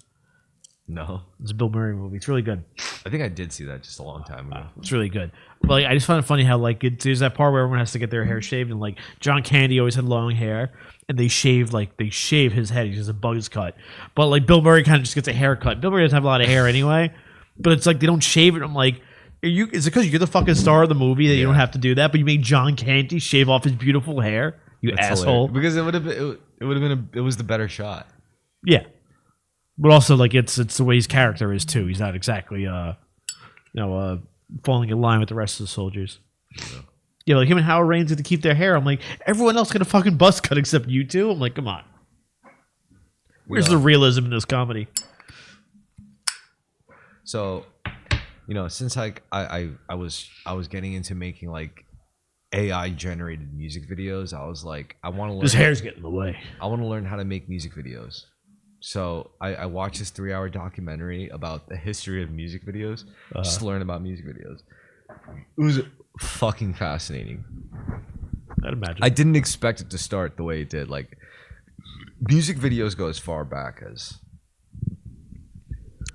No, It's a Bill Murray movie. It's really good. I think I did see that just a long time ago. It's really good. But like, I just find it funny how like there's that part where everyone has to get their hair shaved, and like John Candy always had long hair, and they shave his head. He has a buzz cut. But like Bill Murray kind of just gets a haircut. Bill Murray doesn't have a lot of hair anyway, but it's like they don't shave it. I'm like, is it because you're the fucking star of the movie that you don't have to do that? But you made John Candy shave off his beautiful hair. You That's asshole. hilarious. Because it would have been it was the better shot. Yeah, but also like it's the way his character is too. He's not exactly falling in line with the rest of the soldiers. Yeah, like him and Howard Raines had to keep their hair. I'm like, everyone else got a fucking buzz cut except you two. I'm like, come on. Where's the realism in this comedy? So, since like I was getting into making like AI generated music videos, I was like, I want to learn. His hair's getting in the way. I want to learn how to make music videos. So I watched this 3-hour documentary about the history of music videos, just to learn about music videos. It was fucking fascinating. I'd imagine. I didn't expect it to start the way it did. Like, music videos go as far back as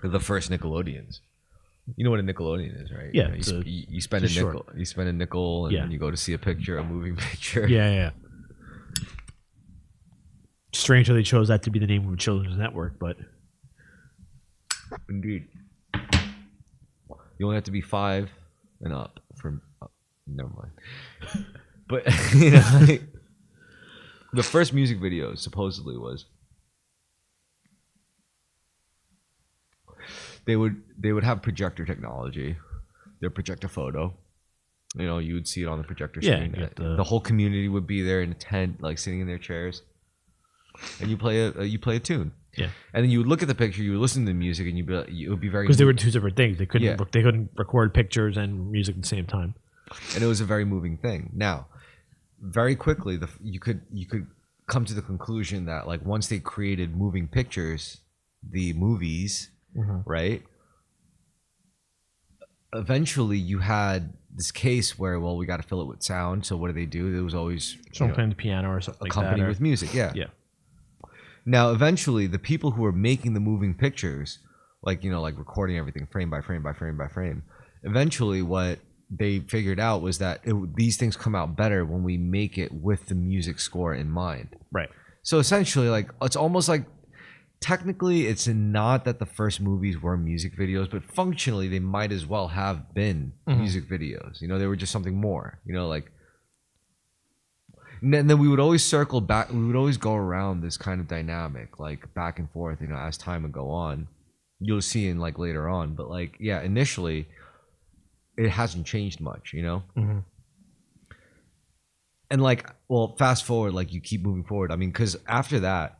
the first Nickelodeons. You know what a Nickelodeon is, right? Yeah, you spend a it's a nickel. You spend a nickel, and Yeah. then you go to see a picture, a moving picture. Yeah. Strange how they chose that to be the name of a children's network, but Indeed. You only have to be 5 and up from. Never mind. But like, the first music video supposedly was they would have projector technology. Their projector photo. You would see it on the projector Yeah, screen. you get The whole community would be there in a tent, like sitting in their chairs, and you play a tune. yeah, And then you would look at the picture, you would listen to the music, and it would be very. because they were two different things. They couldn't Yeah. they couldn't record pictures and music at the same time. And it was a very moving thing. Now, very quickly, you could come to the conclusion that like once they created moving pictures, the movies, right? Eventually, you had this case where we got to fill it with sound. So what do they do? There was always Someone playing the piano or something like that. accompanied or- with music. Yeah. Yeah. Now, eventually, the people who were making the moving pictures, like recording everything frame by frame by frame by frame, eventually what they figured out was that these things come out better when we make it with the music score in mind. Right. So essentially, like it's almost like technically it's not that the first movies were music videos, but functionally they might as well have been music videos. They were just something more. Like. And then we would always circle back. We would always go around this kind of dynamic, like back and forth. As time would go on, you'll see in like later on. But like, yeah, initially, it hasn't changed much, And like, fast forward, like you keep moving forward. I mean, because after that,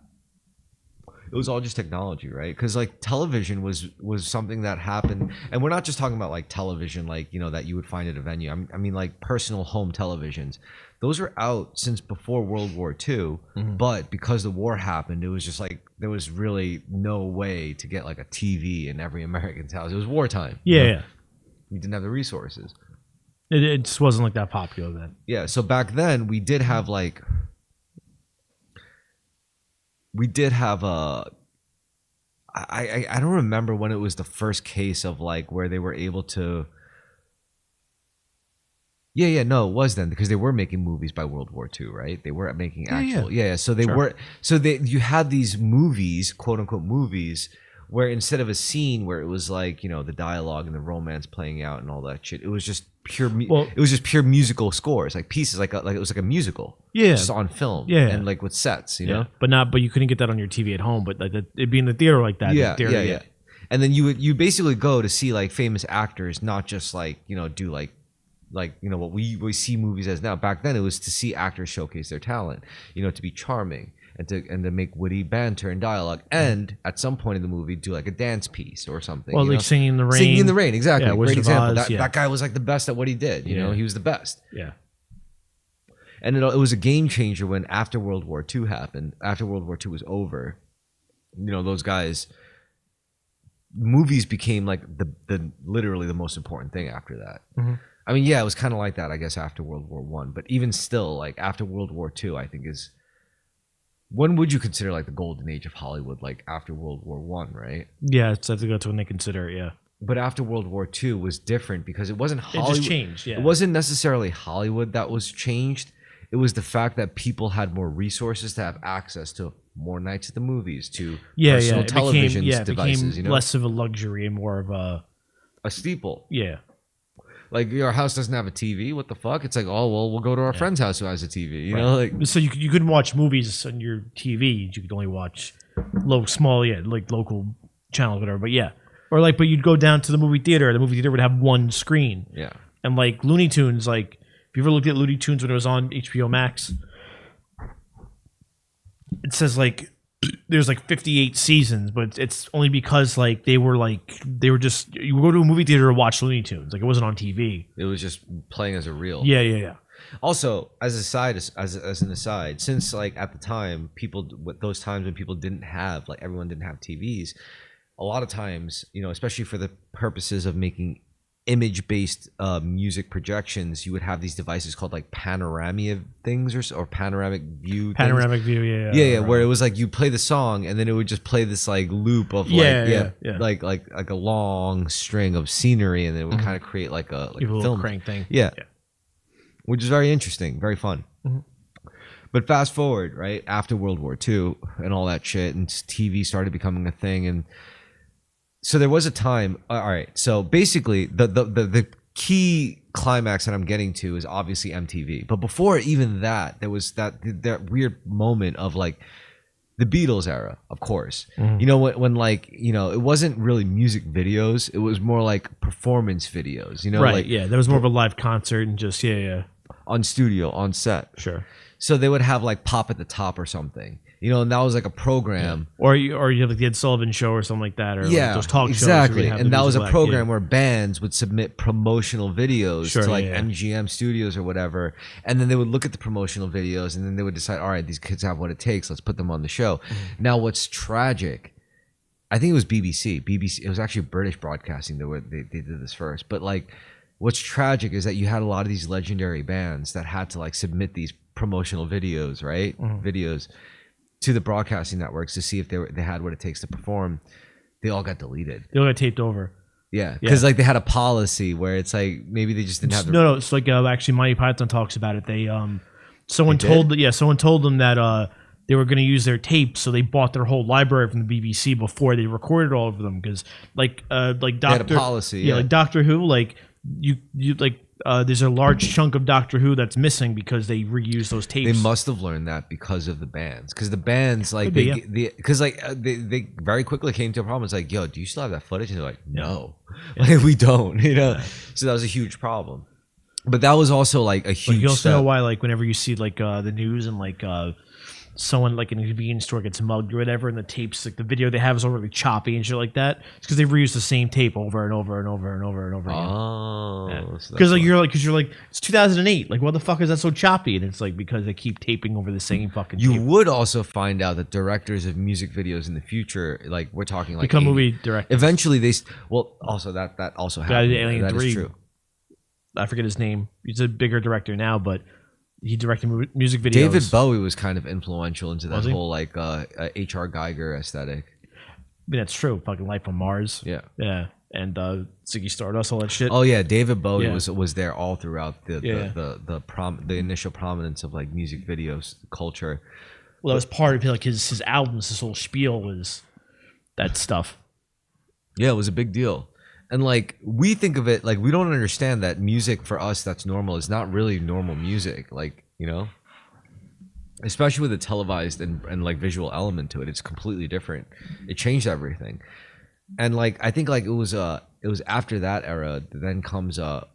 it was all just technology, right? Because like television was something that happened, and we're not just talking about like television, like that you would find at a venue. I mean like personal home televisions. Those were out since before World War II, but because the war happened, it was just like there was really no way to get like a TV in every American's house. It was wartime. Yeah. We didn't have the resources. It just wasn't like that popular then. Yeah, so back then we did have a. I don't remember when it was the first case of like where they were able to Yeah, no, it was then because they were making movies by World War II, right? They were making Yeah, actual, yeah. yeah. So they Sure. were, so they you had these movies, quote unquote movies, where instead of a scene where it was like the dialogue and the romance playing out and all that shit, it was just Well, it was just pure musical scores, like pieces, like it was like a musical, yeah, just on film, yeah, and like with sets, you yeah. know. But you couldn't get that on your TV at home. But like it'd be in the theater like that. Yeah, theater, yeah, yeah. And then you basically go to see like famous actors, not just like do like what we see movies as now. Back then, it was to see actors showcase their talent, to be charming and to make witty banter and dialogue, and at some point in the movie, do like a dance piece or something. Well, like Singing in the Rain. Singing in the Rain, exactly. Yeah, Great Wizard of example. Oz, That guy was like the best at what he did. You know, he was the best. Yeah. And it was a game changer when after World War II happened, after World War II was over, those guys, movies became like the literally the most important thing after that. Mm-hmm. I mean, yeah, it was kind of like that, I guess, after World War One. But even still, like after World War II, I think is when would you consider like the golden age of Hollywood? Like after World War One, right? Yeah, I think that's when they consider it. Yeah. But after World War II was different because it wasn't Hollywood. It just changed. Yeah. It wasn't necessarily Hollywood that was changed. It was the fact that people had more resources to have access to more nights at the movies, to personal television devices. It became less of a luxury and more of a steeple. Yeah. Like your house doesn't have a TV. What the fuck? It's like, oh well, we'll go to our friend's house who has a TV. You know, like so you couldn't watch movies on your TV. You could only watch like local channels, whatever. But yeah, but you'd go down to the movie theater. The movie theater would have one screen. Yeah. And like Looney Tunes, like if you ever looked at Looney Tunes when it was on HBO Max, it says like there's like 58 seasons, but it's only because like they were just you go to a movie theater to watch Looney Tunes, like it wasn't on TV. It was just playing as a reel. Yeah. Also, as an aside, since like at the time those times when people didn't have everyone didn't have TVs, a lot of times especially for the purposes of making image-based music projections, you would have these devices called like panoramic things or panoramic view. Yeah. Where it was like you play the song and then it would just play this like loop of like a long string of scenery, and then it would kind of create like a little crank thing. Yeah, which is very interesting, very fun. Mm-hmm. But fast forward, right after World War II and all that shit, and TV started becoming a thing, and so there was a time. All right. So basically, the key climax that I'm getting to is obviously MTV. But before even that, there was that weird moment of like the Beatles era, of course. Mm-hmm. When it wasn't really music videos. It was more like performance videos. Right. Like, yeah. There was more of a live concert and just on studio, on set. Sure. So they would have like Pop at the Top or something. And that was like a program. Yeah. Or you have like the Ed Sullivan Show or something like that, or like those talk shows. Exactly. And that was a program where bands would submit promotional videos to like yeah. MGM Studios or whatever. And then they would look at the promotional videos and then they would decide, all right, these kids have what it takes. Let's put them on the show. Mm-hmm. Now, what's tragic, I think it was BBC. It was actually British Broadcasting they did this first. But like, what's tragic is that you had a lot of these legendary bands that had to like submit these promotional videos, right? Mm-hmm. Videos to the broadcasting networks to see if they had what it takes to perform. They all got deleted. They all got taped over. Yeah, because like they had a policy where it's like maybe they just didn't have. No. It's like actually, Monty Python talks about it. Someone told them that they were going to use their tapes, so they bought their whole library from the BBC before they recorded all of them. Because like Doctor, they had a policy. Yeah, like Doctor Who, like you like. There's a large chunk of Doctor Who that's missing because they reuse those tapes. They must have learned that because of the bands. Because the bands, like, they very quickly came to a problem. It's like, yo, do you still have that footage? And they're like, no, like we don't. So that was a huge problem. But that was also like a huge. You also know why, like, whenever you see like the news and like someone like in a convenience store gets mugged or whatever, and the tapes, like the video they have is all really choppy and shit like that. It's because they've reused the same tape over and over and over and over and over again. Oh, because you're like it's 2008. Like, what the fuck is that so choppy? And it's like because they keep taping over the same fucking. You tape. would also find out that directors of music videos in the future, like we're talking like become movie directors. Eventually, also that also happened. Alien 3. Is true. I forget his name. He's a bigger director now, but. He directed music videos. David Bowie was kind of influential into that whole H.R. Geiger aesthetic. I mean, that's true. Fucking Life on Mars. Yeah. Yeah. and Ziggy Stardust, all that shit. Oh yeah, David Bowie Yeah. was there all throughout Yeah. the initial prominence of like music videos culture. Well, that was part of like his albums. His whole spiel was that stuff. Yeah, it was a big deal. And like we think of it like we don't understand that music for us that's normal is not really normal music. Like, you know? Especially with a televised and like visual element to it. It's completely different. It changed everything. And like I think like it was after that era then comes all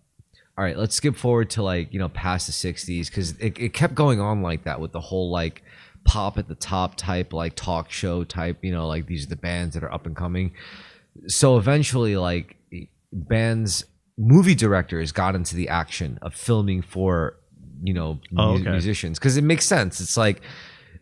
right, let's skip forward to like, you know, past the 60s because it kept going on like that with the whole like pop at the top type, like talk show type, you know, like these are the bands that are up and coming. So eventually like bands, movie directors got into the action of filming for, you know, musicians because it makes sense. It's like,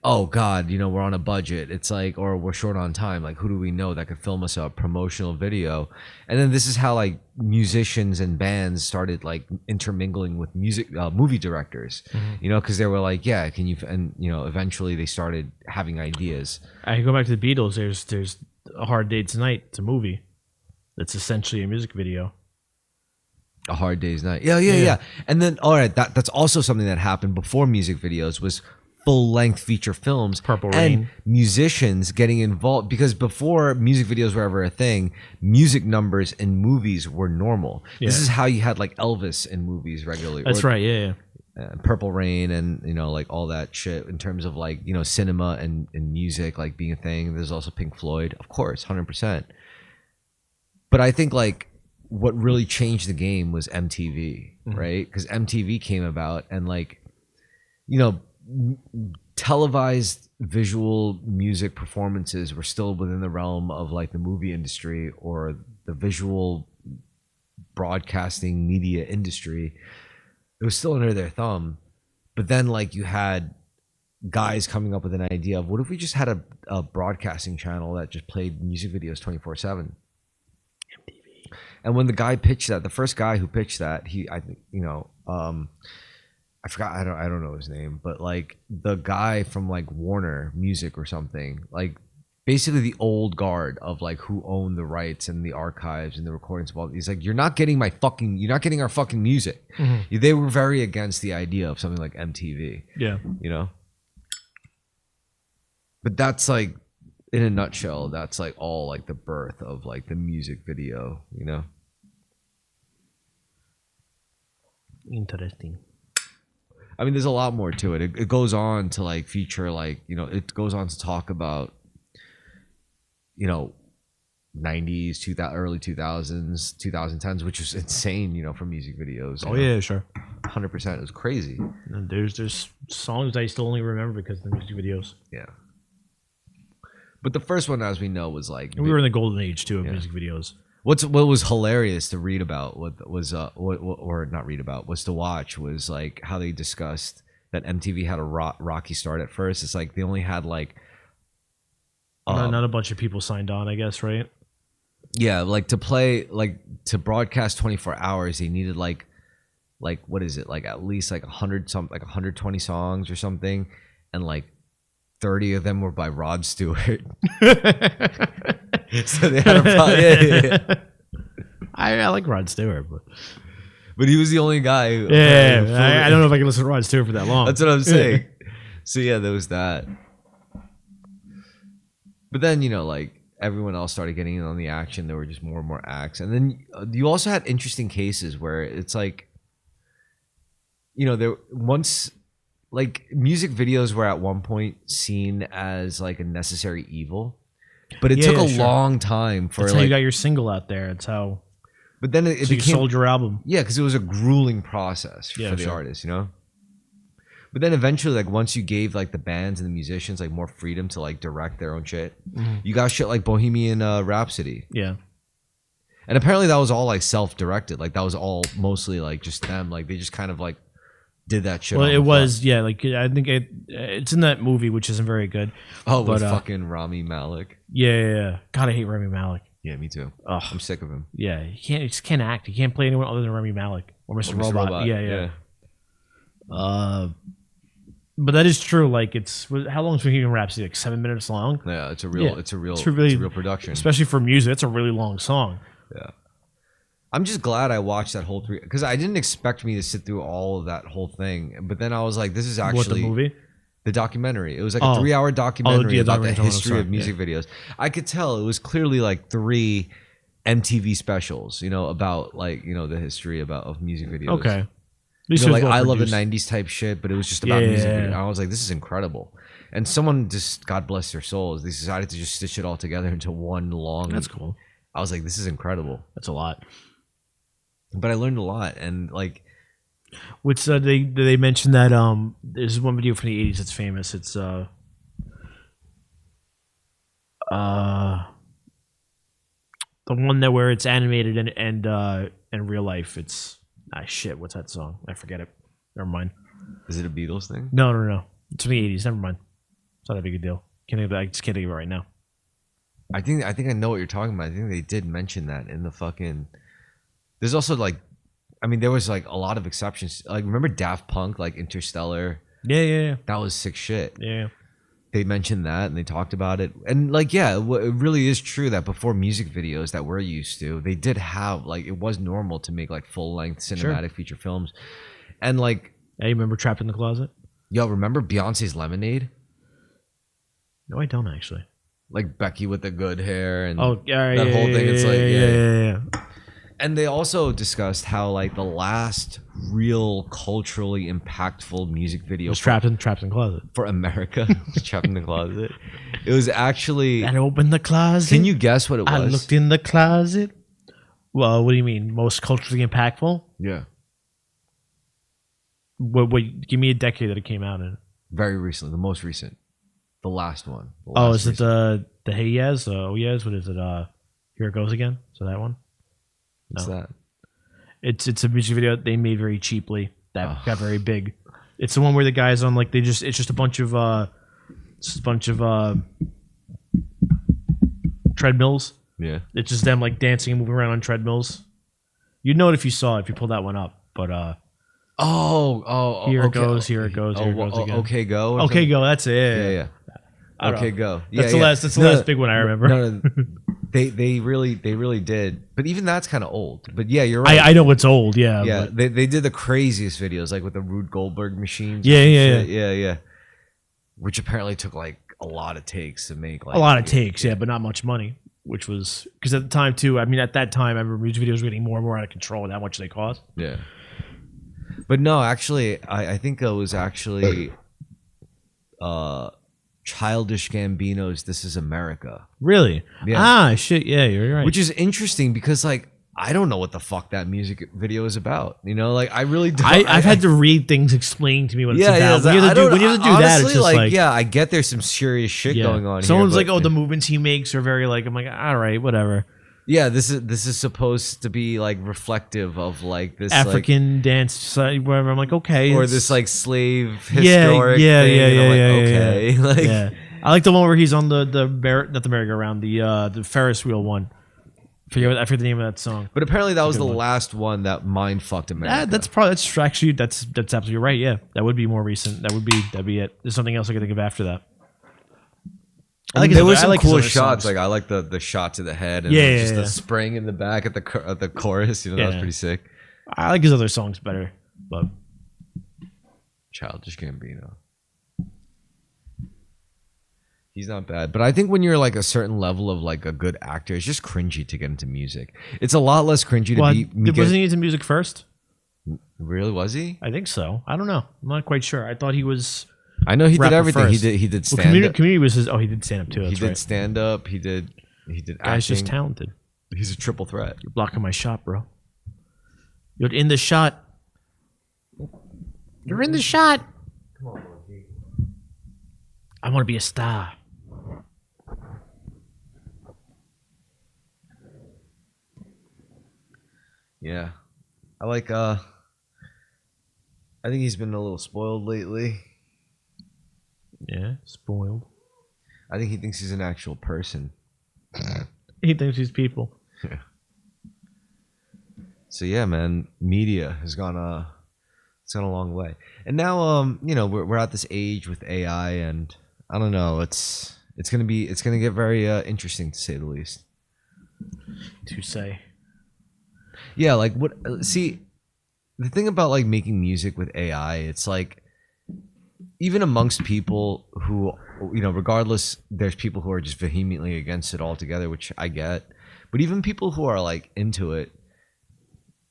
oh God, you know, we're on a budget. It's like, or we're short on time. Like, who do we know that could film us a promotional video? And then this is how like musicians and bands started like intermingling with movie directors, you know, because they were like, yeah, can you? And you know, eventually they started having ideas. I go back to the Beatles. There's A Hard Day Tonight. It's a movie. That's essentially a music video. A Hard Day's Night. Yeah. And then, all right, that's also something that happened before music videos was full-length feature films. Purple and Rain. Musicians getting involved because before music videos were ever a thing, music numbers in movies were normal. Yeah. This is how you had like Elvis in movies regularly. That's right. Yeah. Purple Rain and, you know, like all that shit in terms of like, you know, cinema and music like being a thing. There's also Pink Floyd, of course, 100%. But I think like what really changed the game was MTV, right? Because MTV came about and like, you know, televised visual music performances were still within the realm of like the movie industry or the visual broadcasting media industry. It was still under their thumb. But then like you had guys coming up with an idea of what if we just had a broadcasting channel that just played music videos 24/7. And when the guy pitched that, the first guy who pitched that, I think, you know, I forgot, I don't know his name, but like the guy from like Warner Music or something, like basically the old guard of like who owned the rights and the archives and the recordings of all. He's like, you're not getting our fucking music. They were very against the idea of something like MTV. Yeah. You know, but that's like, in a nutshell, that's like all like the birth of like the music video, you know? Interesting. I mean, there's a lot more to it. It goes on to like feature like, you know, it goes on to talk about, you know, 90s, early 2000s, 2010s, which is insane, you know, for music videos. Oh yeah, sure. 100%. It was crazy. And there's songs I still only remember because of the music videos. Yeah. But the first one, as we know, was like And we were in the golden age too of music videos. what was hilarious to read about, was to watch was like how they discussed that MTV had a rocky start at first. It's like they only had like Not a bunch of people signed on, I guess, right? yeah, like to broadcast 24 hours, they needed like what is it, like at least like 120 songs or something, and like 30 of them were by Rod Stewart. So they had yeah. I like Rod Stewart, But he was the only guy who, I don't know if I can listen to Rod Stewart for that long. That's what I'm saying. So yeah, there was that. But then, you know, like everyone else started getting in on the action. There were just more and more acts. And then you also had interesting cases where it's like, you know, there once like music videos were at one point seen as like a necessary evil. But it took a long time for That's like, how you got your single out there. It's how but then it became, you sold your album. Yeah, because it was a grueling process for the artist, you know? But then eventually, like once you gave like the bands and the musicians like more freedom to like direct their own shit, you got shit like Bohemian Rhapsody. Yeah. And apparently that was all like self-directed. Like that was all mostly like just them. Like they just kind of like did that shit. Well, it was, yeah. Like I think it's in that movie, which isn't very good. Oh, with fucking Rami Malek. Yeah. God, I hate Rami Malek. Yeah, me too. Ugh. I'm sick of him. Yeah, he just can't act. He can't play anyone other than Rami Malek or Mr. Robot. Yeah. But that is true. Like how long is Bohemian Rhapsody? Like 7 minutes long. Yeah, it's a real really production, especially for music. It's a really long song. Yeah. I'm just glad I watched that whole three because I didn't expect me to sit through all of that whole thing. But then I was like, this is What, the actually movie? the documentary. It was like a Oh. 3-hour documentary yeah, about the documentary, history of sorry, music videos. I could tell it was clearly like 3 MTV specials, about like, the history of music videos. Okay. At least it was Like well I love the produced. 90s type shit, but it was just about music Yeah. videos. I was like, this is incredible. And someone just, God bless their souls, they decided to just stitch it all together into one long. That's cool. I was like, this is incredible. That's a lot. But I learned a lot, and like, Which they mentioned that there's one video from the 80s that's famous. It's the one that where it's animated and real life. It's shit. What's that song? I forget it. Never mind. is it a Beatles thing? No. It's from the 80s. Never mind. It's not that big a deal. I just can't think of it right now. I think I know what you're talking about. I think they did mention that in the fucking. There's also like, I mean, there was like a lot of exceptions. Like, remember Daft Punk, like Interstellar? Yeah. That was sick shit. Yeah. They mentioned that and they talked about it. And like, yeah, it really is true that before music videos that we're used to, they did have like, it was normal to make like full length cinematic feature films. And like, Hey, you remember Trapped in the Closet? yo, remember Beyonce's Lemonade? No, I don't actually. Like Becky with the good hair and Oh, yeah, that whole thing. It's like, yeah. And they also discussed how like the last real culturally impactful music video It was Trapped in the Closet. for America, Trapped in the Closet. It was actually. I opened the closet. Can you guess what it was? I looked in the closet. Well, what do you mean? Most culturally impactful? Yeah, What? Give me a decade that it came out in. very recently, the most recent, the last one. The Oh, last is it the Hey Yes? Oh Yes. What is it? Here It Goes Again. So that one. What's that? It's a music video they made very cheaply that got very big. It's the one where the guys on like it's just a bunch of treadmills. Yeah. It's just them like dancing and moving around on treadmills. You'd know it if you saw it, if you pulled that one up. But here it goes, here it goes, here it goes again. Okay, go. Okay, go. That's it. Yeah. I don't Okay, know. go. That's Yeah, That's the last big one I remember. No, they really did. But even that's kind of old. But yeah, you're right. I know it's old. Yeah. Yeah, But they did the craziest videos, like with the Rube Goldberg machines. Yeah. Which apparently took like a lot of takes to make. Like a lot of takes, yeah, but not much money. Which was because at the time too. I mean, at that time, I remember music videos were getting more and more out of control, and how much they cost. Yeah. But no, actually, I think it was actually Childish Gambino's "This Is America." Really? Yeah. Shit. Yeah, you're right. Which is interesting because like I don't know what the fuck that music video is about. Like I really don't. I've had to read things explained to me what it's about. Yeah, When you have to do that, it's honestly, just like, yeah, I get there's some serious shit going on. Someone's here, like, oh, the movements he makes are very like. I'm like, all right, whatever. yeah, this is supposed to be like reflective of like this African dance, whatever. I'm like, okay, or it's- this like slave yeah, historic yeah, thing. yeah, and I'm yeah, like, yeah, okay, yeah. like Yeah. I like the one where he's on not the merry-go-round, the Ferris wheel one. I forget the name of that song. But apparently that was the good one. last one that mind fucked America. That's absolutely right. Yeah, that would be more recent. That'd be it. There's something else I could think of after that. I mean, there were some his cool other shots. songs. Like I like the shot to the head and Yeah, just yeah. the spring in the back at the chorus. That was Yeah. pretty sick. I like his other songs better, but Childish Gambino. He's not bad, but I think when you're like a certain level of like a good actor, it's just cringy to get into music. It's a lot less cringy to wasn't he into music first? Really, was he? I think so. I don't know. I'm not quite sure. I thought he was. I know he did Rapper everything. first. He did Well, stand up. community was his. Oh, he did stand up too. He That's did right. stand up. He did acting. Guy's just talented. He's a triple threat. You're blocking my shot, bro. You're in the shot. You're in the shot. Come on, monkey. I want to be a star. Yeah, I like. I think he's been a little spoiled lately. Yeah, spoiled. I think he thinks he's an actual person. He thinks he's people. Yeah. So yeah, man, media has gone it's gone a long way. And now we're at this age with AI, and I don't know, it's gonna get very interesting to say the least. To say. Yeah, like what? See, the thing about like making music with AI, it's like even amongst people who, regardless, there's people who are just vehemently against it altogether, which I get. But even people who are like into it,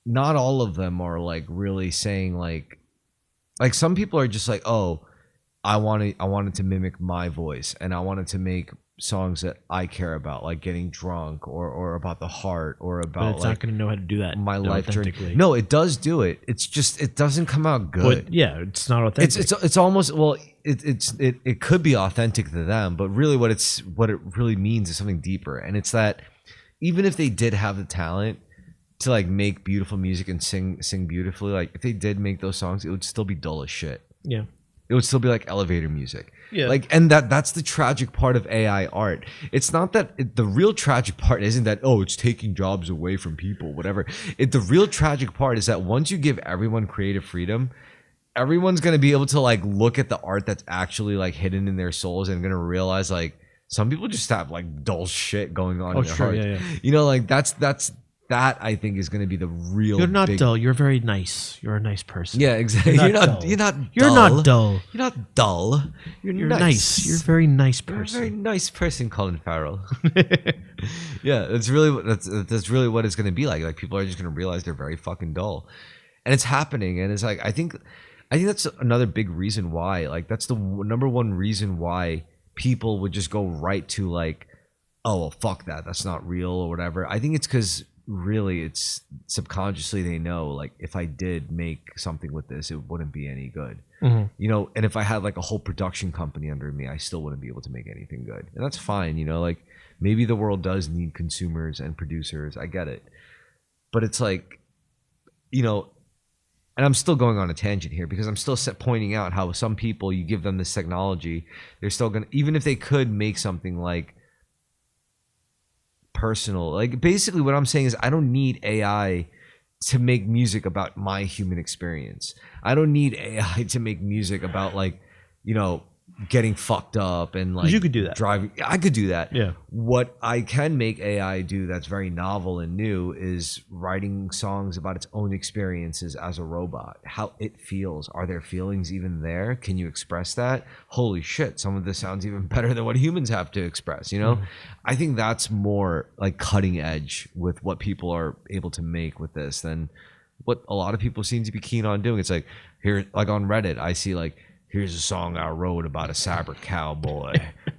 not all of them are like really saying like some people are just like, oh, I wanted to mimic my voice, and I wanted to make songs that I care about, like getting drunk, or about the heart, or But about it's not like going to know how to do that my life journey. authentically. No, it does do it. It's just it doesn't come out good. But yeah, it's not authentic. It's almost, well, it could be authentic to them, but really what it really means is something deeper, and it's that even if they did have the talent to like make beautiful music and sing beautifully, like if they did make those songs, it would still be dull as shit. Yeah. It would still be like elevator music. Yeah. Like, and that's the tragic part of AI art. It's not that the real tragic part isn't that, oh, it's taking jobs away from people, whatever. The real tragic part is that once you give everyone creative freedom, everyone's going to be able to like look at the art that's actually like hidden in their souls, and going to realize like some people just have like dull shit going on in their sure, hearts. yeah. Like that I think is going to be the real. You're not dull. You're very nice. You're a nice person. Yeah, exactly. You're not You're not dull. You're not dull. You're nice. You're a very nice You're a person. very nice person, Colin Farrell. Yeah, that's really what it's going to be like. Like people are just going to realize they're very fucking dull, and it's happening. And it's like I think that's another big reason why. Like that's the number one reason why people would just go right to like, oh well, fuck that. That's not real or whatever. I think it's because really it's subconsciously they know like if I did make something with this, it wouldn't be any good. Mm-hmm. And if I had like a whole production company under me, I still wouldn't be able to make anything good, and that's fine. Like maybe the world does need consumers and producers, I get it, but it's like, and I'm still going on a tangent here because I'm still pointing out how some people, you give them this technology, they're still gonna, even if they could make something like personal, like basically what I'm saying is I don't need AI to make music about my human experience. I don't need AI to make music about like, getting fucked up and like You could do that. driving. I could do that. Yeah. What I can make AI do that's very novel and new is writing songs about its own experiences as a robot, how it feels. Are there feelings even there? Can you express that? Holy shit, some of this sounds even better than what humans have to express, I think that's more like cutting edge with what people are able to make with this than what a lot of people seem to be keen on doing. It's like here, like on Reddit, I see like, here's a song I wrote about a cyber cowboy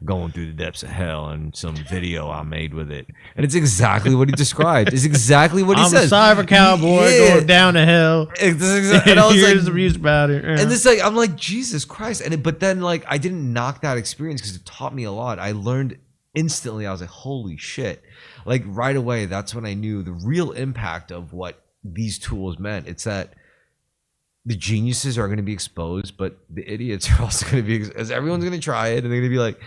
going through the depths of hell, and some video I made with it. And it's exactly what he described. It's exactly what he says. I'm a cyber cowboy going down to hell. Exactly. And I was Here's like, the music about it. and it's like, I'm like, Jesus Christ. But then like, I didn't knock that experience because it taught me a lot. I learned instantly. I was like, holy shit. Like right away, that's when I knew the real impact of what these tools meant. It's that the geniuses are going to be exposed, but the idiots are also going to be, as everyone's going to try it, and they're going to be like,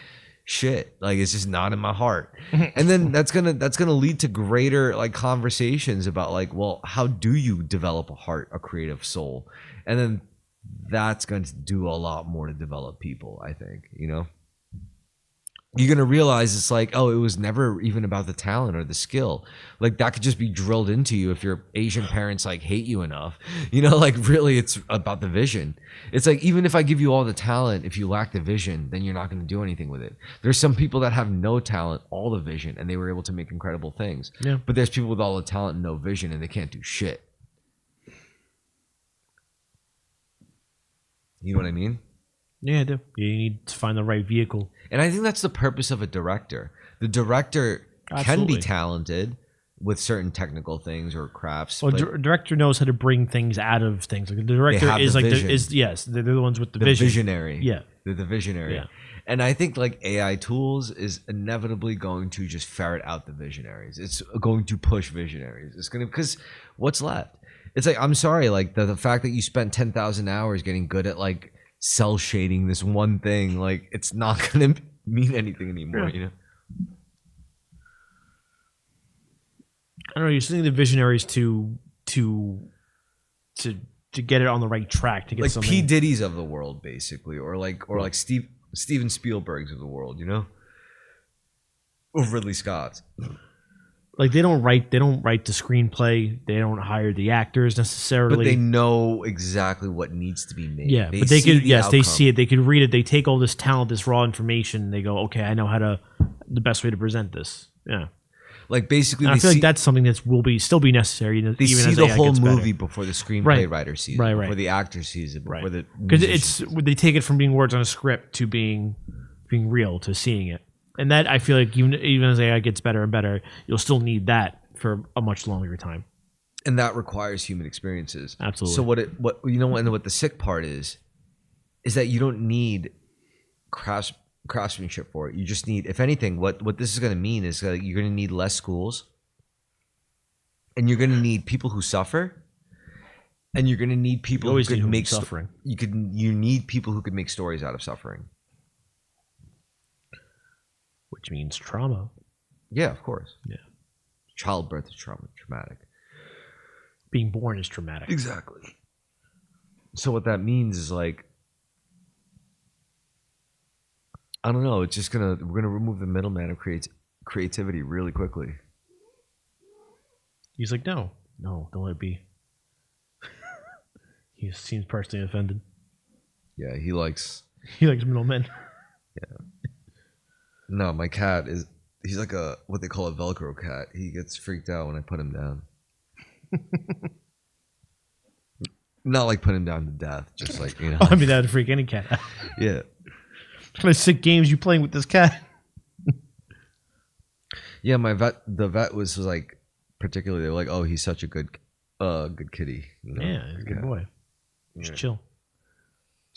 shit, like it's just not in my heart. And then that's going to lead to greater like conversations about like, well, how do you develop a heart, a creative soul? And then that's going to do a lot more to develop people, I think, You're going to realize it's like, oh, it was never even about the talent or the skill. Like that could just be drilled into you if your Asian parents like hate you enough. Like really it's about the vision. It's like, even if I give you all the talent, if you lack the vision, then you're not going to do anything with it. There's some people that have no talent, all the vision, and they were able to make incredible things. Yeah. But there's people with all the talent and no vision, and they can't do shit. You know what I mean? Yeah, I do. You need to find the right vehicle. And I think that's the purpose of a director. The director can Absolutely. be talented with certain technical things or crafts. Well, but director knows how to bring things out of things. Like the director have is the like vision. they're the ones with the the vision. visionary. Yeah. They're the visionary. Yeah. And I think like AI tools is inevitably going to just ferret out the visionaries. It's going to push visionaries. It's going to, because what's left? It's like, I'm sorry, like the fact that you spent 10,000 hours getting good at like cell shading this one thing, like it's not going to mean anything anymore, Yeah. I don't know. You're sending the visionaries to get it on the right track to get Like something. P. Diddy's of the world, basically, or like Steven Spielberg's of the world, or Ridley Scott's. Like they don't write the screenplay. They don't hire the actors necessarily. But they know exactly what needs to be made. Yeah, but they could. Yes, they outcome. see it. They could read it. They take all this talent, this raw information. And they go, okay, I know the best way to present this. Yeah, Like basically, and I feel like that's something that will still be necessary. They even see as the AI whole gets better. movie before the screenplay Right. writer sees Right, it, right. before the actor sees it, before the Because they take it from being words on a script to being real to seeing it, and that I feel like even as AI gets better and better, you'll still need that for a much longer time. and that requires human experiences. Absolutely. So what the sick part is that you don't need craftsmanship for it. You just need, if anything, what this is going to mean is that you're going to need less schools, and you're going to need people who suffer, and you're going to need people who could make suffering. You need people who could make stories out of suffering. Which means trauma. Yeah, of course. Yeah. Childbirth is traumatic. Being born is traumatic. Exactly. So what that means is like, I don't know. We're gonna remove the middleman of creativity really quickly. He's like, no, don't let it be. He seems personally offended. Yeah, he likes. He likes middlemen. No, my cat he's like what they call a Velcro cat. He gets freaked out when I put him down. Not like put him down to death, just like, you know. I mean, that would freak any cat out. Yeah. What kind of sick games you playing with this cat? Yeah, the vet was like, particularly, they were like, oh, he's such a good kitty. You know? Yeah, he's a good boy. Just chill.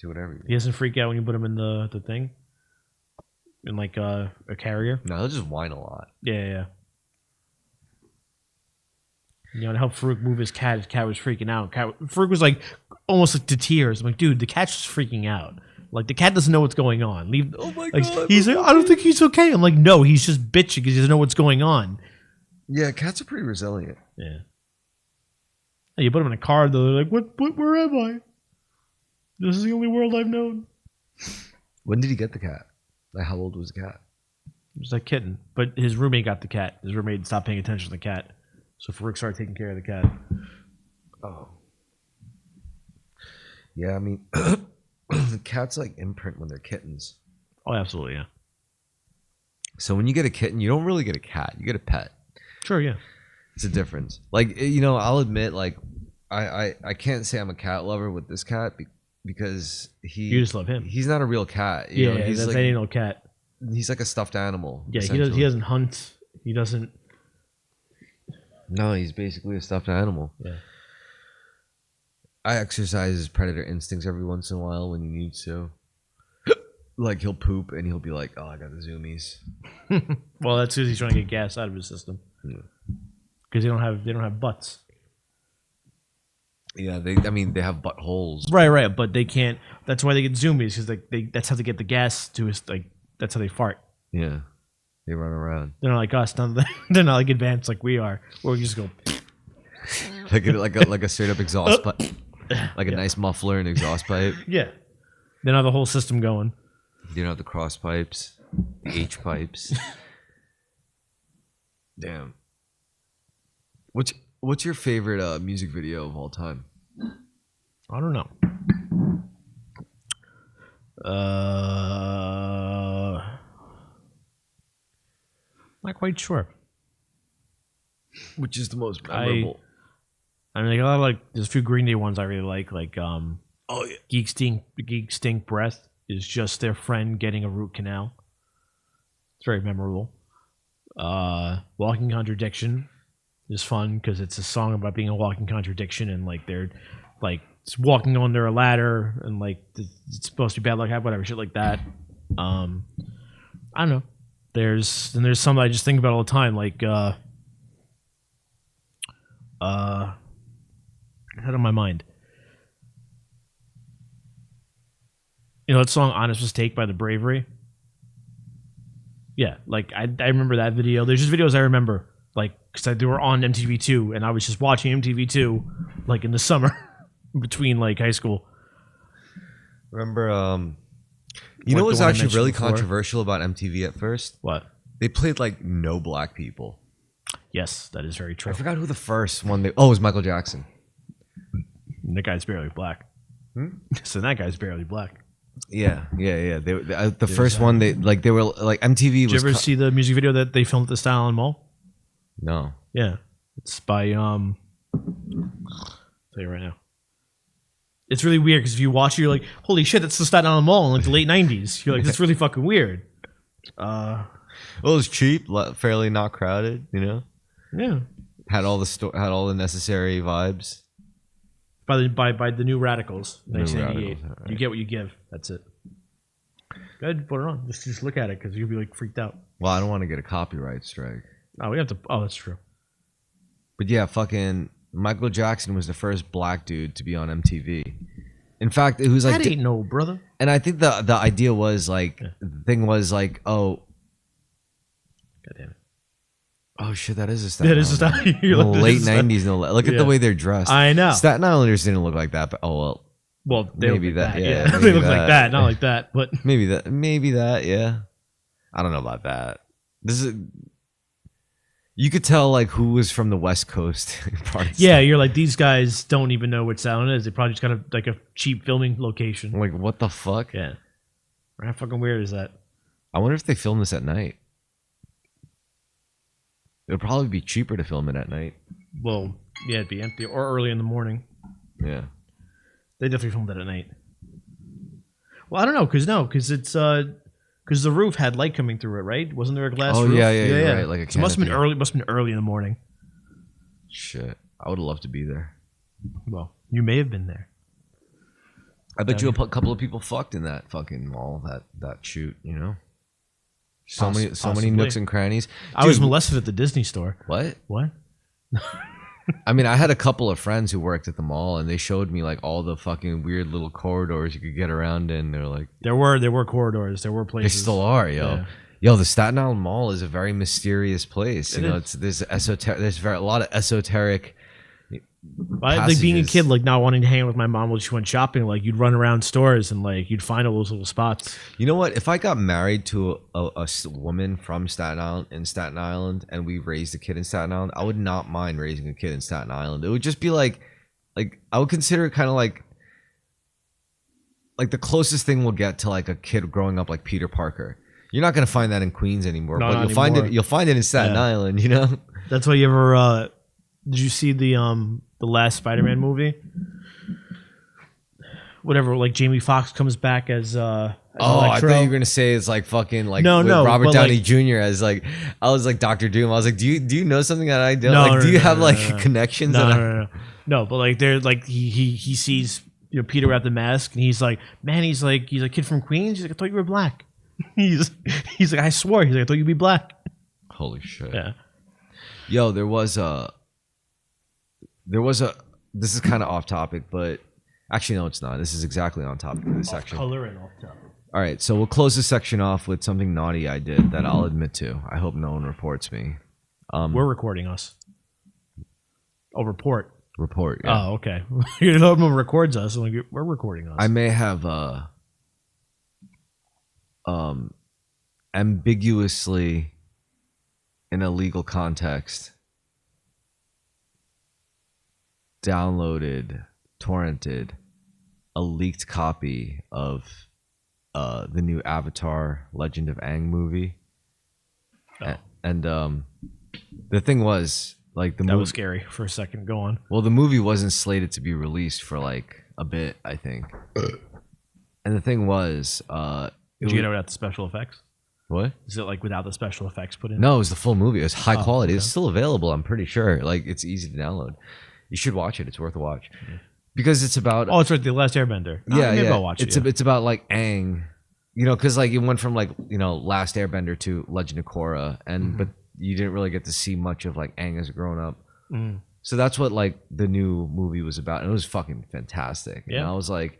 Do whatever. He doesn't freak out when you put him in the thing? In like a carrier? No, he'll just whine a lot. Yeah. You know, to help Farouk move his cat was freaking out. Farouk was like almost like to tears. I'm like, dude, the cat's just freaking out. Like the cat doesn't know what's going on. Oh my like, God. He's like, I don't think he's okay. I'm like, no, he's just bitching because he doesn't know what's going on. Yeah, cats are pretty resilient. Yeah. And you put him in a car, though, they're like, what, where am I? This is the only world I've known. When did he get the cat? Like, how old was the cat? It was like kitten. But his roommate got the cat. His roommate stopped paying attention to the cat. So Farouk started taking care of the cat. Oh. Yeah, I mean, the cats like imprint when they're kittens. Oh, absolutely, yeah. So when you get a kitten, you don't really get a cat. You get a pet. Sure, yeah. It's a difference. Like, you know, I'll admit, like, I can't say I'm a cat lover with this cat because You just love him. He's not a real cat. You know? He's like, ain't no cat. He's like a stuffed animal. Yeah, he doesn't hunt. He doesn't. No, he's basically a stuffed animal. Yeah. I exercise his predator instincts every once in a while when he needs to. Like, he'll poop and he'll be like, oh, I got the zoomies. Well, that's because he's trying to get gas out of his system. Because they don't have butts. Yeah, they have buttholes. Right. But they can't. That's why they get zoomies, because that's how they get the gas to his, like, that's how they fart. Yeah. They run around. They're not like us. They're not like advanced like we are. Where we just go. like a straight up exhaust pipe. Like a nice muffler and exhaust pipe. Yeah. They don't have the whole system going. You don't have the cross pipes, the H pipes. Damn. What's your favorite music video of all time? I don't know. Not quite sure. Which is the most memorable? I mean, like there's a few Green Day ones I really like oh yeah, Geek Stink Breath is just their friend getting a root canal. It's very memorable. Walking Contradiction is fun because it's a song about being a walking contradiction, and like they're like walking under a ladder, and like it's supposed to be bad luck, whatever shit like that. I don't know. There's some I just think about all the time, like head on my mind. You know that song "Honest Mistake" by The Bravery? Yeah, like I remember that video. There's just videos I remember, like, because they were on MTV2, and I was just watching MTV2, like in the summer between like high school. Remember, you know what's actually really controversial about MTV at first? What? They played like no black people. Yes, that is very true. I forgot who the first one. It was Michael Jackson. And that guy's barely black. So that guy's barely black. Yeah. The first one they were like MTV Did was. you ever see the music video that they filmed at the Staten Island Mall? No. Yeah, it's by I'll tell you right now. It's really weird because if you watch it, you're like, holy shit, that's the Staten Island Mall in like the late 90s. You're like, that's really fucking weird. Well, it was cheap, fairly not crowded, you know? Yeah. Had all the necessary vibes. By the New Radicals, New 1988. Radicals, right. You get what you give. That's it. Go ahead, put it on. Just look at it because you'll be like freaked out. Well, I don't want to get a copyright strike. Oh, we have to. Oh, that's true. But yeah, fucking Michael Jackson was the first black dude to be on MTV. In fact, it was like, That ain't no brother. and I think the idea was like, the thing was like, God damn it. oh shit, that is a Staten That is Island. just you're like, Late this is- 90s, no. Look at the Yeah. way they're dressed. I know. Staten Islanders didn't look like that, but Well, they maybe look like that, that. yeah, they maybe look that. like that, not like that. But maybe that, yeah. I don't know about that. This is. You could tell like who was from the West Coast. part of yeah, you're like, these guys don't even know what sound is. They probably just got like a cheap filming location. Like, what the fuck? Yeah. How fucking weird is that? I wonder if they film this at night. It'd probably be cheaper to film it at night. Well, yeah, it'd be empty or early in the morning. Yeah. They definitely filmed it at night. Well, I don't know, because it's because the roof had light coming through it, right? Wasn't there a glass Oh roof? yeah, you're right. Like a So it must have been canopy. early. Must have been early in the morning. Shit, I would have loved to be there. Well, you may have been there. I bet you a couple of people fucked in that fucking mall. That shoot, you know. So many Possibly. nooks and crannies. I was Dude, molested at the Disney store. What? What? I mean, I had a couple of friends who worked at the mall, and they showed me like all the fucking weird little corridors you could get around in. They're like, There were corridors. There were they places. still are, yo. Yeah. Yo, the Staten Island Mall is a very mysterious place. You It know, is. there's a lot of esoteric. Like being a passages. kid, like not wanting to hang out with my mom while she went shopping. Like you'd run around stores and like you'd find all those little spots. You know what? If I got married to a woman from Staten Island in Staten Island, and we raised a kid in Staten Island, I would not mind raising a kid in Staten Island. It would just be like I would consider it kind of like the closest thing we'll get to like a kid growing up like Peter Parker. You're not gonna find that in Queens anymore, No, but not you'll find anymore. it. You'll find it in Staten Yeah. Island. You know? That's why you ever did you see the last Spider-Man movie? Whatever, like Jamie Foxx comes back as Oh, I Electro. thought you were gonna say it's like fucking like No, with no, Robert but, Downey like- Jr. as like I was like Doctor Doom. I was like, do you know something that I don't? No, like, no, do you no, have no, like no, no. connections? No, that no, no, but like they're like he sees Peter without the mask and he's like, man, he's a kid from Queens. He's like, I thought you were black. he's like, I swore. He's like, I thought you'd be black. Holy shit! Yeah. Yo, there was a. This is kind of off topic, but actually no, it's not. This is exactly on topic of this section. Color and off topic. All right, so we'll close this section off with something naughty I did that I'll admit to. I hope no one reports me. We're recording us. Oh, report. Report. Yeah. Oh, okay. You know, someone records us. I'm like, we're recording us. I may have ambiguously, in a legal context, downloaded, torrented a leaked copy of the new Avatar Legend of Aang movie. Oh. And the thing was, like, the that movie, was scary for a second. Go on. well, the movie wasn't slated to be released for like a bit, I think. And the thing was, Did you get it without the special effects? what? Is it like without the special effects put in? No, it was the full movie. It was high quality. okay. It's still available. I'm pretty sure. Like, it's easy to download. You should watch it. It's worth a watch because it's about Oh, it's right. The Last Airbender. yeah, Maybe yeah. I'll watch it. It's about like Aang, you know, because like it went from like Last Airbender to Legend of Korra, and but you didn't really get to see much of like Aang as a grown up. Mhm. So that's what like the new movie was about, and it was fucking fantastic. And Yeah. I was like,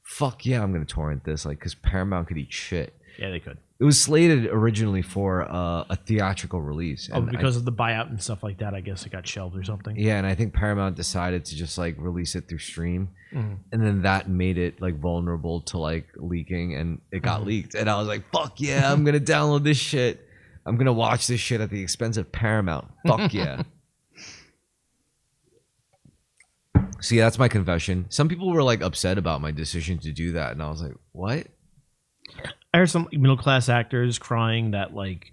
fuck yeah, I'm gonna torrent this, like, because Paramount could eat shit. Yeah, they could. It was slated originally for a theatrical release. Oh, and because of the buyout and stuff like that, I guess it got shelved or something. yeah, and I think Paramount decided to just like release it through stream, Mhm. and then that made it like vulnerable to like leaking, and it got leaked. And I was like, "Fuck yeah, I'm gonna download this shit." I'm gonna watch this shit at the expense of Paramount. Fuck yeah. See, that's my confession. Some people were like upset about my decision to do that, and I was like, what? I heard some middle class actors crying that like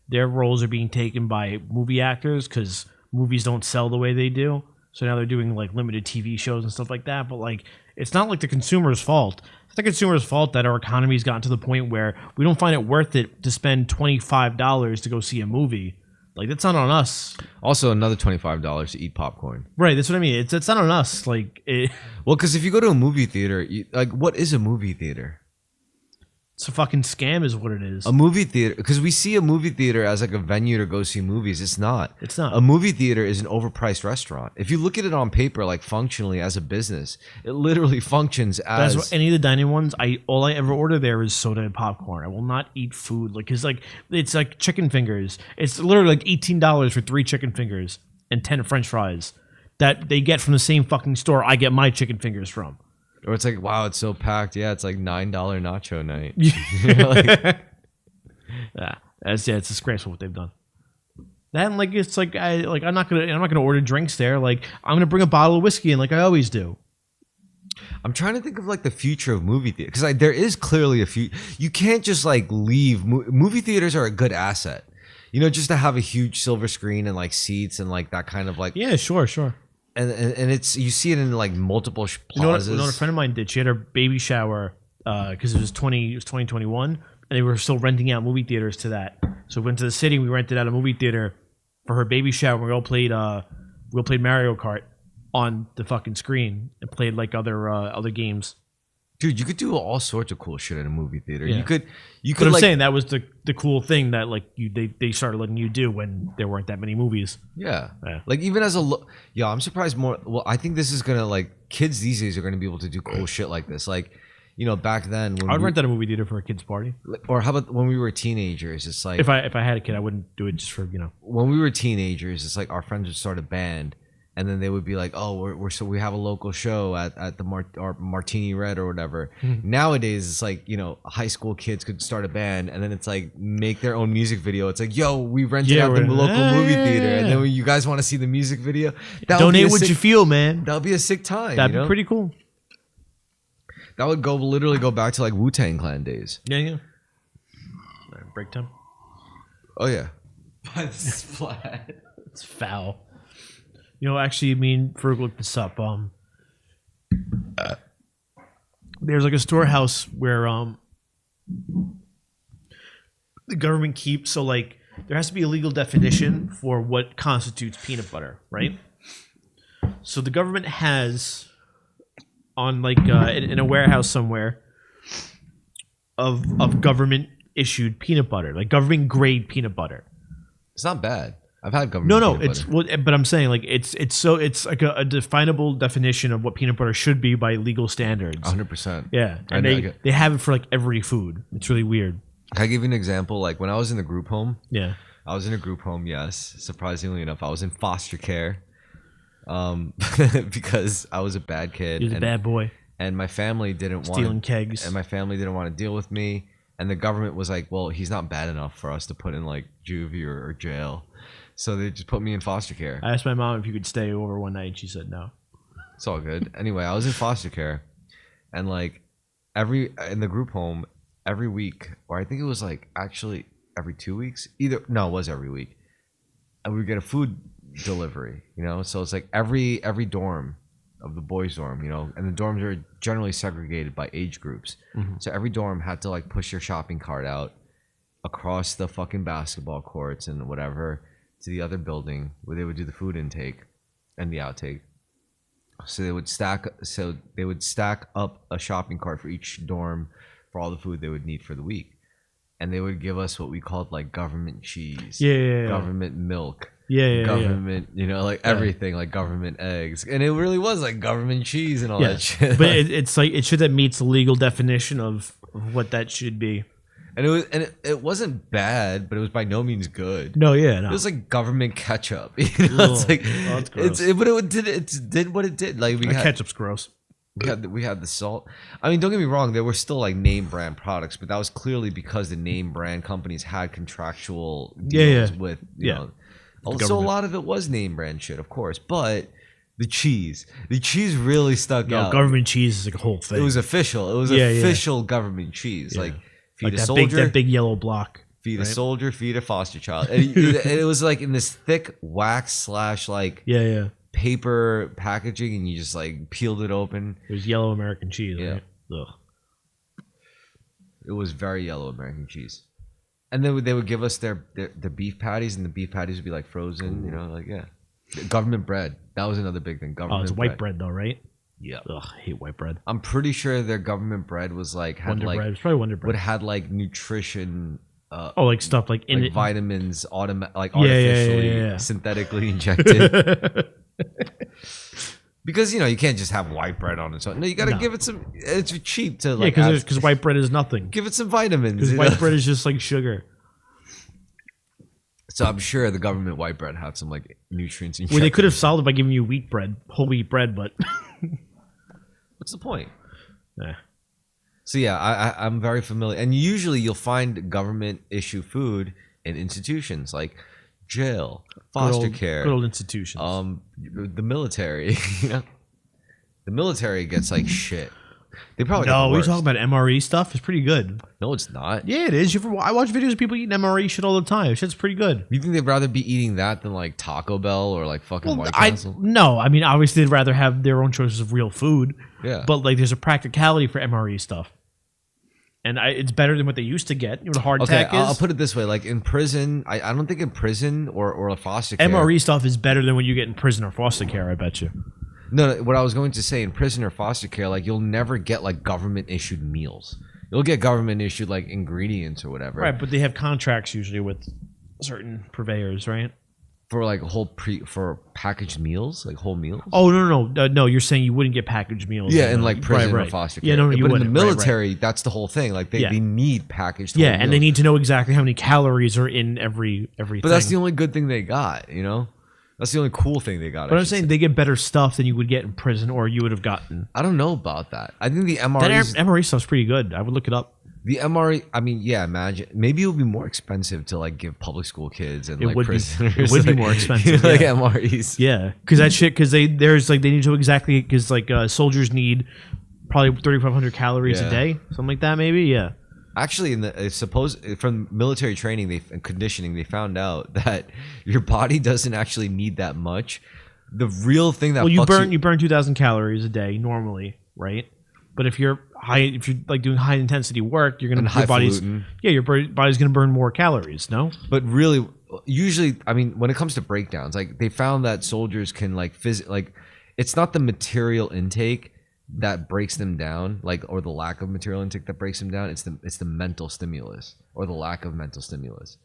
their roles are being taken by movie actors because movies don't sell the way they do. So now they're doing like limited TV shows and stuff like that. But like, it's not like the consumer's fault. It's the consumer's fault that our economy's gotten to the point where we don't find it worth it to spend $25 to go see a movie. Like, that's not on us. Also, another $25 to eat popcorn. Right, that's what I mean. It's not on us. Like, well, because if you go to a movie theater, like, what is a movie theater? it's a fucking scam is what it is. A movie theater, because we see a movie theater as like a venue to go see movies. It's not. It's not. A movie theater is an overpriced restaurant. If you look at it on paper, like functionally as a business, it literally functions as. That's what, any of the dining ones, all I ever order there is soda and popcorn. I will not eat food. Like, cause like it's like chicken fingers. It's literally like $18 for 3 chicken fingers and 10 French fries that they get from the same fucking store I get my chicken fingers from. Or it's like, wow, it's so packed. Yeah, it's like $9 nacho night. It's disgraceful what they've done. Then like it's like I'm not gonna order drinks there. Like, I'm gonna bring a bottle of whiskey in like I always do. I'm trying to think of like the future of movie theater, because like there is clearly a future. You can't just like leave. Movie theaters are a good asset, you know, just to have a huge silver screen and like seats and like that kind of like. Yeah, sure. And it's, you see it in like multiple plazas. You know what a friend of mine did? She had her baby shower because it was 2021, and they were still renting out movie theaters to that. So we went to the city. We rented out a movie theater for her baby shower. We all played Mario Kart on the fucking screen and played like other games. Dude, you could do all sorts of cool shit in a movie theater. Yeah. You could. But I'm like, saying that was the cool thing that like they started letting you do when there weren't that many movies. Yeah. Yeah. Like even as I'm surprised more. Well, I think this is gonna like kids these days are gonna be able to do cool shit like this. Like, you know, back then when I would rent out a movie theater for a kid's party. Or how about when we were teenagers? It's like if I had a kid, I wouldn't do it just for when we were teenagers. It's like our friends would start a band. And then they would be like, "Oh, we have a local show at the Martini Red or whatever." Mm-hmm. Nowadays, it's like, you know, high school kids could start a band and then it's like make their own music video. It's like, "Yo, we rented out the local movie theater, and then when you guys want to see the music video, donate what you feel, man. That'll be a sick time. That'd be pretty cool. That would literally go back to like Wu-Tang Clan days. Yeah. Break time. Oh yeah, but it's flat. It's foul. You know, actually, I mean, Ferg looked this up. There's like a storehouse where the government keeps, so like there has to be a legal definition for what constitutes peanut butter, right? So the government has on like in a warehouse somewhere of government issued peanut butter, like government grade peanut butter. It's not bad. I've had government. No, it's but I'm saying like it's like a definable definition of what peanut butter should be by legal standards. 100%. Yeah, and they have it for like every food. It's really weird. Can I give you an example? Like when I was in the group home. Yeah. I was in a group home. Yes, surprisingly enough, I was in foster care, because I was a bad kid. You're a bad boy. And my family didn't want stealing kegs. And my family didn't want to deal with me. And the government was like, "Well, he's not bad enough for us to put in like juvie or jail." So they just put me in foster care. I asked my mom if you could stay over one night. She said no. It's all good. Anyway, I was in foster care, and like in the group home every week, or I think it was like actually every 2 weeks. It was every week, and we would get a food delivery. You know, so it's like every dorm of the boys' dorm. You know, and the dorms are generally segregated by age groups. Mm-hmm. So every dorm had to like push your shopping cart out across the fucking basketball courts and whatever to the other building where they would do the food intake and the outtake. So they would stack up a shopping cart for each dorm for all the food they would need for the week. And they would give us what we called like government cheese, government milk, government, you know, like everything, like government eggs. And it really was like government cheese and all that shit. But it's like it should that meets the legal definition of what that should be. And it wasn't bad, but it was by no means good. No. It was like government ketchup. You know, it's like that's gross. But it did what it did. Like ketchup's gross. We had the salt. I mean, don't get me wrong, there were still like name brand products, but that was clearly because the name brand companies had contractual deals with you know. Also, a lot of it was name brand shit, of course, but the cheese really stuck out. Government cheese is like a whole thing. It was official. It was official government cheese. Like feed like a that soldier, that big yellow block. Feed a soldier, feed a foster child. And it was like in this thick wax / like paper packaging, and you just like peeled it open. It was yellow American cheese. Right? Ugh. It was very yellow American cheese. And then they would give us their beef patties, and the beef patties would be like frozen, you know, like government bread. That was another big thing. Government it's white bread though, right? Yeah. Ugh, I hate white bread. I'm pretty sure their government bread was like had Wonder like bread. It's probably Wonder bread. Would had like nutrition. Like stuff like in like it, vitamins, artificially, synthetically injected. Because you know you can't just have white bread on its own. No, you got to give it some. It's cheap to like. Because white bread is nothing. Give it some vitamins. Because white bread is just like sugar. So I'm sure the government white bread had some like nutrients. Well, they could have solved it by giving you wheat bread, whole wheat bread, but what's the point? Yeah. So yeah, I'm very familiar, and usually you'll find government issue food in institutions like jail, foster care, good old institutions. The military. You know, the military gets like shit. They probably we talk about MRE stuff. It's pretty good. No, it's not. Yeah, it is. I watch videos of people eating MRE shit all the time. Shit's pretty good. You think they'd rather be eating that than like Taco Bell or like fucking White Castle? No, I mean obviously they'd rather have their own choices of real food. Yeah. But like there's a practicality for MRE stuff. And it's better than what they used to get. You know what a hardtack is? I'll put it this way. Like in prison, I don't think in prison or a foster care. MRE stuff is better than what you get in prison or foster care, I bet you. No, what I was going to say, in prison or foster care, like you'll never get like government issued meals. You'll get government issued like ingredients or whatever. Right, but they have contracts usually with certain purveyors, right? For like for packaged meals, like whole meals. Oh no! You're saying you wouldn't get packaged meals? Yeah, in like prison or foster care. Yeah, no, you but wouldn't. In the military, that's the whole thing. Like they need packaged. Yeah, and they need to know exactly how many calories are in everything. But that's the only good thing they got, you know. That's the only cool thing they got. But I'm saying they get better stuff than you would get in prison or you would have gotten. I don't know about that. I think the MRE. That MRE stuff's pretty good. I would look it up. The MRE, I mean, yeah, imagine. Maybe it would be more expensive to like give public school kids and like prisoners. It would be more expensive. Like MREs. Yeah, because that shit. Because they need to exactly because like soldiers need probably 3,500 calories a day, something like that. Maybe Actually, from military training and conditioning, they found out that your body doesn't actually need that much. The real thing that you burn 2,000 calories a day normally, right? But if you're like doing high intensity work, your body's gonna burn more calories. No, but really, usually, I mean, when it comes to breakdowns, like they found that soldiers can it's not the material intake that breaks them down, like, or the lack of material intake that breaks them down. It's the mental stimulus or the lack of mental stimulus.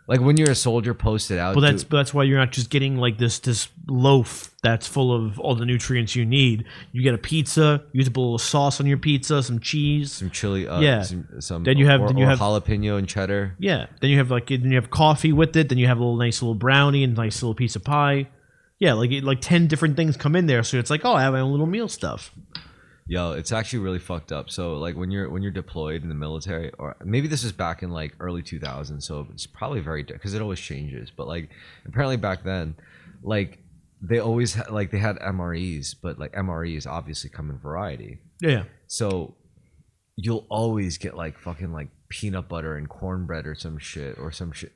Like when you're a soldier posted out. Well, that's why you're not just getting like this loaf that's full of all the nutrients you need. You get a pizza. You get a little sauce on your pizza, some cheese, some chili. Some then you have jalapeno and cheddar. Yeah. Then you have coffee with it. Then you have a nice little brownie and a nice little piece of pie. Yeah, like 10 different things come in there. So it's like, I have my own little meal stuff. Yo, it's actually really fucked up. So like when you're deployed in the military, or maybe this is back in like early 2000s, so it's probably because it always changes. But like apparently back then, like they always they had MREs, but like MREs obviously come in variety. Yeah. So you'll always get like fucking like peanut butter and cornbread or some shit,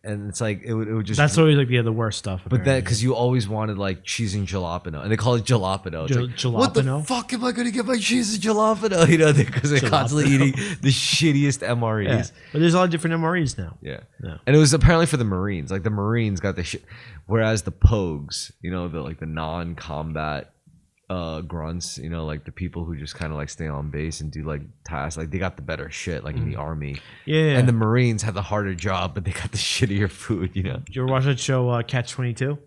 and it's like it would just. That's always like the worst stuff. But then because you always wanted like cheese and jalapeno, and they call it jalapeno. It's like, jalapeno. What the fuck am I gonna get my cheese and jalapeno? You know, because they're constantly eating the shittiest MREs. Yeah. But there's a lot of different MREs now. Yeah. And it was apparently for the Marines. Like the Marines got the shit, whereas the Pogues, you know, the non-combat grunts, you know, like the people who just kind of like stay on base and do like tasks, like they got the better shit, like in the army. Yeah. And the Marines had the harder job, but they got the shittier food, you know. Did you ever watch that show Catch-22?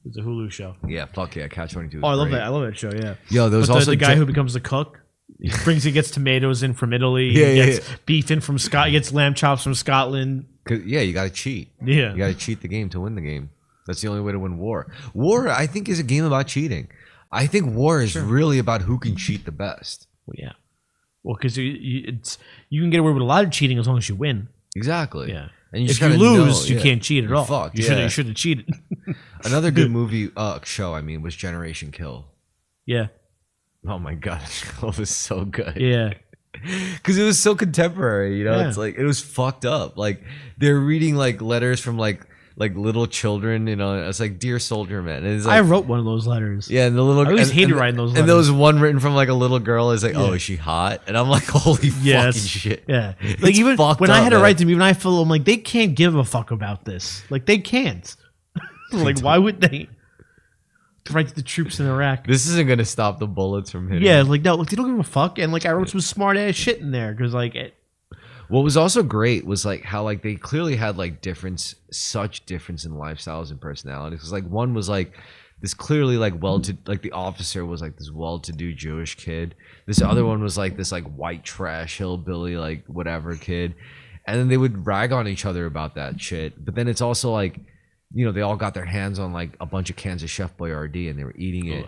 It's a Hulu show. Yeah, fuck yeah, Catch-22. I love that. I love that show. Yeah. Yo, there was also the guy who becomes the cook. He gets tomatoes in from Italy. He gets beef in from Scotland. He gets lamb chops from Scotland. Yeah, you got to cheat. Yeah, you got to cheat the game to win the game. That's the only way to win war. War, I think, is a game about cheating. I think war is really about who can cheat the best. Well, yeah. Well, because you can get away with a lot of cheating as long as you win. Exactly. Yeah. And you If just you gotta lose, know, you can't cheat at You're all. fucked, You should have cheated. Another good movie show, I mean, was Generation Kill. Yeah. Oh my god, it was so good. Yeah. Because it was so contemporary, you know. Yeah. It's like it was fucked up. Like they're reading like letters from like little children, you know. It's like Dear Soldier Man. And it's like, I wrote one of those letters. yeah, and the little I always hated and, writing those And letters. there was one written from like a little girl. Is like, oh, Yeah. is she hot? And I'm like, holy fucking shit. Yeah. It's Like even fucked when I up, had to man. write them, even I feel I'm like they can't give a fuck about this. Like they can't. Like why would they? To write to the troops in Iraq. This isn't gonna stop the bullets from hitting. Yeah, like no, like they don't give a fuck. And like I wrote some smart ass shit in there because like What was also great was like how like they clearly had like such difference in lifestyles and personalities. Because like one was like this clearly like like the officer was like this well-to-do Jewish kid. This other one was like this like white trash hillbilly like whatever kid, and then they would rag on each other about that shit. But then it's also like, you know, they all got their hands on like a bunch of cans of Chef Boyardee and they were eating it.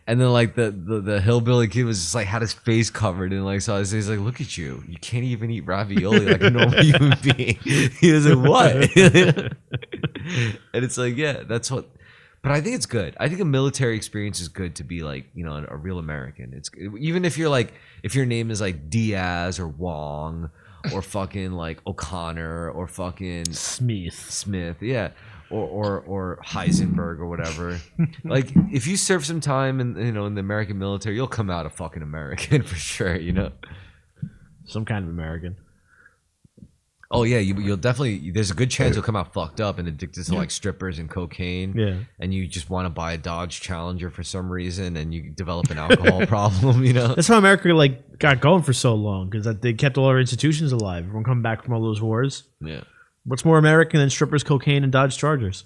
And then like the hillbilly kid was just like had his face covered and like so he's like, look at you, you can't even eat ravioli like a normal human being. He was like, what? And it's like, yeah, that's what. But I think it's good. I think a military experience is good to be like, you know, a real American. It's even if you're like, if your name is like Diaz or Wong or fucking like O'Connor or fucking Smith, yeah. Or Heisenberg or whatever. Like if you serve some time in, you know, in the American military, you'll come out a fucking American for sure, you know. some kind of American. Oh yeah, you'll definitely. There's a good chance you'll come out fucked up and addicted to like strippers and cocaine. Yeah. And you just want to buy a Dodge Challenger for some reason, and you develop an alcohol problem. You know. That's how America like got going for so long because they kept all our institutions alive. Everyone coming back from all those wars. Yeah. What's more American than strippers, cocaine, and Dodge Chargers?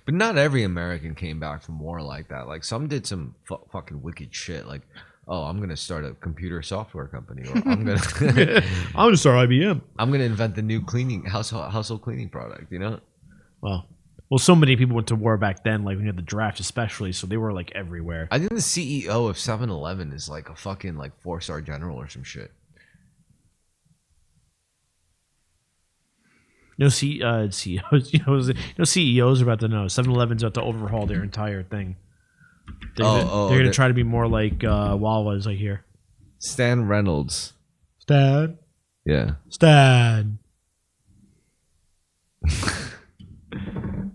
But not every American came back from war like that. Like some did some fucking wicked shit. Like, oh, I'm gonna start a computer software company, or I'm gonna I'm gonna start IBM. I'm gonna invent the new household cleaning product. You know. Well, so many people went to war back then. Like when you had the draft, especially, so they were like everywhere. I think the CEO of 7-Eleven is like a fucking like 4-star general or some shit. No CEOs, CEOs are about to know. 7-Eleven's about to overhaul their entire thing. They're gonna try to be more like Wawa's, I hear. Stan Reynolds. Stan. Yeah. Stan.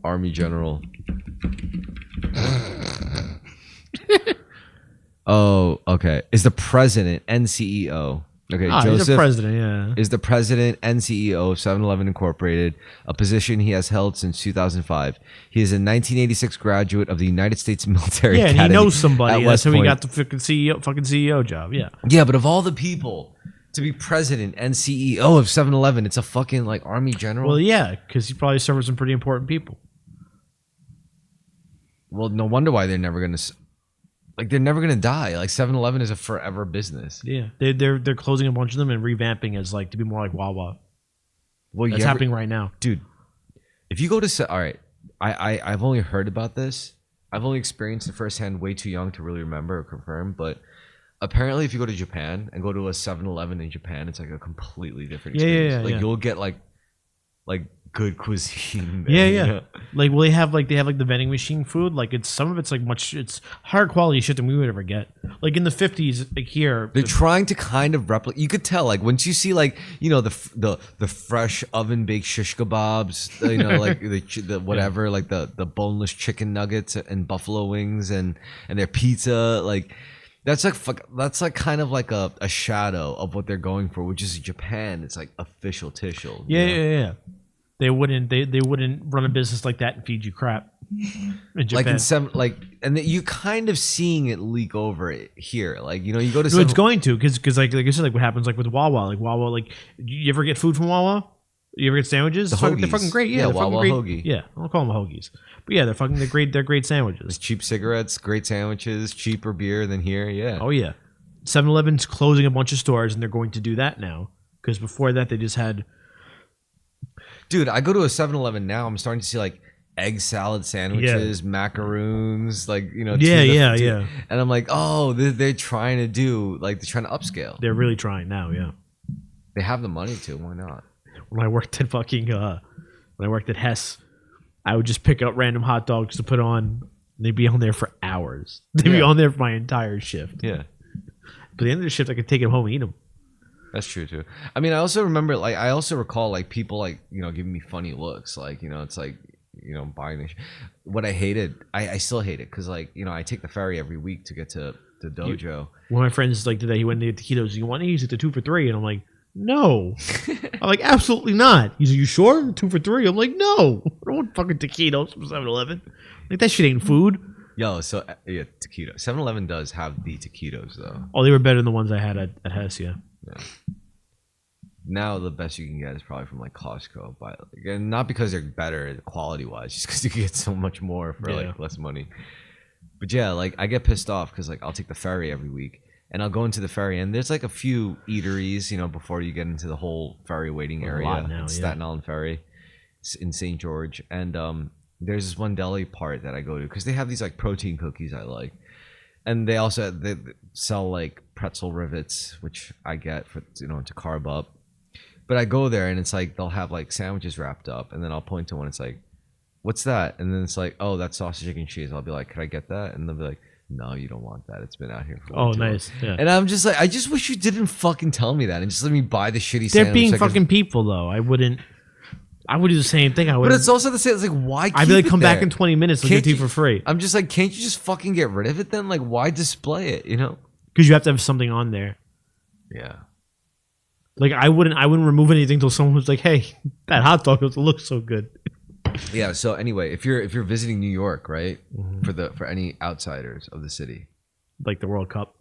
Army general. Oh, okay. Is the president and CEO. Okay, He's Joseph the president, yeah. is the president and CEO of 7-Eleven Incorporated, a position he has held since 2005. He is a 1986 graduate of the United States Military Yeah, and Academy he knows somebody. at That's West how he Point. got the fucking CEO job. Yeah. Yeah, but of all the people to be president and CEO of 7-Eleven, it's a fucking like army general. Well, yeah, because he probably served some pretty important people. Well, no wonder why they're never gonna. Like they're never gonna die. Like 7-Eleven is a forever business. Yeah, they're closing a bunch of them and revamping as like to be more like Wawa. Well, That's happening right now, dude. If you go to all right, I've only heard about this. I've only experienced it firsthand. Way too young to really remember or confirm. But apparently, if you go to Japan and go to a 7-Eleven in Japan, it's like a completely different experience. Yeah, like yeah. you'll get like good cuisine. Yeah, there, yeah. you know? Like, well, they have the vending machine food. Like, it's some of it's like it's higher quality shit than we would ever get. Like in the 50s, like here, They're trying to kind of replicate. You could tell, like once you see, like you know, the fresh oven baked shish kebabs, you know, like the whatever, like the boneless chicken nuggets and buffalo wings and their pizza, like that's like kind of like a shadow of what they're going for, which is Japan. It's like official tissue. Yeah. They wouldn't run a business like that and feed you crap. In Japan. And you kind of seeing it leak over it here. Like you know, you go to No, it's going to because like I said, like what happens like with Wawa. Like Wawa, like you ever get food from Wawa? You ever get sandwiches? They're fucking great. Yeah, they're Wawa fucking hoagie. great. Yeah, I'll call them hoagies. But yeah, they're great. They're great sandwiches. It's cheap cigarettes, great sandwiches, cheaper beer than here. Yeah. Oh yeah, 7-Eleven's closing a bunch of stores and they're going to do that now because before that they just had. Dude, I go to a 7-Eleven now. I'm starting to see like egg salad sandwiches, macaroons, like Yeah, tuna, yeah. and I'm like, oh, they're trying to do like they're trying to upscale. They're really trying now. Yeah. They have the money to. Why not? When I worked at Hess, I would just pick up random hot dogs to put on. They'd be on there for hours. They'd be on there for my entire shift. Yeah. But at the end of the shift, I could take it home and eat them. That's true too. I mean, I also remember, like, I also recall, like, people, like, giving me funny looks, like, it's like, buying this. What I hated, I still hate it because, like, I take the ferry every week to get to the dojo. One of my friends, like, today he went to get taquitos. You want to use it to 2 for $3? And I'm like, no. I'm like, absolutely not. He's like, you sure? 2 for $3? I'm like, no. I don't want fucking taquitos from 7-Eleven. Like, that shit ain't food. Yo, so yeah, taquito. 7-Eleven does have the taquitos though. Oh, they were better than the ones I had at Hess, yeah. Now the best you can get is probably from like Costco, but again, not because they're better quality wise, just because you can get so much more for like less money. But yeah, like I get pissed off because like I'll take the ferry every week and I'll go into the ferry and there's like a few eateries, before you get into the whole ferry waiting area. Now, Staten Island Ferry in St. George, and there's this one deli part that I go to because they have these like protein cookies I like, and they also they sell like pretzel rivets, which I get for to carb up. But I go there and it's like they'll have like sandwiches wrapped up, and then I'll point to one. It's like, what's that? And then it's like, oh, that's sausage, egg, and cheese. I'll be like, could I get that? And they'll be like, no, you don't want that. It's been out here for way too nice. long. Yeah. And I'm just like, I just wish you didn't fucking tell me that and just let me buy the shitty. They're being fucking people though. I would do the same thing. But it's also the same. It's like, why? I'd be like, come back in 20 minutes. I'll get it to you for free. I'm just like, can't you just fucking get rid of it then? Like, why display it? Because you have to have something on there. Yeah. Like I wouldn't remove anything until someone was like, hey, that hot dog doesn't look so good. Yeah. So anyway, if you're visiting New York, right, for any outsiders of the city, like the World Cup,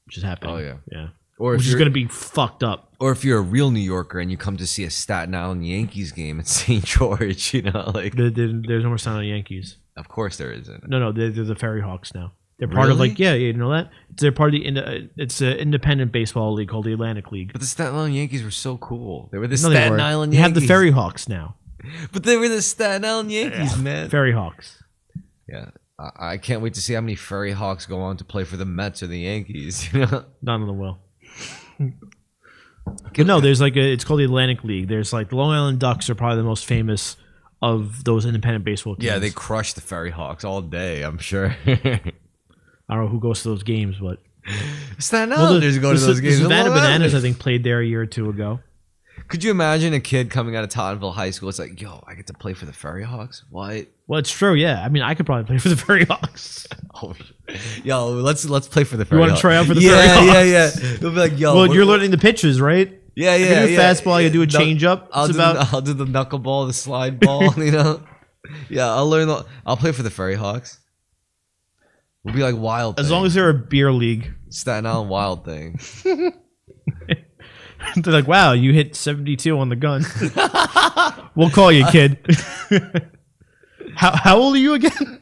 which is happening. Oh yeah, yeah. Or which if is going to be fucked up. Or if you're a real New Yorker and you come to see a Staten Island Yankees game at St. George, like there's no more Staten Island Yankees. Of course there isn't. No, they're the Ferry Hawks now. They're part of like you know that they're part of it's an independent baseball league called the Atlantic League. But the Staten Island Yankees were so cool. They were the Staten Island Yankees. You have the Ferry Hawks now. But they were the Staten Island Yankees, man. Ferry Hawks. Yeah. I can't wait to see how many Ferry Hawks go on to play for the Mets or the Yankees. None of them will. But no, there's like it's called the Atlantic League. There's like the Long Island Ducks are probably the most famous of those independent baseball teams. Yeah, they crush the Ferry Hawks all day, I'm sure. I don't know who goes to those games, but Staten Islanders go to those games. Savannah Bananas, I think, played there a year or two ago. Could you imagine a kid coming out of Tottenville High School? It's like, yo, I get to play for the Ferry Hawks? What? Well, it's true, yeah. I mean, I could probably play for the Ferry Hawks. Yo, let's play for the Ferry Hawks. You want to try out for the Ferry Hawks? Yeah. They'll be like, yo. Well, you're learning the pitches, right? Yeah. I can do a fastball. I can do a changeup. I'll do the knuckleball, the slide ball. Yeah, I'll play for the Ferry Hawks. We'll be like Wild. As long as they're a beer league. Staten Island Wild thing. They're like, wow, you hit 72 on the gun. We'll call you, kid. How old are you again?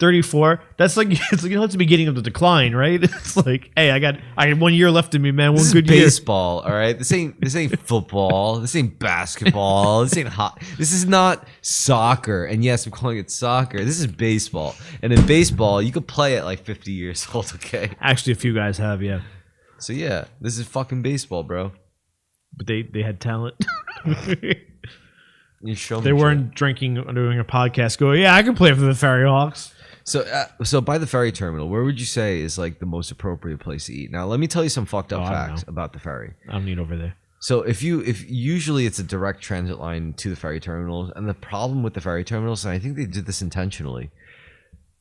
34. That's like it's the beginning of the decline, right? It's like, hey, I had 1 year left in me, man. This good is baseball, all right. This ain't football. This ain't basketball. This ain't hot. This is not soccer. And yes, I'm calling it soccer. This is baseball. And in baseball, you could play at like 50 years old. Okay. Actually, a few guys have, yeah. So yeah, this is fucking baseball, bro. But they had talent. You show me. They weren't drinking or doing a podcast. Going, yeah, I can play for the Ferry Hawks. So by the ferry terminal, where would you say is like the most appropriate place to eat? Now, let me tell you some fucked up facts about the ferry. I don't need over there. So if usually it's a direct transit line to the ferry terminals, and the problem with the ferry terminals, and I think they did this intentionally,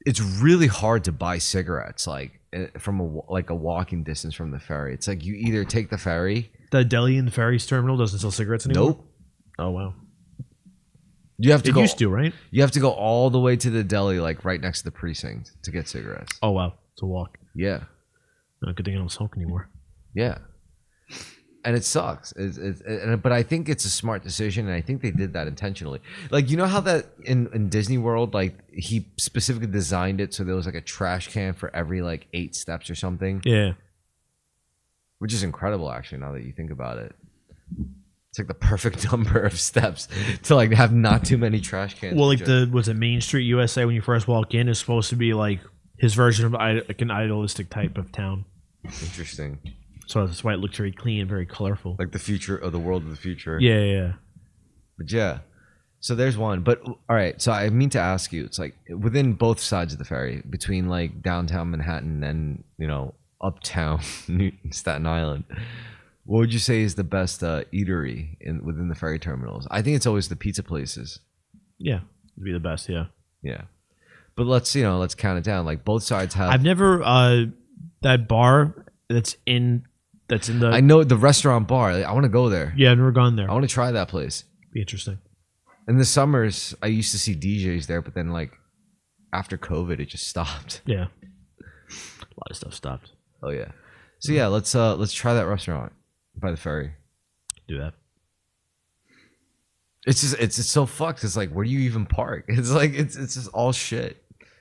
it's really hard to buy cigarettes like from a walking distance from the ferry. It's like you either take the ferry. The deli in the ferry's terminal doesn't sell cigarettes anymore? Nope. Oh wow. You have to go. Used to, right? You have to go all the way to the deli, like right next to the precinct, to get cigarettes. Oh wow, it's a walk. Yeah. Good thing I don't smoke anymore. Yeah. And it sucks. But I think it's a smart decision, and I think they did that intentionally. Like, you know how that in Disney World, like he specifically designed it so there was like a trash can for every like 8 steps or something. Yeah. Which is incredible, actually, now that you think about it. It's like the perfect number of steps to like have not too many trash cans. Well, like was it Main Street USA when you first walk in is supposed to be like his version of like an idealistic type of town. Interesting. So that's why it looks very clean, very colorful. Like the future of the world of the future. Yeah. But yeah. So there's one. But all right. So I mean to ask you, it's like within both sides of the ferry, between like downtown Manhattan and, you know, uptown Staten Island, what would you say is the best eatery within the ferry terminals? I think it's always the pizza places. Yeah. It'd be the best, yeah. Yeah. But let's count it down. Like both sides have. I've never that bar that's in the I know the restaurant bar. I want to go there. Yeah, I've never gone there. I want to try that place. Be interesting. In the summers, I used to see DJs there, but then like after COVID, it just stopped. Yeah. A lot of stuff stopped. Oh yeah. So yeah, let's try that restaurant by the ferry. Do that. It's just so fucked. It's like, where do you even park? It's like it's just all shit.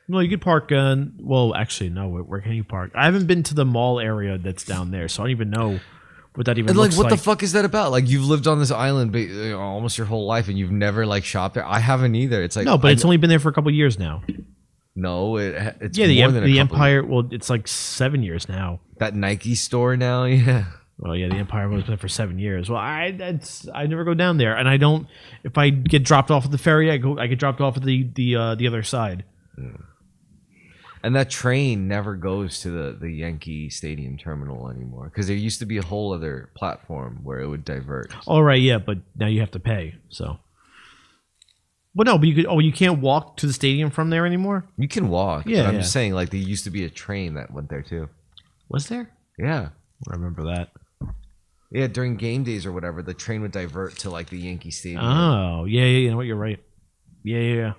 Well, you could park. Well, actually, no. Where can you park? I haven't been to the mall area that's down there, so I don't even know what that even And looks like, like. what the fuck is that about? Like, you've lived on this island almost your whole life, and you've never like shopped there. I haven't either. It's like No, but it's only been there for a couple of years now. no, it's Yeah, more than the a couple Empire. Well, it's like 7 years now. That Nike store now, yeah. Well, yeah, the Empire was there for 7 years. Well, I never go down there, and I don't. If I get dropped off at the ferry, I get dropped off at the other side. And that train never goes to the Yankee Stadium terminal anymore because there used to be a whole other platform where it would divert. All right, yeah, but now you have to pay. So, but no, but you could. Oh, you can't walk to the stadium from there anymore. You can walk. Yeah, but I'm yeah. just saying, like, there used to be a train that went there too. Was there? Yeah. I remember that. Yeah, during game days or whatever, the train would divert to like the Yankee Stadium. Oh, yeah. You know what? You're right. Yeah.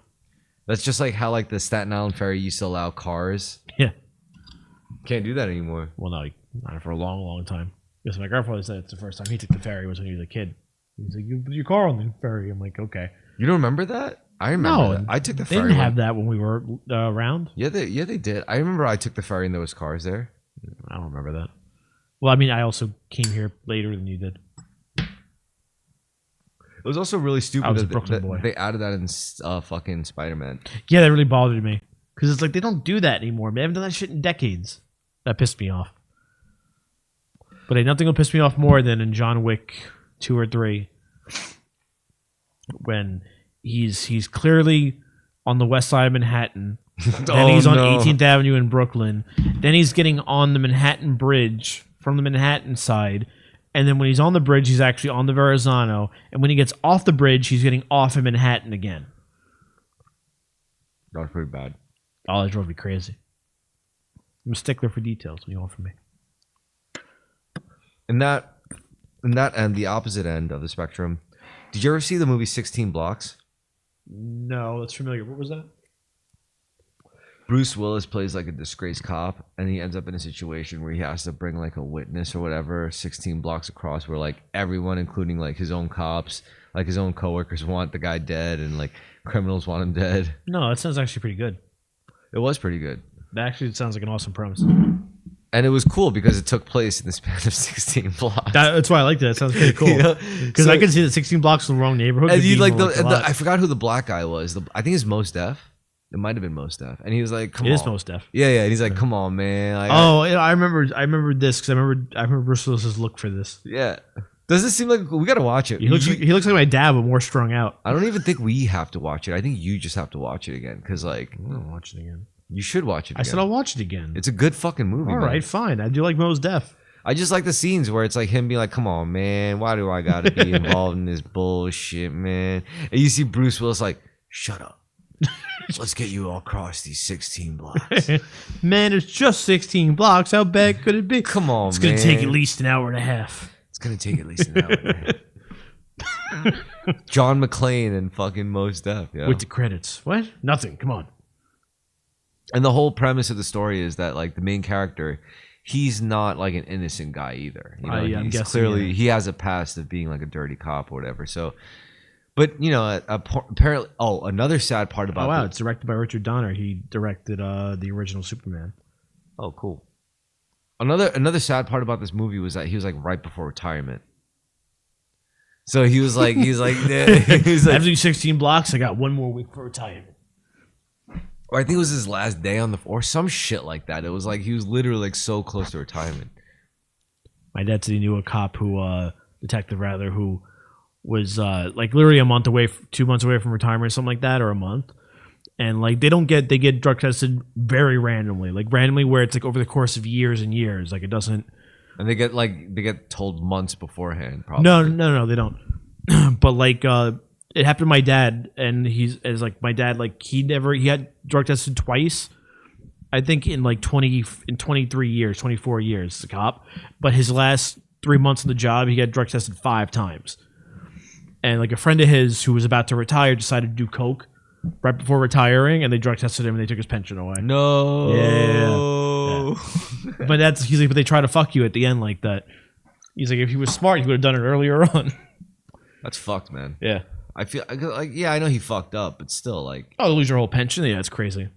That's just like how like the Staten Island ferry used to allow cars. Yeah. Can't do that anymore. Well, no, not for a long, long time. Because my grandfather said it's the first time he took the ferry was when he was a kid. He's like, "You put your car on the ferry." I'm like, "Okay." You don't remember that? I remember. No, that. I took the They ferry. didn't have that when we were around. Yeah, they did. I remember I took the ferry and there was cars there. I don't remember that. Well, I mean, I also came here later than you did. It was also really stupid I was a that Brooklyn boy. they added that in fucking Spider-Man. Yeah, that really bothered me because it's like they don't do that anymore. They haven't done that shit in decades. That pissed me off. But nothing will piss me off more than in John Wick 2 or 3 when he's clearly on the west side of Manhattan. Then he's on 18th Avenue in Brooklyn. Then he's getting on the Manhattan Bridge from the Manhattan side. And then when he's on the bridge, he's actually on the Verrazano. And when he gets off the bridge, he's getting off in Manhattan again. That was pretty bad. Oh, that drove me crazy. I'm a stickler for details. What do you want from me? In that end, the opposite end of the spectrum, did you ever see the movie 16 Blocks? No, that's familiar. What was that? Bruce Willis plays like a disgraced cop, and he ends up in a situation where he has to bring like a witness or whatever 16 blocks across, where like everyone, including like his own cops, like his own coworkers, want the guy dead, and like criminals want him dead. No, that sounds actually pretty good. It was pretty good. That actually sounds like an awesome premise. And it was cool because it took place in the span of 16 blocks. That's why I liked it. That sounds pretty cool. Because I can see that 16 blocks in the wrong neighborhood. And could you be like more a lot. I forgot who the black guy was. I think it's Mos Def. It might have been Mos Def. And he was like, "Come on." It is Mos Def. Yeah. And he's like, "Come on, man." Like, I remember this because I remember Bruce Willis's look for this. yeah. Does it seem like we got to watch it? He looks like my dad, but more strung out. I don't even think we have to watch it. I think you just have to watch it again because like I'm gonna watch it again. you should watch it. I said I'll watch it again. It's a good fucking movie. All man. right, fine. I do like Mos Def. I just like the scenes where it's like him being like, "Come on, man. Why do I got to be involved in this bullshit, man?" And you see Bruce Willis like, "Shut up. Let's get you all across these 16 blocks." Man, it's just 16 blocks. How bad could it be? Come on, It's man. gonna take at least an hour and a half. It's gonna take at least an hour. John McClane and fucking Mos Def, yeah. With the credits. What? Nothing. Come on. And the whole premise of the story is that like the main character, he's not like an innocent guy either. You know, I'm he's guessing, clearly yeah. he has a past of being like a dirty cop or whatever. So, but you know, apparently, another sad part about Oh wow, it's directed by Richard Donner. He directed the original Superman. Oh, cool. Another sad part about this movie was that he was like right before retirement. So he was like, he was like, After these 16 blocks, I got one more week for retirement. or I think it was his last day on the, or some shit like that. It was like he was literally like so close to retirement. My dad said he knew a cop who, detective rather, who was like literally a month away, 2 months away from retirement or something like that, or a month. And like they get drug tested very randomly, like randomly where it's like over the course of years and years. Like it doesn't. And they get told months beforehand. Probably. No, they don't. But like it happened to my dad, and my dad, like he had drug tested twice. I think in 23 years, 24 years as a cop. But his last 3 months on the job, he got drug tested 5 times. And like a friend of his who was about to retire decided to do coke right before retiring, and they drug tested him and they took his pension away. No. Yeah. But he's like, but they try to fuck you at the end like that. He's like, if he was smart, he would have done it earlier on. That's fucked, man. Yeah. I feel like, yeah, I know he fucked up, but still, like, Oh, lose your whole pension? Yeah, it's crazy.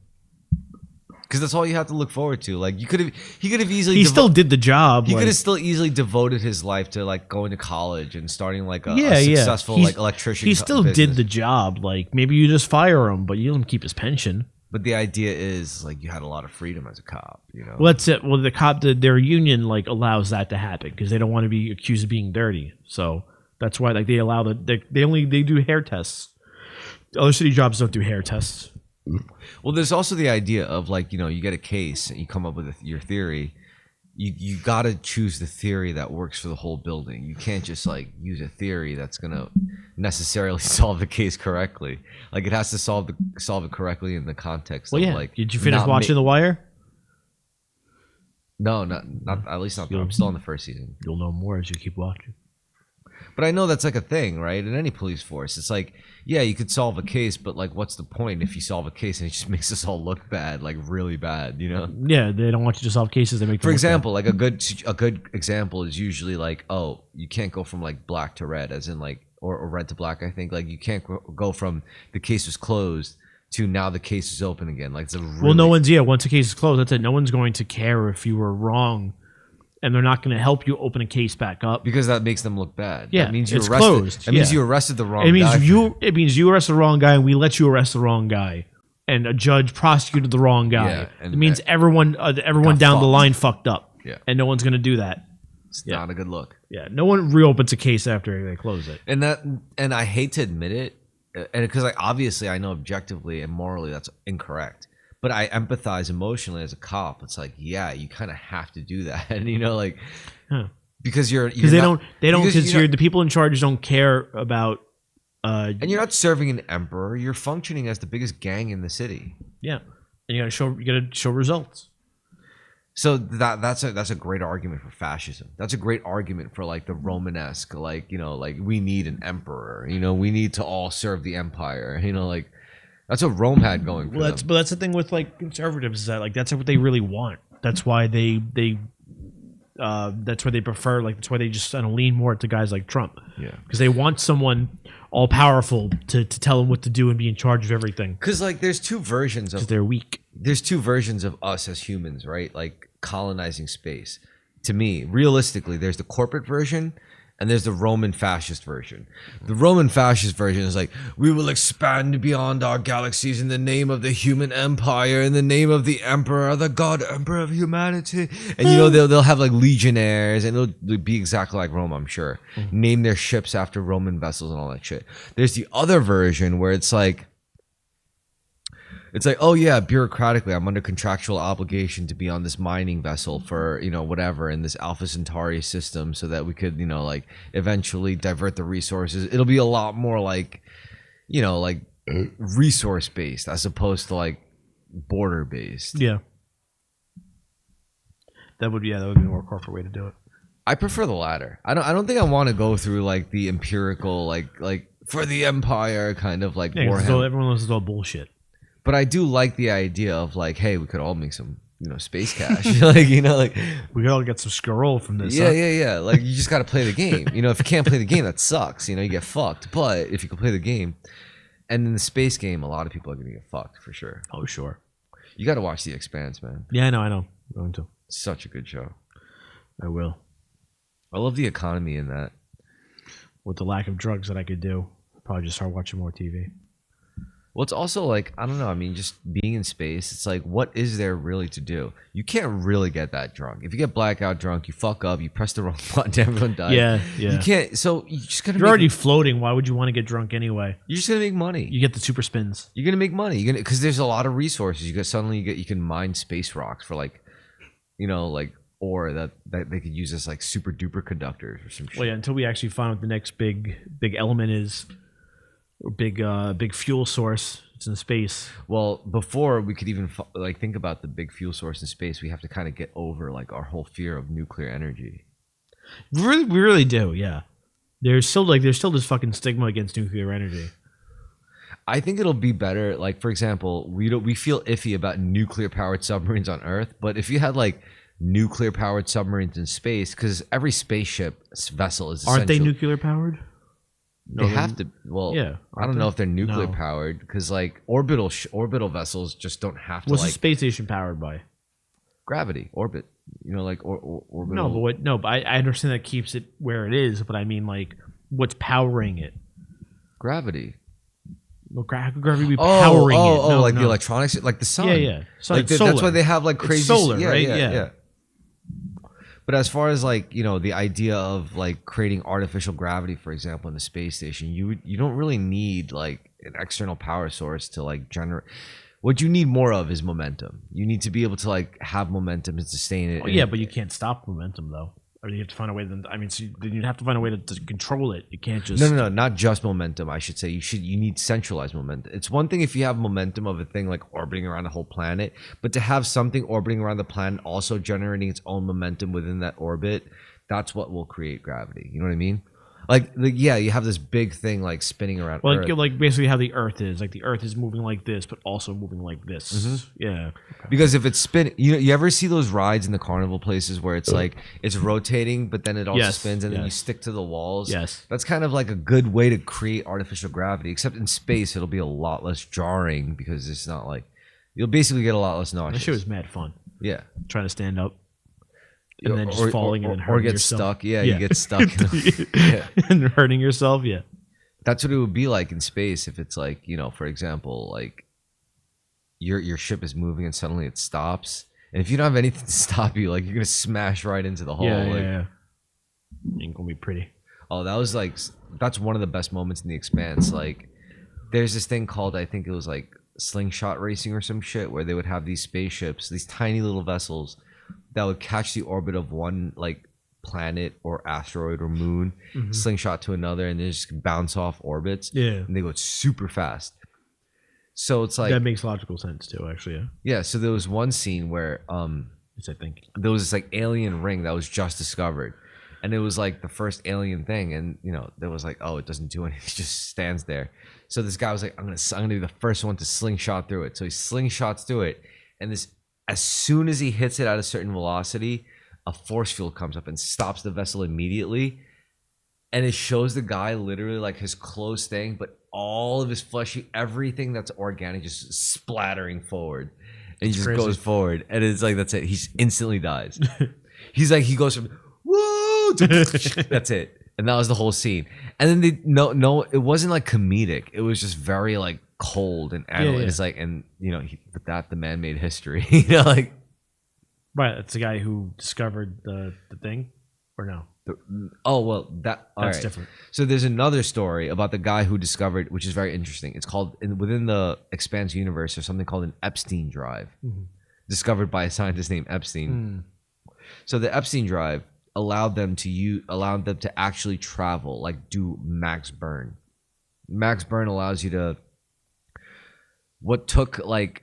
because that's all you have to look forward to. Like, he could have easily. He still did the job. He like, could have still easily devoted his life to like going to college and starting like a yeah. successful like electrician. He still business. did the job. Like maybe you just fire him, but you let him keep his pension. But the idea is like you had a lot of freedom as a cop, you know. Well, that's it. Well, their union like allows that to happen because they don't want to be accused of being dirty. So that's why like they allow they do hair tests. Other city jobs don't do hair tests. Well, there's also the idea of like, you know, you get a case and you come up with your theory. You got to choose the theory that works for the whole building. You can't just like use a theory that's gonna necessarily solve the case correctly. Like it has to solve it correctly in the context. Well, of, yeah. Like, Did you finish watching The Wire? No, not at least not. I'm still on the first season. You'll know more as you keep watching. But I know that's like a thing, right? In any police force, it's like, yeah, you could solve a case, but like, what's the point if you solve a case and it just makes us all look bad, like really bad, you know? Yeah, they don't want you to solve cases. They make. For example, like a good example is usually like, oh, you can't go from like black to red, as in like, or red to black. I think like you can't go from the case was closed to now the case is open again. Like it's a really, well, no one's once the case is closed, that's it. No one's going to care if you were wrong. And they're not going to help you open a case back up because that makes them look bad. Yeah, that means you it's arrested. closed. That means you arrested the wrong. It means guy. It means you arrested the wrong guy, and we let you arrest the wrong guy, and a judge prosecuted the wrong guy. Yeah, and it means everyone down fucked. the line fucked up. Yeah, and no one's going to do that. It's not a good look. Yeah, no one reopens a case after they close it. And I hate to admit it, and because like obviously I know objectively and morally that's incorrect. But I empathize emotionally as a cop. It's like, yeah, you kind of have to do that, and you know, like, because the people in charge don't care about. And you're not serving an emperor. You're functioning as the biggest gang in the city. Yeah, and you gotta show results. So that's a great argument for fascism. That's a great argument for like the Romanesque, like, you know, like we need an emperor. You know, we need to all serve the empire. You know, like. That's what Rome had going for them. But that's the thing with like conservatives is that like that's what they really want. That's why they prefer, like that's why they just kind of lean more to guys like Trump. Yeah, because they want someone all powerful to tell them what to do and be in charge of everything. Because like there's two versions of they're weak. There's two versions of us as humans, right? Like colonizing space. To me, realistically, there's the corporate version. And there's the Roman fascist version. The Roman fascist version is like, we will expand beyond our galaxies in the name of the human empire, in the name of the emperor, the god emperor of humanity. And you know, they'll have like legionnaires, and it'll be exactly like Rome, I'm sure. Name their ships after Roman vessels and all that shit. There's the other version where it's like, oh yeah, bureaucratically, I'm under contractual obligation to be on this mining vessel for, you know, whatever in this Alpha Centauri system so that we could, you know, like eventually divert the resources. It'll be a lot more like, you know, like resource based as opposed to like border based. Yeah. That would be a more corporate way to do it. I prefer the latter. I don't think I want to go through like the empirical like for the empire kind of like Warhammer. Everyone knows it's all bullshit. But I do like the idea of like, hey, we could all make some, you know, space cash. Like, you know, like we could all get some scroll from this. Yeah. Like you just got to play the game. You know, if you can't play the game, that sucks. You know, you get fucked. But if you can play the game, and in the space game, a lot of people are gonna get fucked for sure. Oh sure. You got to watch The Expanse, man. Yeah, I know. I'm going to. Such a good show. I will. I love the economy in that. with the lack of drugs that I could do, probably just start watching more TV. Well, it's also like, I don't know. I mean, just being in space, it's like, what is there really to do? You can't really get that drunk. If you get blackout drunk, you fuck up, you press the wrong button, everyone dies. Yeah, You yeah. can't. So you just gotta. You're already floating. Why would you want to get drunk anyway? You're just gonna make money. You get the super spins. You're gonna make money. You're gonna because there's a lot of resources. You can mine space rocks for like, like ore that they could use as like super duper conductors or some shit. Well, yeah, until we actually find what the next big element is, or big fuel source. It's in space. Well, before we could even like think about the big fuel source in space, we have to kind of get over like our whole fear of nuclear energy. We really do. Yeah. There's still this fucking stigma against nuclear energy. I think it'll be better. Like for example, we feel iffy about nuclear powered submarines on Earth, but if you had like nuclear powered submarines in space, because every spaceship vessel is Aren't they essentially- nuclear powered? They have to. Well, yeah, I don't know if they're nuclear No. powered because like orbital vessels just don't have to What's like the space station powered by? gravity orbit. Like orbital. No, but I understand that keeps it where it is. But I mean, like, what's powering it? gravity. Well, gravity be powering it. No, like no. the electronics, like the sun. Yeah. So Like it's that's solar. why they have like crazy. It's solar, yeah, right? Yeah. But as far as like the idea of like creating artificial gravity, for example, in the space station, you don't really need like an external power source to like generate. What you need more of is momentum. You need to be able to like have momentum and sustain it. Oh, yeah, but you can't stop momentum though. Or you have to find a way. Then you have to find a way to control it. You can't just. No, not just momentum. I should say you need centralized momentum. It's one thing if you have momentum of a thing like orbiting around the whole planet, but to have something orbiting around the planet also generating its own momentum within that orbit, that's what will create gravity. You know what I mean? Like yeah, you have this big thing like spinning around Well, Earth. like basically how the Earth is. Like the Earth is moving like this, but also moving like this. Mm-hmm. Yeah. Because if it's spinning, you ever see those rides in the carnival places where it's like it's rotating, but then it also Yes, spins, and then you yes. stick to the walls. Yes. That's kind of like a good way to create artificial gravity. Except in space, it'll be a lot less jarring because it's not like you'll basically get a lot less That nauseous. shit was mad fun. Yeah, Trying to stand up. And then just falling and then or hurting get yourself. stuck. Yeah, you get stuck. Yeah. And hurting yourself. Yeah. That's what it would be like in space if it's like for example, like your ship is moving and suddenly it stops, and if you don't have anything to stop you, like you're gonna smash right into the hole. Yeah. Ain't gonna be pretty. Oh, that's one of the best moments in The Expanse. Like, there's this thing called, I think it was like slingshot racing or some shit, where they would have these spaceships, these tiny little vessels that would catch the orbit of one like planet or asteroid or moon, slingshot to another, and they just bounce off orbits. Yeah. And they go super fast. So it's like That makes logical sense too, actually. Yeah. yeah. So there was one scene where Yes, I think. there was this like alien ring that was just discovered, and it was like the first alien thing, and there was like, oh, it doesn't do anything, it just stands there. So this guy was like, I'm gonna be the first one to slingshot through it. So he slingshots through it, and as soon as he hits it at a certain velocity, a force field comes up and stops the vessel immediately, and it shows the guy literally like his clothes staying, but all of his fleshy, everything that's organic just splattering forward. And he just crazy. goes forward, and it's like that's it. He instantly dies. He goes from woo to that's it, and that was the whole scene. And then no, it wasn't like comedic. It was just very like cold and it's like, and with that the man made history. Like Right, that's the guy who discovered the thing, or no? oh well, that all That's right. different. So there's another story about the guy who discovered, which is very interesting. It's called within the Expanse universe, there's something called an Epstein drive, discovered by a scientist named Epstein. So the Epstein drive allowed them to actually travel, like do max burn. Max burn allows you to what took like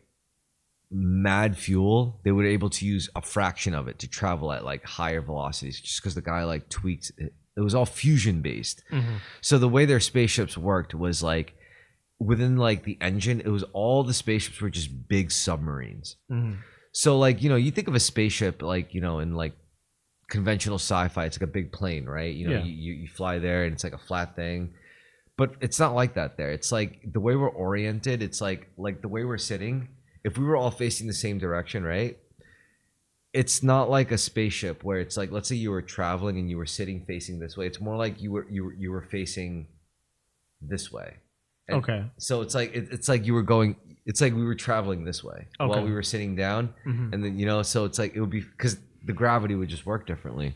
mad fuel, they were able to use a fraction of it to travel at like higher velocities, just because the guy like tweaked it. It was all fusion based. So the way their spaceships worked was like within like the engine, it was all the spaceships were just big submarines. So like you think of a spaceship like in like conventional sci-fi, it's like a big plane, right? You fly there and it's like a flat thing, but it's not like that there. It's like the way we're oriented, it's like the way we're sitting, if we were all facing the same direction, right, it's not like a spaceship where it's like, let's say you were traveling and you were sitting facing this way. It's more like you were facing this way. And Okay. so it's like it's like you were going. It's like we were traveling this way while Okay. we were sitting down, Mhm. and then so it's like it would be because the gravity would just work differently,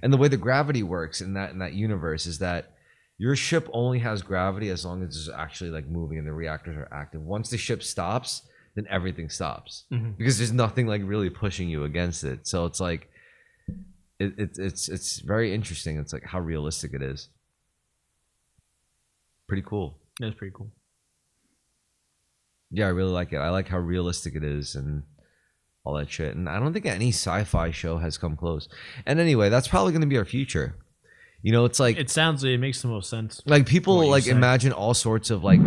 and the way the gravity works in that universe is that your ship only has gravity as long as it's actually like moving and the reactors are active. Once the ship stops, then everything stops Mhm. because there's nothing like really pushing you against it. So it's like it's very interesting. It's like how realistic it is. Pretty cool. That's pretty cool. Yeah, I really like it. I like how realistic it is and all that shit. And I don't think any sci-fi show has come close. And anyway, that's probably going to be our future. It's like It makes the most sense. like people what you like say. imagine all sorts of like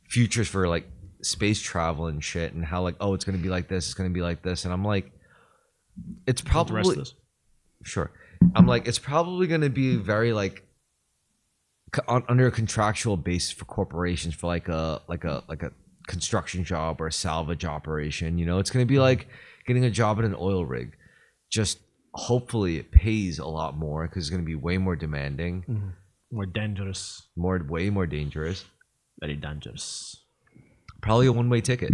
futures for like space travel and shit, and how like, oh, it's going to be like this, it's going to be like this, and I'm like, it's The rest probably of this. sure. I'm like, it's probably going to be very like under a contractual basis for corporations for like a construction job or a salvage operation. It's going to be like getting a job at an oil rig. Just hopefully it pays a lot more because it's going to be way more demanding, More dangerous. way more dangerous. Very dangerous. Probably a one-way ticket.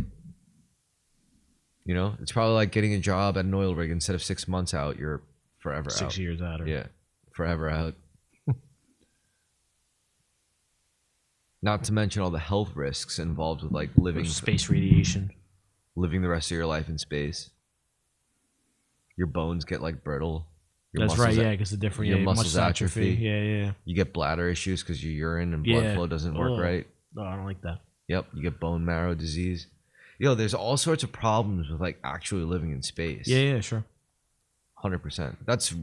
It's probably like getting a job at an oil rig. Instead of 6 months out, you're forever out. 6 years out. Or Yeah, forever out. Not to mention all the health risks involved with like living space radiation. the rest of your life in space. Your bones get like brittle. Your That's right. muscles- Yeah, because the different your muscle muscles atrophy. Yeah. You get bladder issues because your urine and blood Yeah. flow doesn't work Ugh. right. No, I don't like that. Yep, you get bone marrow disease. There's all sorts of problems with like actually living in space. Yeah, sure. 100%. That's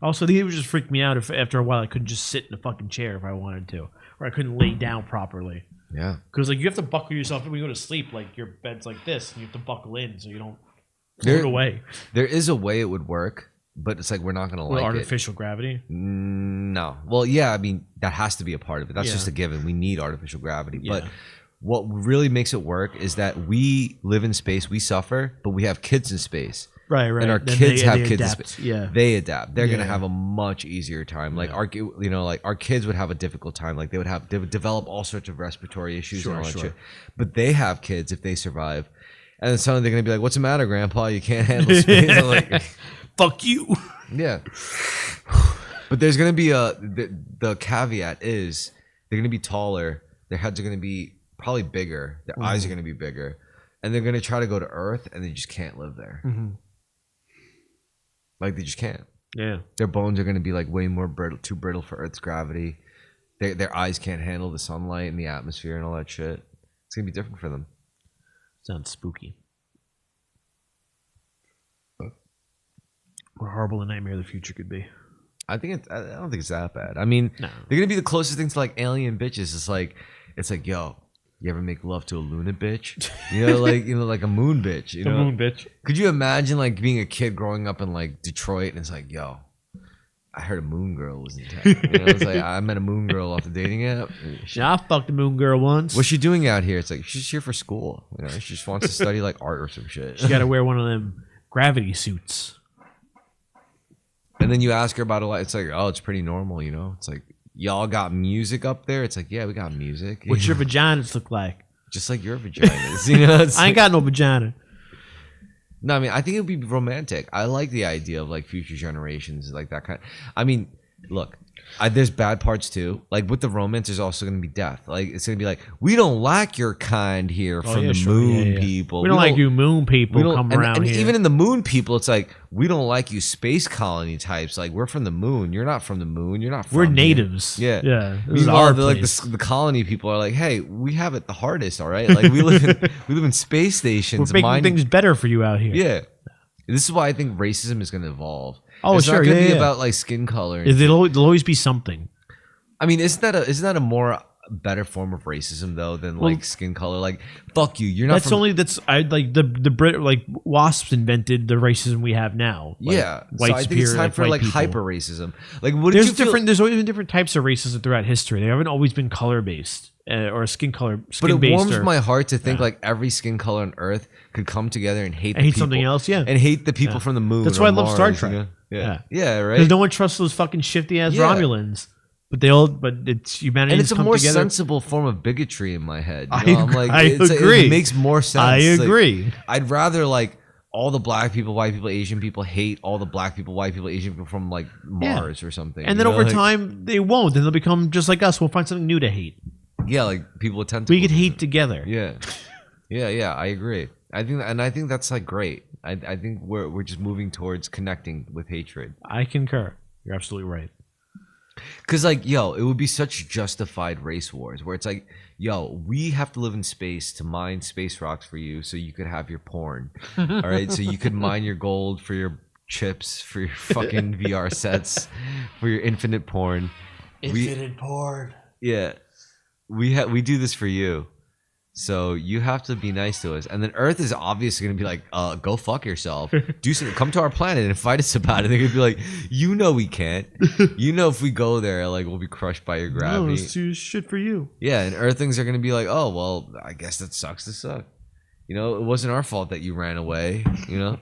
Also, it would just freak me out if after a while I couldn't just sit in a fucking chair if I wanted to, or I couldn't lay down properly. yeah. Because like you have to buckle yourself when you go to sleep. Like your bed's like this, and you have to buckle in so you don't There- float away There is a way it would work, but it's like we're not gonna with like it. artificial gravity. No. Well, yeah. I mean, that has to be a part of it. That's Yeah. just a given. We need artificial gravity, but Yeah. what really makes it work is that we live in space, we suffer, but we have kids in space. Right. And our Then kids have they kids in adapt. space. Yeah. They adapt. They're gonna Yeah. have a much easier time. Like Yeah. our kids would have a difficult time. Like they would develop all sorts of respiratory issues and all that Sure. shit. But they have kids if they survive. And then suddenly they're gonna be like, "What's the matter, Grandpa? You can't handle space." I'm like, Fuck you. yeah. But there's gonna be the caveat is they're gonna be taller. Their heads are gonna be probably bigger. Their eyes are gonna be bigger, and they're gonna try to go to Earth, and they just can't live there. Like they just can't. Yeah. Their bones are gonna be like way more brittle, too brittle for Earth's gravity. Their eyes can't handle the sunlight and the atmosphere and all that shit. It's gonna be different for them. Sounds spooky. What a horrible nightmare the future could be. I don't think it's that bad. I mean, No. they're gonna be the closest thing to like alien bitches. It's like, yo, you ever make love to a Luna bitch? Like a moon bitch. You know, bitch. could you imagine like being a kid growing up in like Detroit and it's like, yo, I heard a moon girl was in town. It's like I met a moon girl off the dating app. Yeah, I fucked a moon girl once. What's she doing out here? It's like she's here for school. She just wants to study like art or some shit. She got to wear one of them gravity suits. And then you ask her about it. It's like, oh, it's pretty normal. It's like y'all got music up there. It's like, yeah, we got music. What's your vaginas look like? Just like your vaginas. It's I ain't got no vagina. No, I mean, I think it would be romantic. I like the idea of like future generations, like that kind. I mean, look, there's bad parts too. Like with the romance, there's also going to be death. Like it's going to be like, we don't like your kind here from the moon people. We don't like you moon people come around and here. even in the moon people, it's like, we don't like you space colony types. Like we're from the moon. You're not from the moon. You're not from We're here. natives. Yeah. Yeah. This is Meanwhile, our like place. the colony people are like, hey, we have it the hardest. All right. Like we live in space stations. We're making things better for you out here. Yeah. This is why I think racism is going to evolve. Oh, it's sure. not going to Yeah, be yeah. about like skin color. There'll always be something. I mean, isn't that a more better form of racism though than like skin color? Like, fuck you. You're not. The Brit like WASPs invented the racism we have now. Like, Yeah. white So I think it's superior, time for white like people. hyper racism. Like, what did you feel? There's always been different types of racism throughout history. They haven't always been color based. or a skin color, But skin it based, warms or my heart to think like every skin color on Earth could come together and hate the hate people, something else. Yeah, and hate the people Yeah. from the moon. That's or why I love Star Mars, Trek. You know? Yeah, Yeah. right. because no one trusts those fucking shifty ass Yeah. Romulans. But it's humanity. And it's a come more together. sensible form of bigotry in my head. I You know, I'm like, I agree. It makes more sense. I Like, agree. I'd rather like all the black people, white people, Asian people hate all the black people, white people, Asian people from like Mars or something. And you then know? over Like, time, they won't. Then they'll become just like us. We'll find something new to hate. yeah, like people with tentacles. We could hate together. Yeah, yeah. I agree. I think that's like great. I think we're just moving towards connecting with hatred. I concur. You're absolutely right. Cause like, yo, it would be such justified race wars where it's like, yo, we have to live in space to mine space rocks for you so you could have your porn. All right. So you could mine your gold for your chips, for your fucking VR sets, for your infinite porn. Infinite porn. Yeah. We do this for you. So you have to be nice to us. And then Earth is obviously gonna be like, go fuck yourself. Do something, come to our planet and fight us about it. They're gonna be like, you know we can't. You know if we go there, like we'll be crushed by your No, gravity. it's too shit for you. Yeah, and Earthlings are gonna be like, oh well, I guess that sucks to suck. You know, it wasn't our fault that you ran away, you know?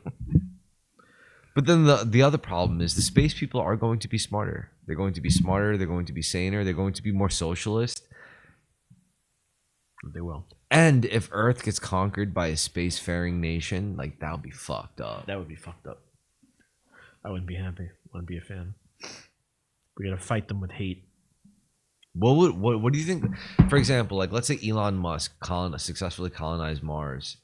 But then the other problem is the space people are going to be smarter. They're going to be smarter, they're going to be saner, they're going to be more socialist. They will. And if Earth gets conquered by a spacefaring nation, like that would be fucked up. That would be fucked up. I wouldn't be happy. I wouldn't be a fan. We gotta fight them with hate. What do you think? For example, like let's say Elon Musk successfully colonized Mars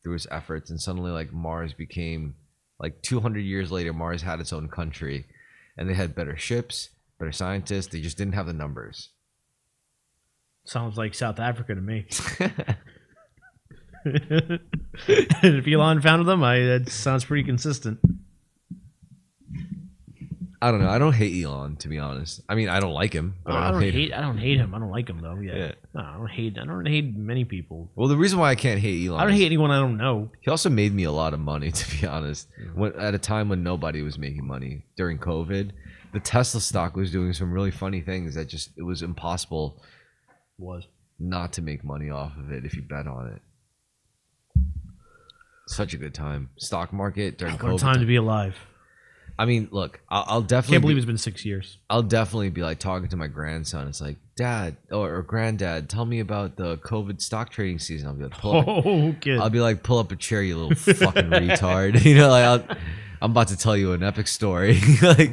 through his efforts, and suddenly like Mars became like 200 years later, Mars had its own country, and they had better ships, better scientists. They just didn't have the numbers. Sounds like South Africa to me. And if Elon founded them, that sounds pretty consistent. I don't know. I don't hate Elon, to be honest. I mean, I don't like him, but I don't hate him. I don't hate him. I don't like him though. Yeah. Yeah. No, I don't hate many people. Well, the reason why I can't hate Elon, I don't hate anyone I don't know. he also made me a lot of money, to be honest. At a time when nobody was making money during COVID, the Tesla stock was doing some really funny things that just it was impossible not to make money off of it if you bet on it. Such a good time. Stock market during What COVID. a time to be alive. I mean, look, I'll definitely Can't believe it's been 6 years. I'll definitely be like talking to my grandson. It's like, Dad or Granddad, tell me about the COVID stock trading season. I'll be like, Kid. I'll be like, pull up a chair, you little fucking retard. You know, like I'm about to tell you an epic story. Like,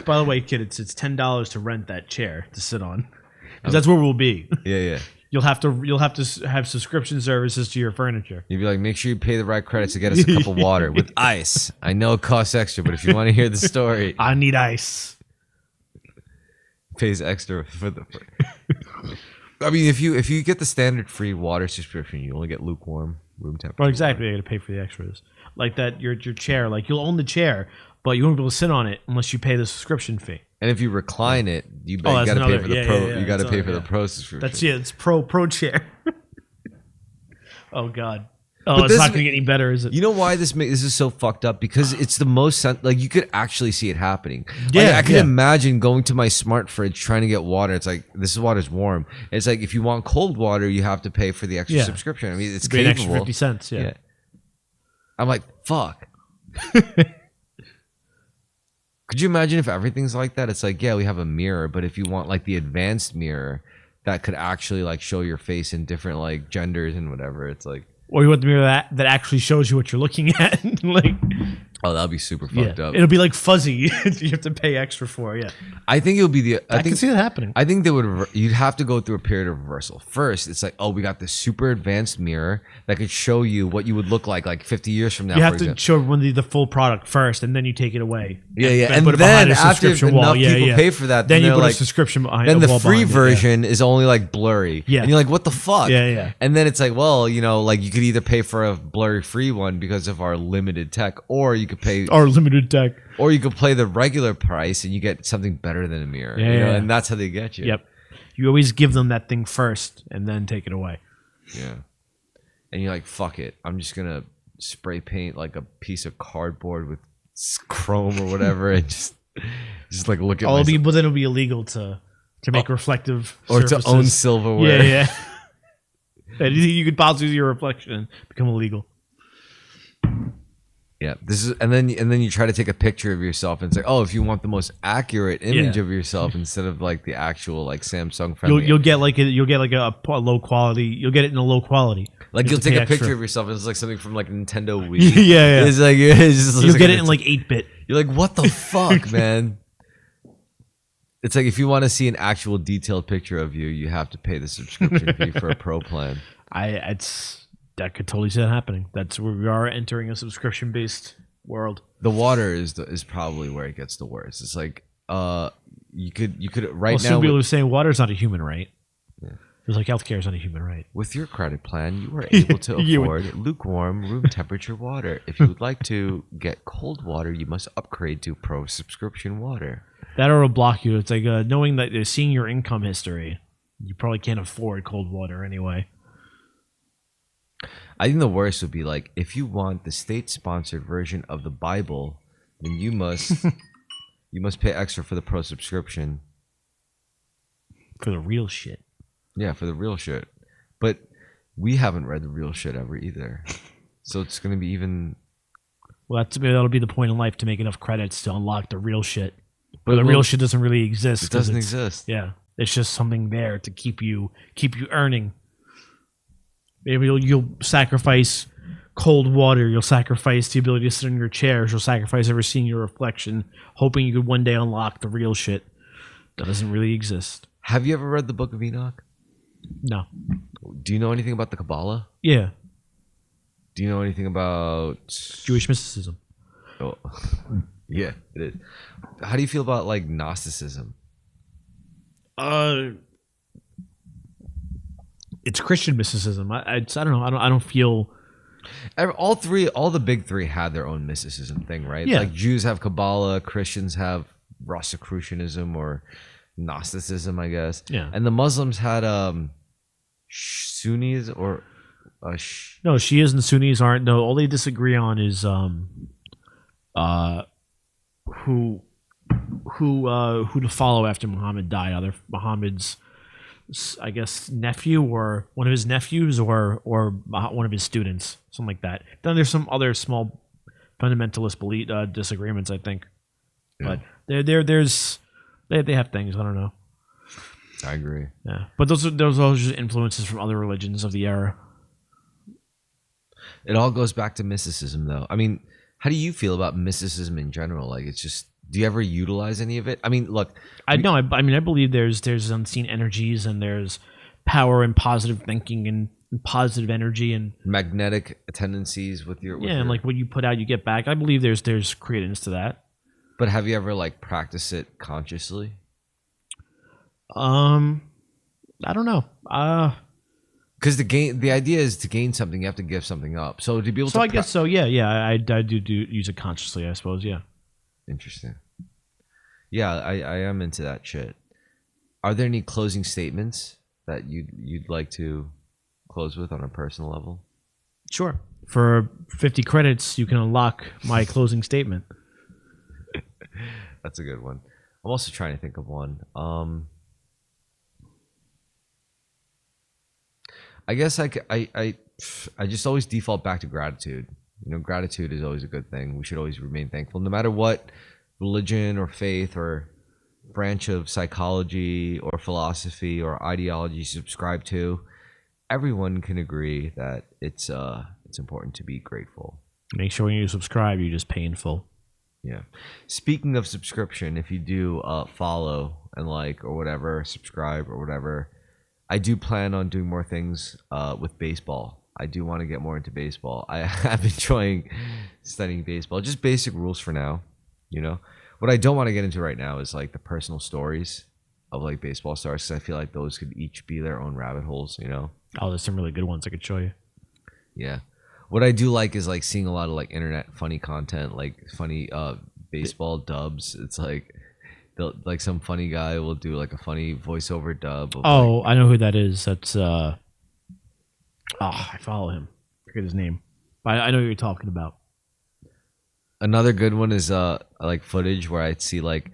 By the way, kid, it's $10 to rent that chair to sit on, because that's where we'll be. yeah. You'll have to have subscription services to your furniture. You'd be like, make sure you pay the right credits to get us a cup of water with ice. I know it costs extra, but if you want to hear the story, I need ice. pays extra for the. I mean, if you get the standard free water subscription, you only get lukewarm room temperature. Well, exactly. You got to pay for the extras, like that. Your chair, like you'll own the chair, but you won't be able to sit on it unless you pay the subscription fee. And if you recline it, you that's got to pay another- for the yeah, pro. yeah, yeah, You got to that's pay another- for the yeah. pro subscription. That's it's pro chair. Oh God. Oh, But it's this- not gonna get any better, is it? You know why this is so fucked up? Because it's the most like you could actually see it happening. Yeah, Like, I can yeah. imagine going to my smart fridge trying to get water. It's like this water's warm. It's like if you want cold water, you have to pay for the extra Yeah. subscription. I mean, it's Be an extra capable. 50 cents. Yeah. Yeah. I'm like, fuck. Could you imagine if everything's like that? It's like, yeah, we have a mirror, but if you want like the advanced mirror that could actually like show your face in different like genders and whatever, it's like, Or you want the mirror that actually shows you what you're looking at. Like, oh, that'd be super fucked up. it'll be like fuzzy. You have to pay extra for. Yeah. I think it'll be the. I can see that happening. I think they would. You'd have to go through a period of reversal. First, it's like, oh, we got this super advanced mirror that could show you what you would look like 50 years from now. You for have to example. show everyone the full product first, and then you take it away. Yeah. And And put it then behind a after subscription enough wall. Yeah, people yeah. pay for that, then you they're put a like, subscription behind. then a the wall free behind it, version is only like blurry. Yeah. And you're like, what the fuck? Yeah. And then it's like, well, you know, like you could either pay for a blurry free one because of our limited tech, or you could pay, Or limited tech. or you could play the regular price and you get something better than a mirror. Yeah, you know? yeah. And that's how they get you. Yep. You always give them that thing first, and then take it away. Yeah. And you're like, fuck it. I'm just going to spray paint like a piece of cardboard with chrome or whatever and just like look at But then myself. it'll be illegal to to make reflective or surfaces. to own silverware. Yeah. Anything you could possibly use your reflection in become illegal. Yeah, this is, and then you try to take a picture of yourself and say, oh, if you want the most accurate image of yourself instead of like the actual like Samsung friendly, You'll get like a low quality. You'll get it in a low quality. like you'll have to take pay a picture extra. of yourself and it's like something from like Nintendo Wii. Yeah. It's like You'll get it in like 8-bit. You're like, what the fuck, man? It's like if you want to see an actual detailed picture of you, you have to pay the subscription fee for a pro plan. That could totally see that happening. That's where we are entering a subscription based world. The water is probably where it gets the worst. It's like you could right now. Some people are saying water's not a human right. Yeah. It's like healthcare is not a human right. With your credit plan, you are able to afford lukewarm room temperature water. If you would like to get cold water, you must upgrade to pro subscription water. That or will block you. It's like knowing that they're seeing your income history. You probably can't afford cold water anyway. I think the worst would be like if you want the state-sponsored version of the Bible, then you must pay extra for the pro subscription. For the real shit. Yeah, for the real shit. But we haven't read the real shit ever either, so it's gonna be even. Well, that'll be the point in life to make enough credits to unlock the real shit. But the real shit doesn't really exist. It doesn't exist. Yeah, it's just something there to keep you earning. Maybe you'll sacrifice cold water. You'll sacrifice the ability to sit in your chairs. You'll sacrifice ever seeing your reflection, hoping you could one day unlock the real shit that doesn't really exist. Have you ever read the Book of Enoch? No. Do you know anything about the Kabbalah? Yeah. Do you know anything about Jewish mysticism? Oh, yeah, it is. How do you feel about like Gnosticism? It's Christian mysticism. I don't know. I don't feel. All the big three had their own mysticism thing, right? Yeah. Like Jews have Kabbalah, Christians have Rosicrucianism or Gnosticism, I guess. Yeah. And the Muslims had Sunnis or no, Shias and Sunnis aren't. No, all they disagree on is who to follow after Muhammad died. Either Muhammad's, I guess, nephew or one of his nephews or one of his students, something like that. Then there's some other small fundamentalist belief disagreements, I think. Yeah. But they have things. I don't know. I agree. Yeah, but those are just influences from other religions of the era. It all goes back to mysticism, though. I mean, how do you feel about mysticism in general? Like, it's just, do you ever utilize any of it? I mean, look, I believe there's unseen energies and there's power in positive thinking and positive energy and magnetic tendencies with your and like what you put out, you get back. I believe there's credence to that. But have you ever like practiced it consciously? I don't know. Because the idea is to gain something, you have to give something up. So to be able to, I guess so. Yeah. I do use it consciously, I suppose. Yeah. Interesting. Yeah, I am into that shit. Are there any closing statements that you'd like to close with on a personal level? Sure. For 50 credits, you can unlock my closing statement. That's a good one. I'm also trying to think of one. I guess I just always default back to gratitude. You know, gratitude is always a good thing. We should always remain thankful, no matter what religion or faith or branch of psychology or philosophy or ideology you subscribe to. Everyone can agree that it's important to be grateful. Make sure when you subscribe, you just pay in full. Yeah. Speaking of subscription, if you do follow and like or whatever, subscribe or whatever, I do plan on doing more things with baseball. I do want to get more into baseball. I have enjoying studying baseball. Just basic rules for now, you know. What I don't want to get into right now is like the personal stories of like baseball stars, because I feel like those could each be their own rabbit holes, you know. Oh, there's some really good ones I could show you. Yeah. What I do like is like seeing a lot of like internet funny content, like funny baseball dubs. It's like some funny guy will do like a funny voiceover dub. Of I know who that is. That's I follow him. Forget his name, but I know who you're talking about. Another good one is like footage where I'd see like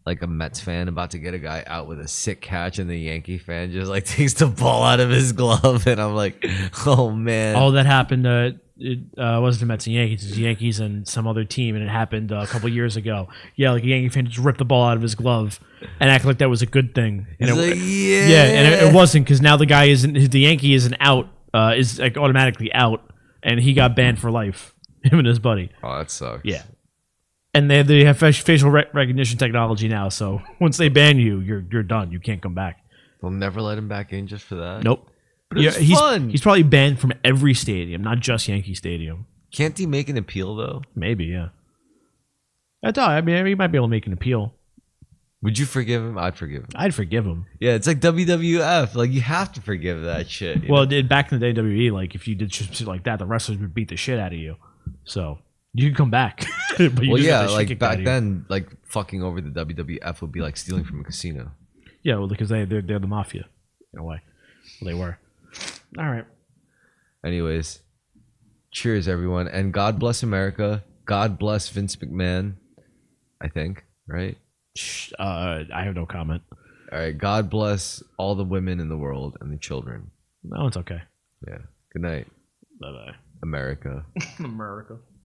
like a Mets fan about to get a guy out with a sick catch, and the Yankee fan just like takes the ball out of his glove, and I'm like, oh man. Oh, that happened. It wasn't the Mets and Yankees. It was the Yankees and some other team, and it happened a couple years ago. Yeah, like a Yankee fan just ripped the ball out of his glove and acted like that was a good thing. And He's it, like, yeah, yeah, and it wasn't, because now the guy isn't. The Yankee isn't out. Is like automatically out, and he got banned for life. Him and his buddy. Oh, that sucks. Yeah. And they have facial recognition technology now, so once they ban you, you're done. You can't come back. They'll never let him back in just for that. Nope. But it's fun. He's probably banned from every stadium, not just Yankee Stadium. Can't he make an appeal though? Maybe, yeah. That's all. I mean, he might be able to make an appeal. Would you forgive him? I'd forgive him. I'd forgive him. Yeah, it's like WWF. Like you have to forgive that shit. Well, back in the day, WWE, like if you did shit like that, the wrestlers would beat the shit out of you. So you could come back. But you well, just yeah, got the shit like kicked out back of you. then, like fucking over the WWF would be like stealing from a casino. Yeah, well, because they're the mafia in a way. Well, they were. All right. Anyways, cheers everyone, and God bless America. God bless Vince McMahon. I think, right? I have no comment. All right. God bless all the women in the world and the children. No, it's okay. Yeah. Good night, Bye bye. America. America.